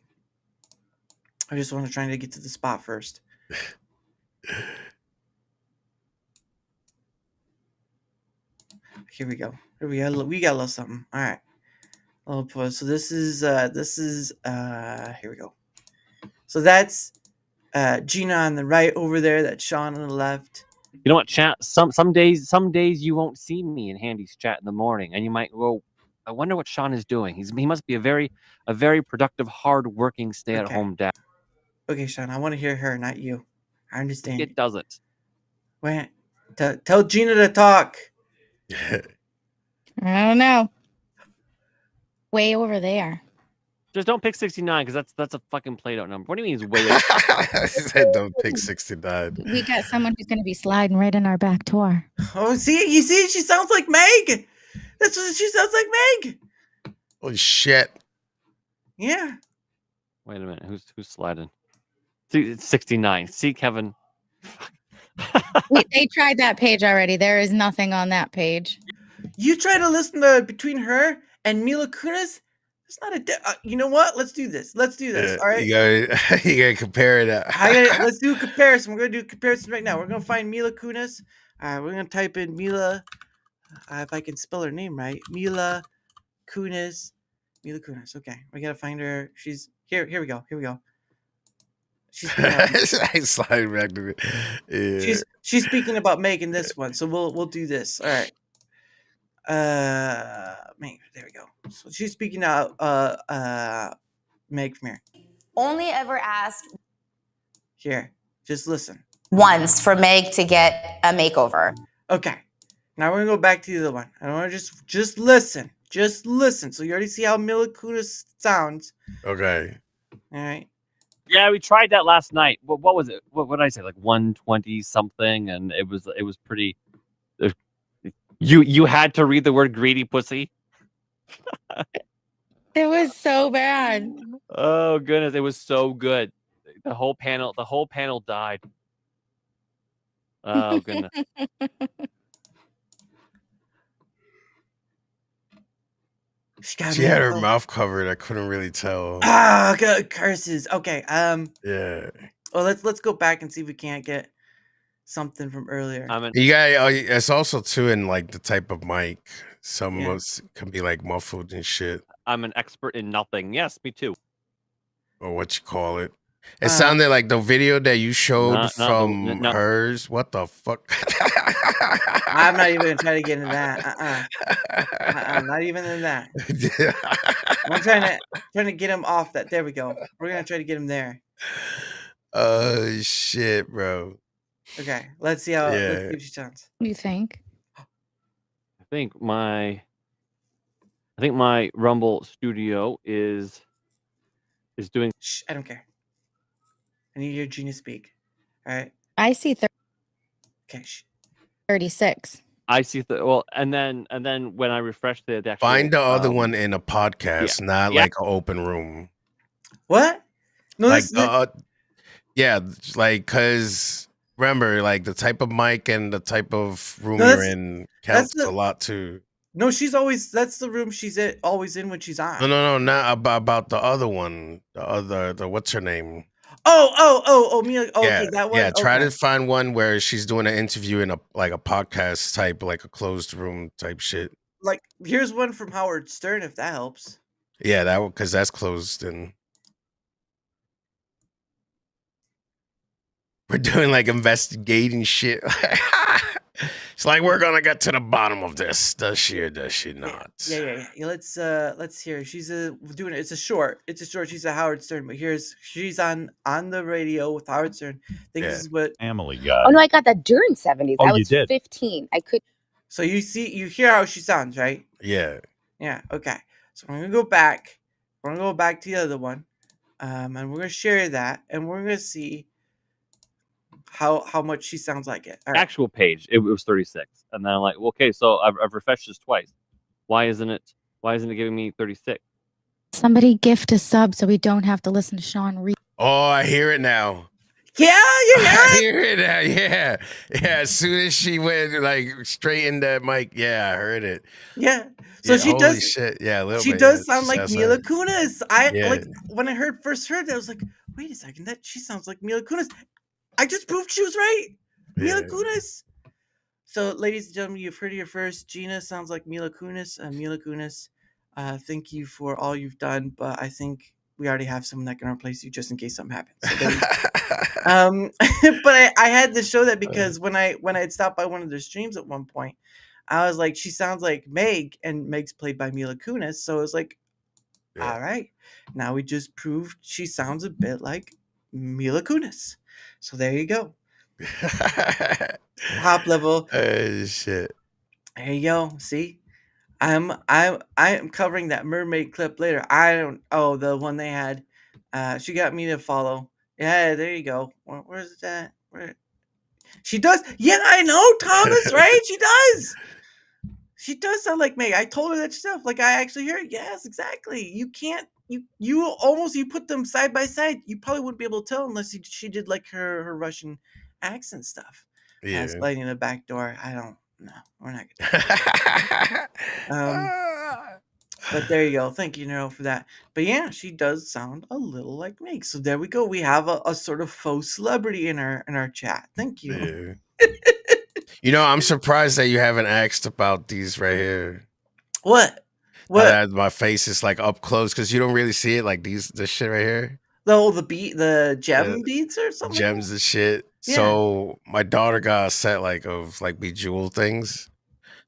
I just wanna try to get to the spot first. Here we go. We got a little something. All right. So this is here we go. So that's Gina on the right over there. That's Sean on the left. You know what, chat? Some days you won't see me in Handy's chat in the morning, and you might go, I wonder what Sean is doing. He must be a very productive, hard-working, stay-at-home dad. Okay, Sean, I want to hear her, not you. I understand. It doesn't. Wait, tell Gina to talk. I don't know. Way over there. Just don't pick 69 because that's a fucking played out number. What do you mean it's way over? I said don't pick 69. We got someone who's going to be sliding right in our back door. Oh, you see, she sounds like Meg. That's what she sounds like, Meg. Holy shit. Yeah. Wait a minute, who's sliding? See, it's 69. See, Kevin. They tried that page already. There is nothing on that page. You try to listen to between her and Mila Kunis. It's not a. You know what? Let's do this. Yeah, All right. You gotta compare it. Let's do a comparison. We're gonna do a comparison right now. We're gonna find Mila Kunis. We're gonna type in Mila. If I can spell her name right, Mila Kunis. Mila Kunis. Okay, we gotta find her. She's here. Here we go. She's Slide back to it. Yeah. she's speaking about Meg in this one, so we'll do this. All right. Meg, there we go. So she's speaking out. Meg, from here. Only ever asked Here, just listen. once for Meg to get a makeover. Okay. Now we're gonna go back to the other one. I want to just listen. Just listen. So you already see how Mila Kunis sounds. Okay. All right. Yeah, we tried that last night. What was it? What did I say? Like 120 something, and it was pretty. You had to read the word greedy pussy. It was so bad. Oh goodness, it was so good. The whole panel died. Oh goodness. She had her mouth covered. I couldn't really tell. Curses. Okay. Yeah. Well, let's go back and see if we can't get something from earlier. You got. It's also too in like the type of mic. Some of us can be like muffled and shit. I'm an expert in nothing. Yes, me too. Or what you call it. It sounded like the video that you showed from hers. What the fuck? I'm not even gonna try to get into that. Not even in that. I'm trying to get him off that. There we go. We're gonna try to get him there. Oh shit, bro. Okay, let's see how let's see if she sounds. You think? I think my Rumble studio is doing. Shh, I don't care. I need to hear Gina speak. All right. I see Okay. 36. I see. And then when I refresh the actual, find the other one in a podcast, not like an open room. What? No, like yeah, like because remember, like the type of mic and the type of room you're in counts a lot too. No, that's the room she's always in when she's on. No, not about the other one. The what's her name? Oh, Mila. Oh, okay, that one. Yeah, try to find one where she's doing an interview in a podcast type, like a closed room type shit. Like, here's one from Howard Stern, if that helps. Yeah, that because that's closed and we're doing like investigating shit. It's like we're gonna get to the bottom of this. Does she or does she not? Yeah. Let's hear. She's doing it. It's a short. She's a Howard Stern, but she's on the radio with Howard Stern. I think this is what Family Guy. Oh no, I got that during 70s. Oh, I you was did? 15. I could. So you hear how she sounds, right? Yeah. Yeah. Okay. So we're gonna go back. We're gonna go back to the other one, and we're gonna share that, and we're gonna see how much she sounds like it. All right. Actual page, it was 36, and then I'm like, okay, so I've refreshed this twice. Why isn't it giving me 36? Somebody gift a sub so we don't have to listen to Sean read. Oh, I hear it now. Yeah, you hear it? I hear it now. Yeah. As soon as she went like straight in that mic, yeah, I heard it. Yeah. So she holy does. Shit. Yeah, a little she bit. does Yeah, sound she like sounds Mila like- Kunis. Like when I first heard that, I was like, wait a second, that she sounds like Mila Kunis. I just proved she was right. Mila Kunis. So, ladies and gentlemen, you've heard it here first. Gina sounds like Mila Kunis. Mila Kunis, thank you for all you've done, but I think we already have someone that can replace you just in case something happens. So But I had to show that because when I'd stopped by one of their streams at one point, I was like, she sounds like Meg, and Meg's played by Mila Kunis. So it was like, Yeah. all right, now we just proved she sounds a bit like Mila Kunis. So there you go. Top level. Shit. There you go. See, I'm covering that mermaid clip later. I don't. Oh, the one they had. She got me to follow. Yeah, there you go. Where's that? Where? She does. Yeah, I know, Thomas. Right? She does. She does sound like Meg. I told her that stuff. Like I actually hear it. Yes, exactly. You can't. You almost you put them side by side. You probably wouldn't be able to tell unless she did like her Russian accent stuff. Yeah. Sliding the back door. I don't. No, we're not gonna. But there you go. Thank you, Nero, for that. But yeah, she does sound a little like Meg. So there we go. We have a sort of faux celebrity in our chat. Thank you. Yeah. You know, I'm surprised that you haven't asked about these right here. What? What? My face is like up close because you don't really see it. Like this shit right here. The gem beads or something. Gems and shit. Yeah. So my daughter got a set of bejeweled things.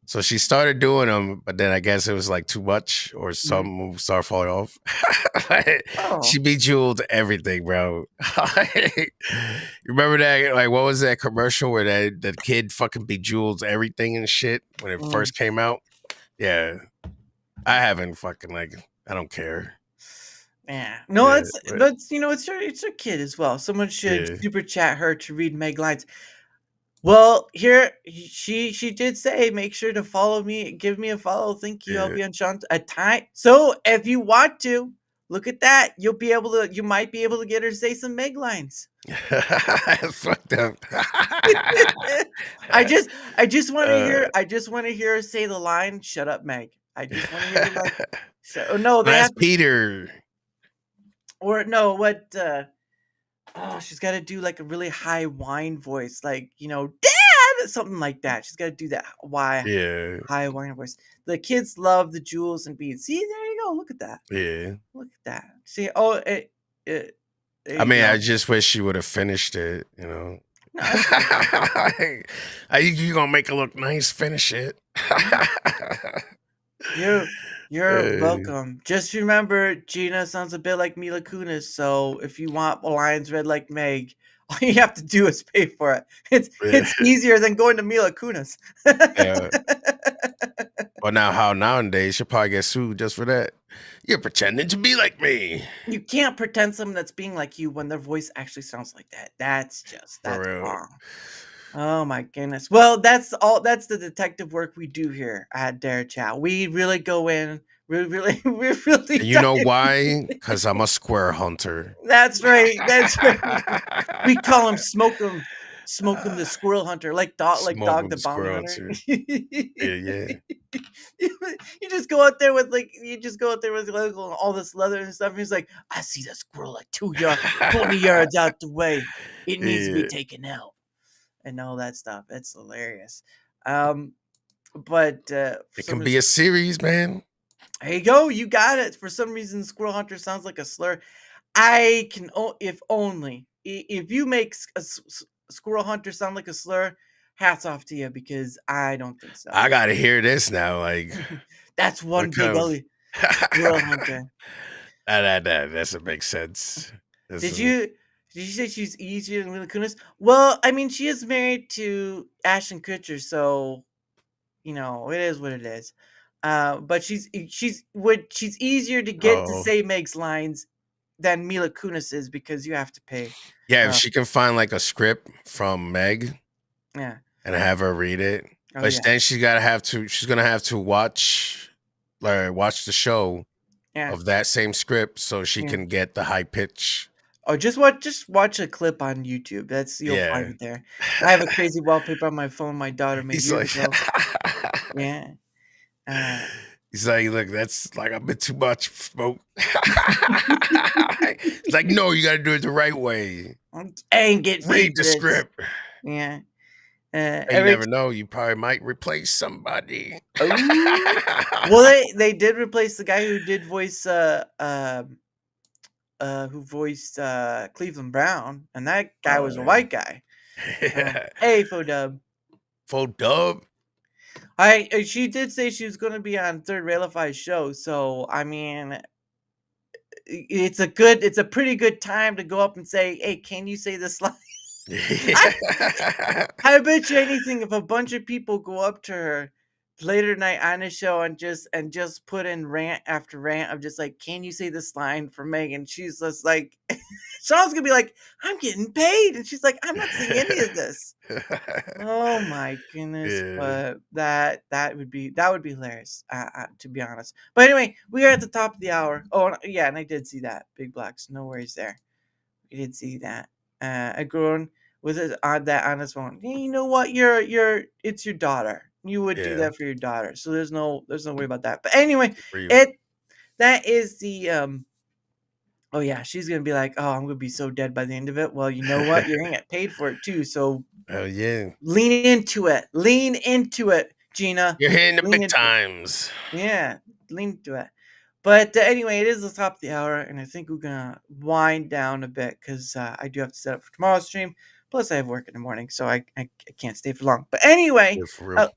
So she started doing them, but then I guess it was like too much, or some started falling off. She bejeweled everything, bro. You remember that? Like, what was that commercial where that kid fucking bejeweled everything and shit when it first came out? Yeah, I haven't fucking I don't care. Yeah, no, that's it's her kid as well. Someone should super chat her to read Meg lines. Well, here she did say, make sure to follow me, give me a follow. Thank you. I'll be on Sean a time. So if you want to look at that, you might be able to get her to say some Meg lines. Fucked up. I just want to hear her say the line, "Shut up, Meg." I just want to hear her no, that's Peter. Or no, what she's got to do like a really high whine voice, like, Dad, something like that. She's got to do that high whine voice. The kids love the jewels and beads. See, there you go. Look at that. Yeah. Look at that. See, I mean, I just wish she would have finished it, No, you gonna make it look nice. Finish it. You're welcome. Just remember, Gina sounds a bit like Mila Kunis, so if you want lines read like Meg, all you have to do is pay for it. It's easier than going to Mila Kunis. Well, nowadays she'll probably get sued just for that. You're pretending to be like me. You can't pretend someone that's being like you when their voice actually sounds like that. That's wrong. Oh my goodness. Well, that's the detective work we do here at Darachat. We really go in. We really. You know why? Because I'm a square hunter. That's right. We call him Sm0k3m. Sm0k3m the squirrel hunter, like Dog the bounty hunter. Yeah. You just go out there with all this leather and stuff. And he's like, I see that squirrel like 20 yards out the way. It needs to be taken out. And all that stuff. It's hilarious. But it can be a series, man. There you go. You got it. For some reason, Squirrel Hunter sounds like a slur. I can, if you make a Squirrel Hunter sound like a slur, hats off to you, because I don't think so. I gotta hear this now. Like, that's one big ugly Squirrel Hunter. That doesn't make sense. Did you say she's easier than Mila Kunis? Well, I mean, she is married to Ashton Kutcher, so it is what it is. But she's easier to get to say Meg's lines than Mila Kunis is, because you have to pay. Yeah, if she can find like a script from Meg, and have her read it, but then she's gonna have to watch the show of that same script so she can get the high pitch. Oh, just watch a clip on YouTube. You'll find it there. I have a crazy wallpaper on my phone my daughter made years ago. Yeah. He's like, look, that's like a bit too much smoke. It's like, no, you got to do it the right way. And get read the script. Yeah. You never know. You probably might replace somebody. Well, they did replace the guy who did voice who voiced Cleveland Brown, and that guy was a yeah. white guy. Hey, Fodub. Full dub. She did say she was going to be on Third Railify's show, so I mean, it's a pretty good time to go up and say, "Hey, can you say this line?" I bet you anything if a bunch of people go up to her later tonight on a show and just put in rant after rant of just like, "Can you say this line for Megan?" She's just like, Sean's gonna be like, "I'm getting paid," and she's like, "I'm not saying any of this." Oh my goodness! Yeah. But that would be hilarious, to be honest. But anyway, we are at the top of the hour. Oh yeah, and I did see that big blacks. No worries there. We did see that. A grown with it on that on his phone. Hey, you know what? It's your daughter. You would do Yeah. that for your daughter. So there's no worry about that. But anyway, Real. that is the. Oh yeah, she's gonna be like, "Oh, I'm gonna be so dead by the end of it." Well, you know what? You're gonna get paid for it too. So Oh yeah. lean into it. Lean into it, Gina. You're hitting the Lean big into it. times. Yeah, lean into it. But anyway, it is the top of the hour, and I think we're gonna wind down a bit because I do have to set up for tomorrow's stream. Plus, I have work in the morning, so I can't stay for long. But anyway, Yeah, for real.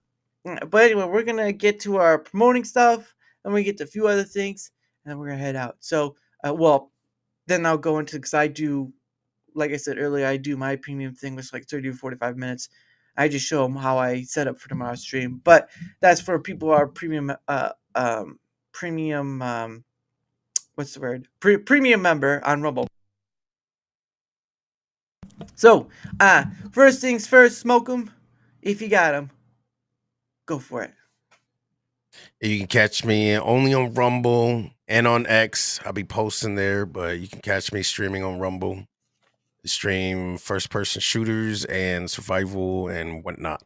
we're gonna get to our promoting stuff, and we get to a few other things, and then we're gonna head out. So, then I'll go into because I do, like I said earlier, I do my premium thing, which is like 30 to 45 minutes. I just show them how I set up for tomorrow's stream, but that's for people who are premium what's the word? Premium member on Rumble. So, first things first, smoke them. If you got them, go for it. You can catch me only on Rumble and on X. I'll be posting there, but you can catch me streaming on Rumble. Stream first person shooters and survival and whatnot.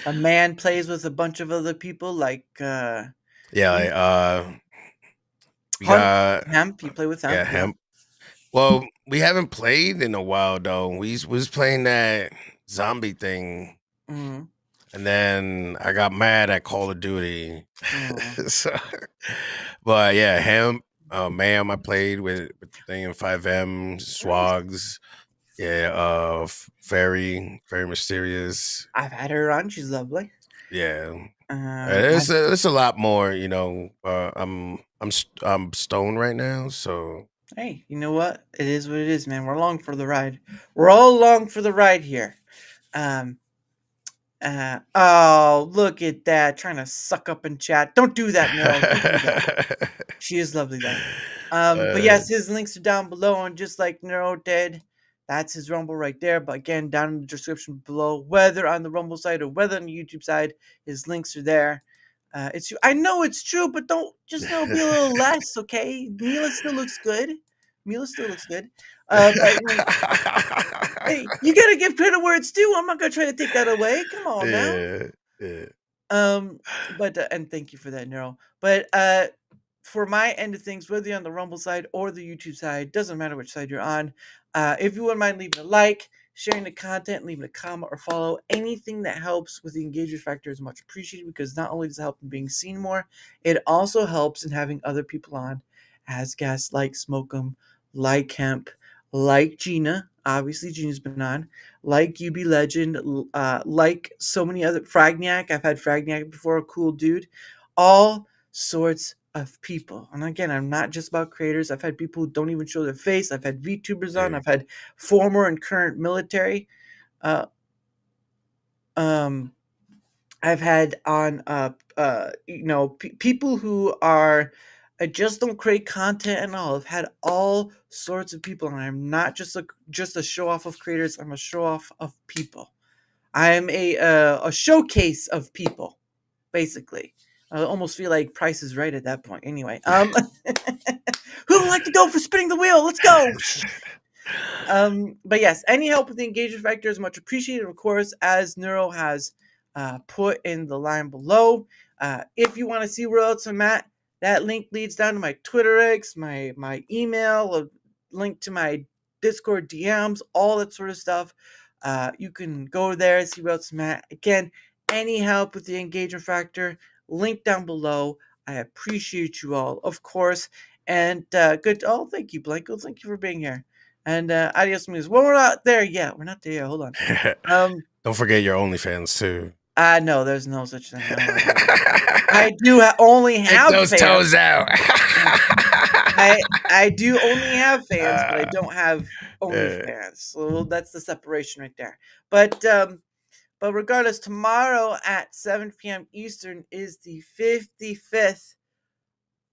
A man plays with a bunch of other people, like Yeah, we Hunt, got Hemp. You play with Hemp. yeah, hemp. Well, we haven't played in a while though. We was playing that zombie thing, Mhm. and then I got mad at Call of Duty. Mhm. So, but yeah, hemp. Ma'am, I played with the thing in 5M, Swags. Yeah, very, very mysterious. I've had her on. She's lovely. Yeah. I've- It's a lot more, you know. I'm stoned right now, so Hey, you know what? It is what it is, man. We're along for the ride. We're all along for the ride here. Oh, look at that. Trying to suck up in chat. Don't do that, Nero. Don't do that. She is lovely, though. But yes, his links are down below, and just like Nero did, that's his Rumble right there. But again, down in the description below, whether on the Rumble side or whether on the YouTube side, his links are there. I know it's true, but don't just be a little less, okay? Mila still looks good. But hey, you gotta give credit where it's due. I'm not gonna try to take that away. Come on now. yeah. But and thank you for that, Nero. But for my end of things, whether you're on the Rumble side or the YouTube side, doesn't matter which side you're on. If you wouldn't mind leaving a like, sharing the content, leaving a comment or follow, anything that helps with the engagement factor is much appreciated because not only does it help in being seen more, it also helps in having other people on as guests like Sm0k3m, like Hemp, like Gina. Obviously, Gina's been on. Like UB Legend, like so many other Fragnac. I've had Fragnac before, a cool dude. All sorts of people. And again, I'm not just about creators. I've had people who don't even show their face. I've had VTubers on. Yeah. I've had former and current military. I've had on people who are just don't create content and all. I've had all sorts of people, and I'm not just a show off of creators. I'm a show off of people. I'm a showcase of people, basically. I almost feel like Price is Right at that point. Anyway, who would like to go for spinning the wheel? Let's go. But yes, any help with the engagement factor is much appreciated. Of course, as Neuro has put in the line below. If you want to see where else I'm at, that link leads down to my Twitter X, my email, a link to my Discord DMs, all that sort of stuff. You can go there and see where else I'm at. Again, any help with the engagement factor, link down below. I appreciate you all, of course. And good. Oh, thank you, Blanco. Thank you for being here. And adios, amigos. Well, we're not there yet. We're not there yet. Hold on. Don't forget your OnlyFans too. No, there's no such thing. I do only Take have those fans. toes out. I do only have fans, but I don't have OnlyFans. So that's the separation right there. But regardless, tomorrow at 7 p.m. Eastern is the 55th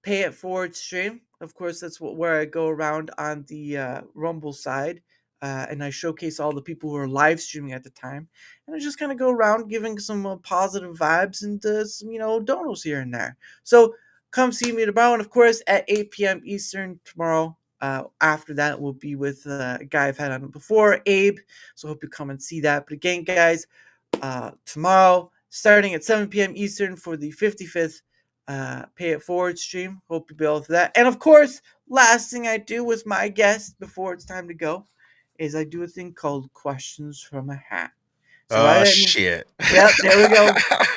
Pay It Forward stream. Of course, that's where I go around on the Rumble side, and I showcase all the people who are live streaming at the time, and I just kind of go around giving some positive vibes and some donos here and there. So come see me tomorrow, and of course at 8 p.m. Eastern tomorrow. After that, we'll be with a guy I've had on before, Abe. So hope you come and see that. But again, guys, tomorrow starting at 7 p.m. Eastern for the 55th Pay It Forward stream. Hope you'll be able to that. And of course, last thing I do with my guest before it's time to go is I do a thing called Questions from a Hat. So shit. Yep, there we go.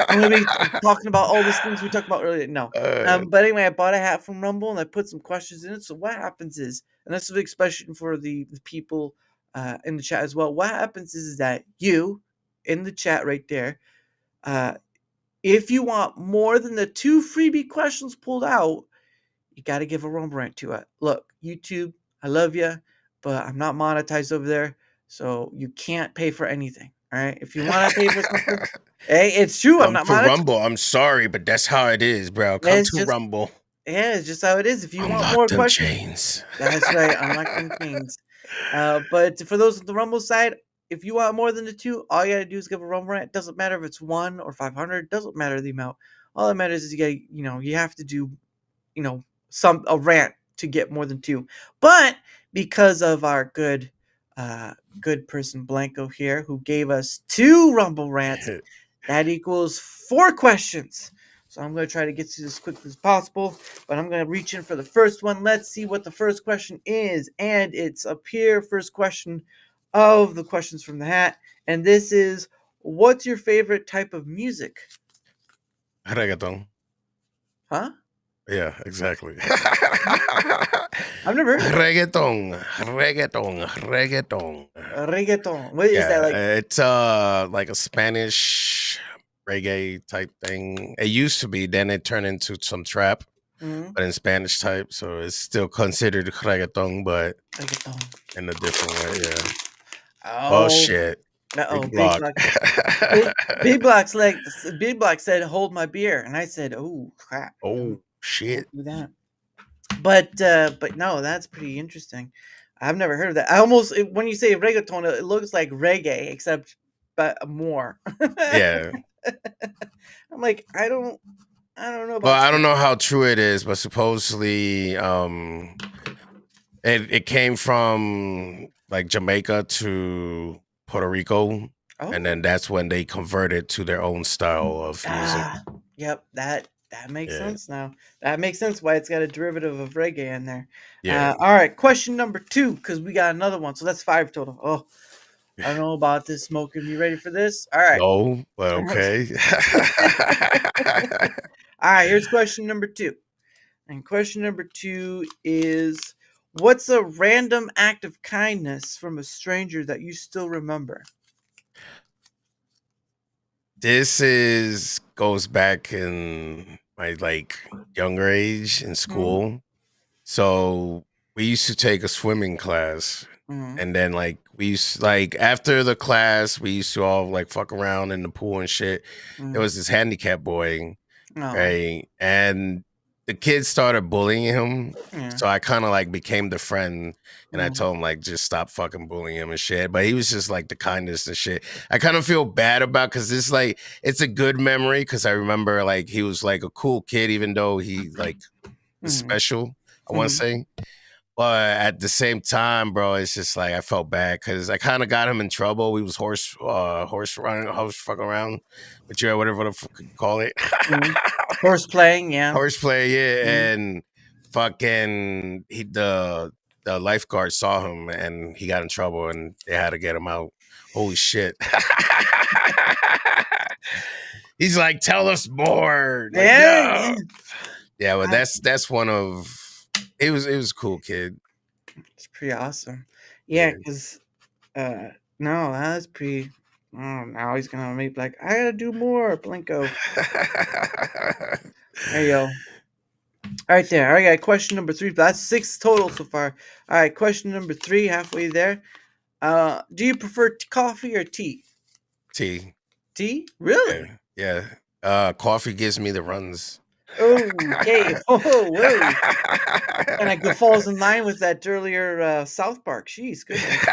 I'm going to be talking about all these things we talked about earlier. No. But anyway, I bought a hat from Rumble and I put some questions in it. So what happens is, and that's a big question for the people in the chat as well. What happens is that you, in the chat right there, if you want more than the 2 freebie questions pulled out, you got to give a Rumble rant to it. Look, YouTube, I love you, but I'm not monetized over there, so you can't pay for anything. All right, if you want to pay for something, hey, it's true. I'm not monetized. Rumble. I'm sorry, but that's how it is, bro. Come to Rumble. Yeah, it's just how it is. If you want Unlock more them questions, chains. That's right. Unlock them chains. But for those on the Rumble side, if you want more than the 2, all you gotta do is give a Rumble rant. Doesn't matter if it's 1 or 500. Doesn't matter the amount. All that matters is you have to do, a rant to get more than 2. But because of our good person Blanco here, who gave us 2 Rumble rants, that equals 4 questions. So I'm going to try to get to this as quickly as possible, but I'm going to reach in for the first one. Let's see what the first question is. And it's up here, first question of the questions from the hat. And this is, what's your favorite type of music? Reggaeton. Huh? Yeah, exactly. I've never heard of it. Reggaeton. What is that like? It's like a Spanish reggae type thing. It used to be, then it turned into some trap, but in Spanish type. So it's still considered reggaeton, but in a different way. Yeah. Oh shit. Big Block said, "Hold my beer," and I said, "Oh crap." Oh shit. Do that. But no, that's pretty interesting. I've never heard of that. When you say reggaeton, it looks like reggae, except but more. Yeah. I'm like, I don't know about. Well, I don't know how true it is, but supposedly, it came from like Jamaica to Puerto Rico, and then that's when they converted to their own style of music. Yep, that makes sense now. That makes sense why it's got a derivative of reggae in there. Yeah. All right, question number 2, because we got another one, so that's 5 total. Oh, I don't know about this, Smoker. You ready for this? All right. No, but okay. All right, here's question number 2. And question number 2 is, what's a random act of kindness from a stranger that you still remember? This goes back in my younger age in school. So we used to take a swimming class, and then we used after the class we used to all fuck around in the pool and shit. There was this handicapped boy, right, and the kids started bullying him. So I kind of became the friend, and I told him just stop fucking bullying him and shit. But he was just the kindest and shit. I kind of feel bad about, because it's it's a good memory, because I remember he was a cool kid, even though he was special, I want to say. But at the same time, bro, it's just I felt bad, because I kind of got him in trouble. We was horse fucking around, but whatever the fuck you call it. Horse playing, yeah. Horseplay, yeah. And fucking the lifeguard saw him and he got in trouble and they had to get him out. Holy shit. He's like, tell us more. Yeah, but that's one of It was cool, kid. It's pretty awesome. Yeah, Yeah. because no, that's pretty. Oh, now he's gonna make like I gotta do more, Blinko. There you go. All right, there. All right, question number 3. That's 6 total so far. All right, question number 3, halfway there. Do you prefer coffee or tea? Tea. Tea? Really? Yeah. Coffee gives me the runs. Okay. Oh, whoa. And it falls in line with that earlier South Park. Jeez, goodness.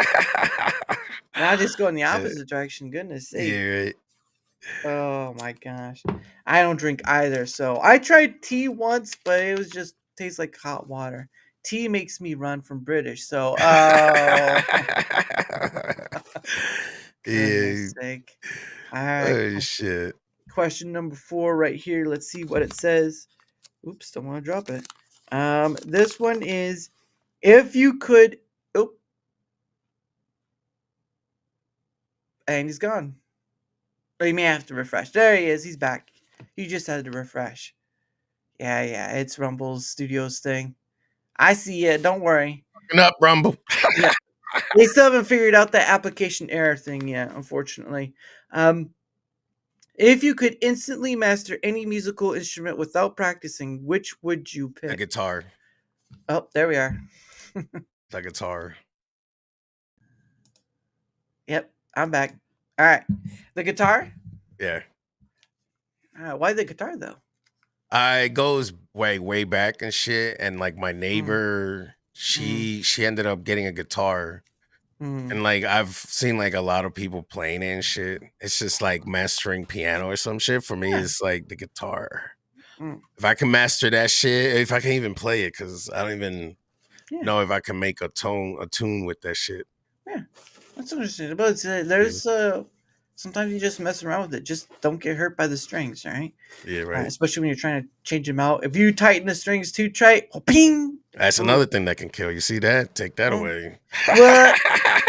Now just go in the opposite direction. Goodness sake. Yeah, right. Oh my gosh. I don't drink either. So I tried tea once, but it was just tastes like hot water. Tea makes me run from British. So Yeah. goodness sake. All right. Oh shit. Question number 4 right here. Let's see what it says. Oops, don't want to drop it. This one is if you could and he's gone. But you may have to refresh. There he is. He's back. You just had to refresh. Yeah. It's Rumble's Studios thing. I see it. Don't worry. Fucking up, Rumble. Yeah. They still haven't figured out the application error thing yet, unfortunately. If you could instantly master any musical instrument without practicing, which would you The pick? guitar. Oh, there we are. The guitar. Yep, I'm back. All right. The guitar? Yeah. Why the guitar, though? It goes way back and shit. And like my neighbor, she ended up getting a guitar. And like I've seen like a lot of people playing it and shit. It's just like mastering piano or some shit. For me, it's like the guitar. If I can master that shit, if I can even play it, because I don't even know if I can make a tune with that shit. Yeah, that's interesting. But there's sometimes you just mess around with it. Just don't get hurt by the strings, right? Yeah, right. Especially when you're trying to change them out. If you tighten the strings too tight, ping. That's another thing that can kill. You see that? Take that away. Well,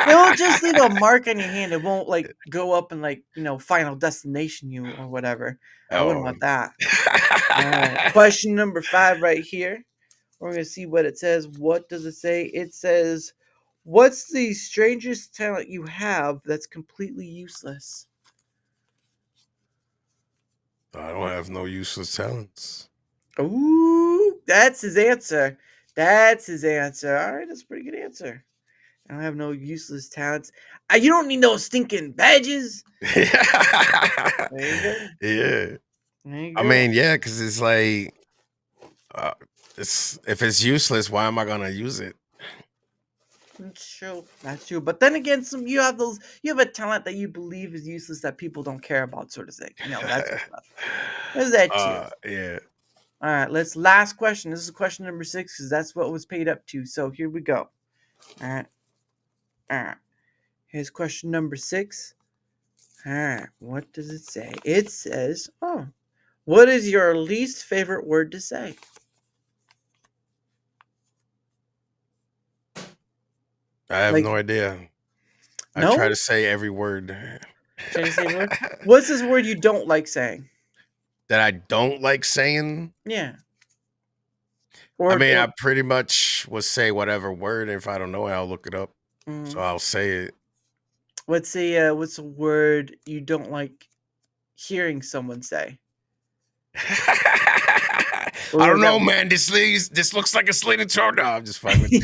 it'll just leave a mark on your hand. It won't like go up and like Final Destination you or whatever. I wouldn't want that. Question number 5 right here. We're gonna see what it says. What does it say? It says, "What's the strangest talent you have that's completely useless?" I don't have no useless talents. Ooh, that's his answer. That's his answer. All right, that's a pretty good answer. I don't have no useless talents. You don't need no stinking badges. There you go. Yeah. There you I go. mean, yeah, because it's like, if it's useless, why am I gonna use it? That's true. That's true. But then again, you have a talent that you believe is useless that people don't care about, sort of thing. That sort of stuff. There's that too. Yeah. All right, last question. This is question number 6 because that's what was paid up to. So here we go. All right. Here's question number 6. All right. What does it say? It says, what is your least favorite word to say? I have no idea. No? I try to say every word. Try to say a word? What's this word you don't like saying? That I don't like saying? Yeah. I pretty much will say whatever word. If I don't know it, I'll look it up. So I'll say it. What's a word you don't like hearing someone say? I don't know, man. This looks like a slinging throw. No, I'm just fucking.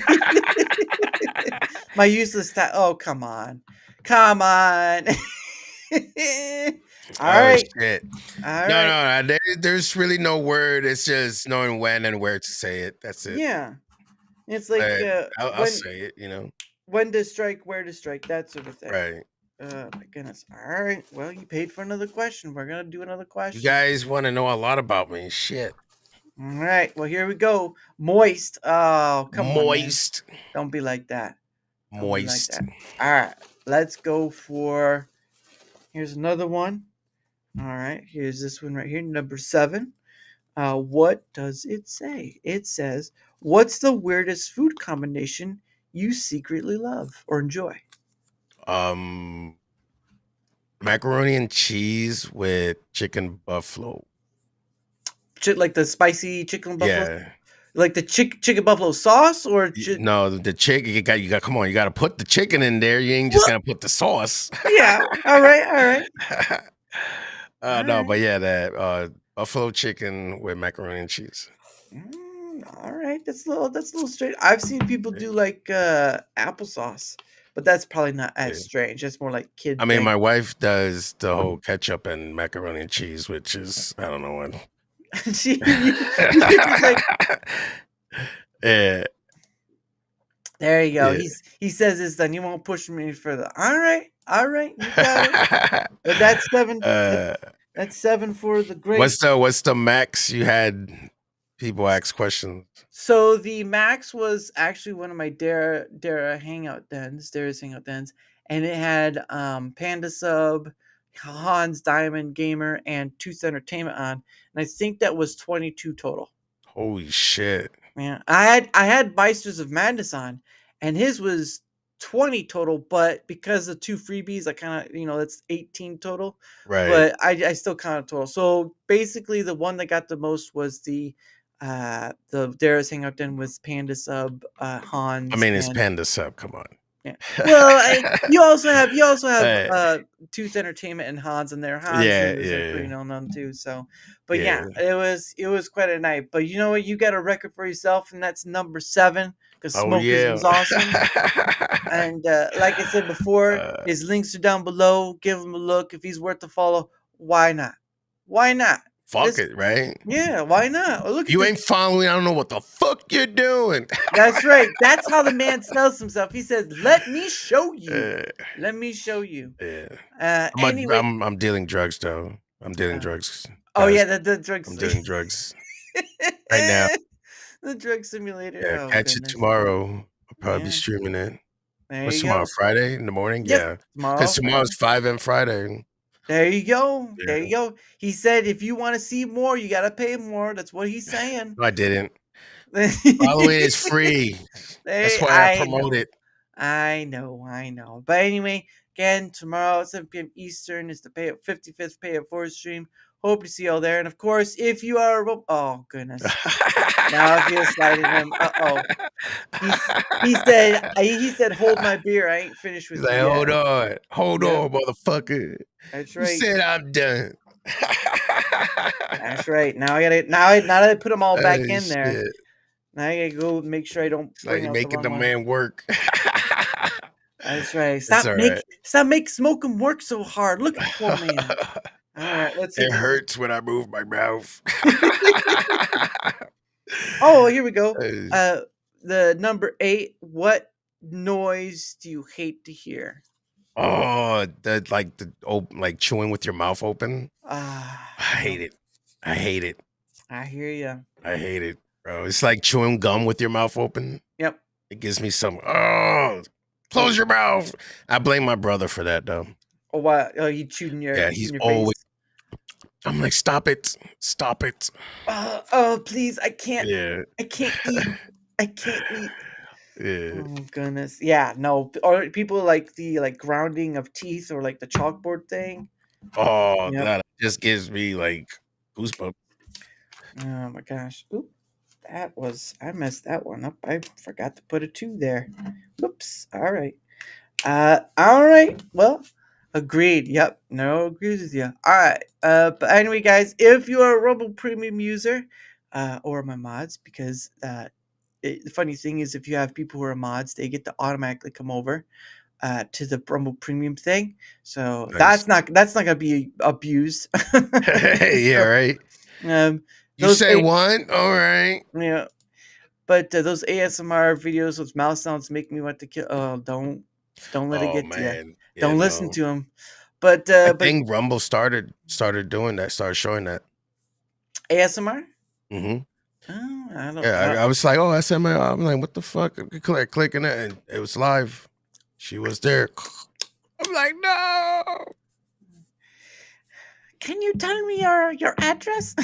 My useless oh, come on. Come on. All right. Shit. All no, right. no. There's really no word. It's just knowing when and where to say it. That's it. Yeah. It's like I'll say it, when to strike, where to strike, that sort of thing. Right. Oh my goodness. All right. Well, you paid for another question. We're gonna do another question. You guys want to know a lot about me. Shit. All right. Well, here we go. Moist. Oh, come on. Moist. Don't be like that. Moist. All right. Let's go for. Here's another one. All right. Here's this one right here. Number 7. What does it say? It says, "What's the weirdest food combination you secretly love or enjoy?" Macaroni and cheese with chicken buffalo. Like the spicy chicken buffalo? Yeah. Like the chicken buffalo sauce or No, the chicken. You got. Come on, you got to put the chicken in there. You ain't just What? gonna put the sauce. Yeah. All right. All right. No, Alright. but yeah, that buffalo chicken with macaroni and cheese. All right. That's a little strange. I've seen people do like applesauce, but that's probably not as Yeah. strange. That's more like kid I mean, thing. my wife does the whole ketchup and macaroni and cheese, which is I don't know what. You just like Yeah. there you go. Yeah. He says it's done. You won't push me any further. All right. You got it. But that's 7. That's 7 for the great. What's the max you had? People ask questions. So the max was actually one of my Dara hangout dens, Dara's hangout dens, and it had Panda Sub, Hans Diamond Gamer, and Tooth Entertainment on, and I think that was 22 total. Holy shit! Yeah, I had Meisters of Madness on, and his was 20 total, but because of 2 freebies, I kind of that's 18 total. Right. But I still counted total. So basically, the one that got the most was the Dara's hangout den with Panda Sub, Hans. I mean, it's Panda Sub. Come on. Yeah. Well, you also have Hey. Tooth Entertainment and Hans in there. Hans Yeah, is yeah. pretty known too. So, but Yeah. it was quite a night. But you know what? You got a record for yourself, and that's number 7 because Oh Smokers yeah. was awesome. And like I said before, his links are down below. Give him a look. If he's worth a follow, why not? Why not? Fuck it, right? Yeah, why not? Oh, look, You ain't following. I don't know what the fuck you're doing. That's right. That's how the man sells himself. He says, "Let me show you. Let me show you." Yeah. Anyway, I'm dealing drugs though. I'm dealing drugs. oh guys. yeah, the drugs. I'm doing drugs right now. The drug simulator. Yeah, Oh, catch it goodness. tomorrow. I'll probably be Yeah. streaming it. There What's you tomorrow? go. Friday in the morning? Yep, Yeah. tomorrow. Because tomorrow's 5M Friday. There you go. Yeah. There you go. He said, if you want to see more, you got to pay more. That's what he's saying. No, I didn't. Following is free. That's why I promote it. I know. But anyway, again, tomorrow at 7 p.m. Eastern is the 55th Pay It Forward stream. Hope to see you all there. And of course, if you are oh goodness. Now I feel sliding him. Uh-oh. He said, hold my beer. I ain't finished with He's like, you yet. hold on, motherfucker. That's You right. said I'm done. That's right. Now that I put them all back Oh, in there. shit. Now I gotta go make sure I don't It's like bring out making the wrong one. man work. That's right. It's all right. Stop make Smoke him work so hard. Look at the poor man. All right, let's see. It hurts when I move my mouth. Oh, here we go. The number 8. What noise do you hate to hear? Oh, like chewing with your mouth open. I hate it. I hate it. I hear you. I hate it, bro. It's like chewing gum with your mouth open. Yep. It gives me some. Oh, close your mouth. I blame my brother for that though. Oh, what? Oh, you chewed in your Yeah, in he's your always. face? I'm like, stop it, stop it. Oh, please! I can't. Yeah. I can't eat. I can't eat. Yeah. Oh goodness. Yeah. No. Or people like the grounding of teeth or like the chalkboard thing. Oh, Yep. that just gives me like goosebumps. Oh my gosh. Oop. I messed that one up. I forgot to put a 2 there. Oops. All right. All right. Well, agreed. Yep. No, agrees with you. All right. But anyway, guys, if you are a Rumble Premium user, or my mods, because the funny thing is, if you have people who are mods, they get to automatically come over to the Rumble Premium thing. So Nice. that's not gonna be abused. Yeah, right. You say what? All right. Yeah. But those ASMR videos with mouse sounds make me want to kill. Oh, don't let it get to you. Yeah, Don't listen to them. But I think Rumble started doing that, started showing that. ASMR. Mm-hmm. Oh, I don't know. Yeah, I was like, oh, SML. I'm like, what the fuck? Clicking it, and it was live. She was there. I'm like, no. Can you tell me your address?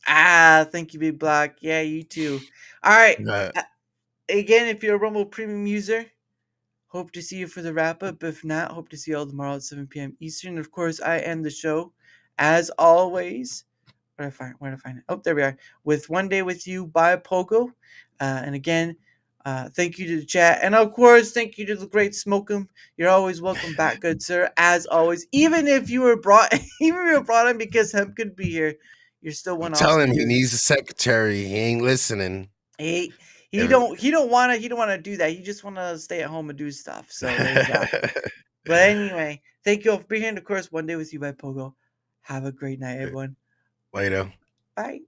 Thank you, Big Block. Yeah, you too. All right. Again, if you're a Rumble Premium user, hope to see you for the wrap up. If not, hope to see you all tomorrow at 7 p.m. Eastern. Of course, I end the show, as always, Where to find it? Oh, there we are. With One Day With You by Pogo. And again, thank you to the chat. And of course, thank you to the great Sm0k3m. You're always welcome back, good sir. As always. Even if you were brought in because Hemp could be here, you're still one Tell awesome him he dude. needs a secretary. He ain't listening. He don't wanna do that. He just wanna stay at home and do stuff. So there you go. But anyway, thank you all for being here. And of course, One Day With You by Pogo. Have a great night, everyone. Later. Bye.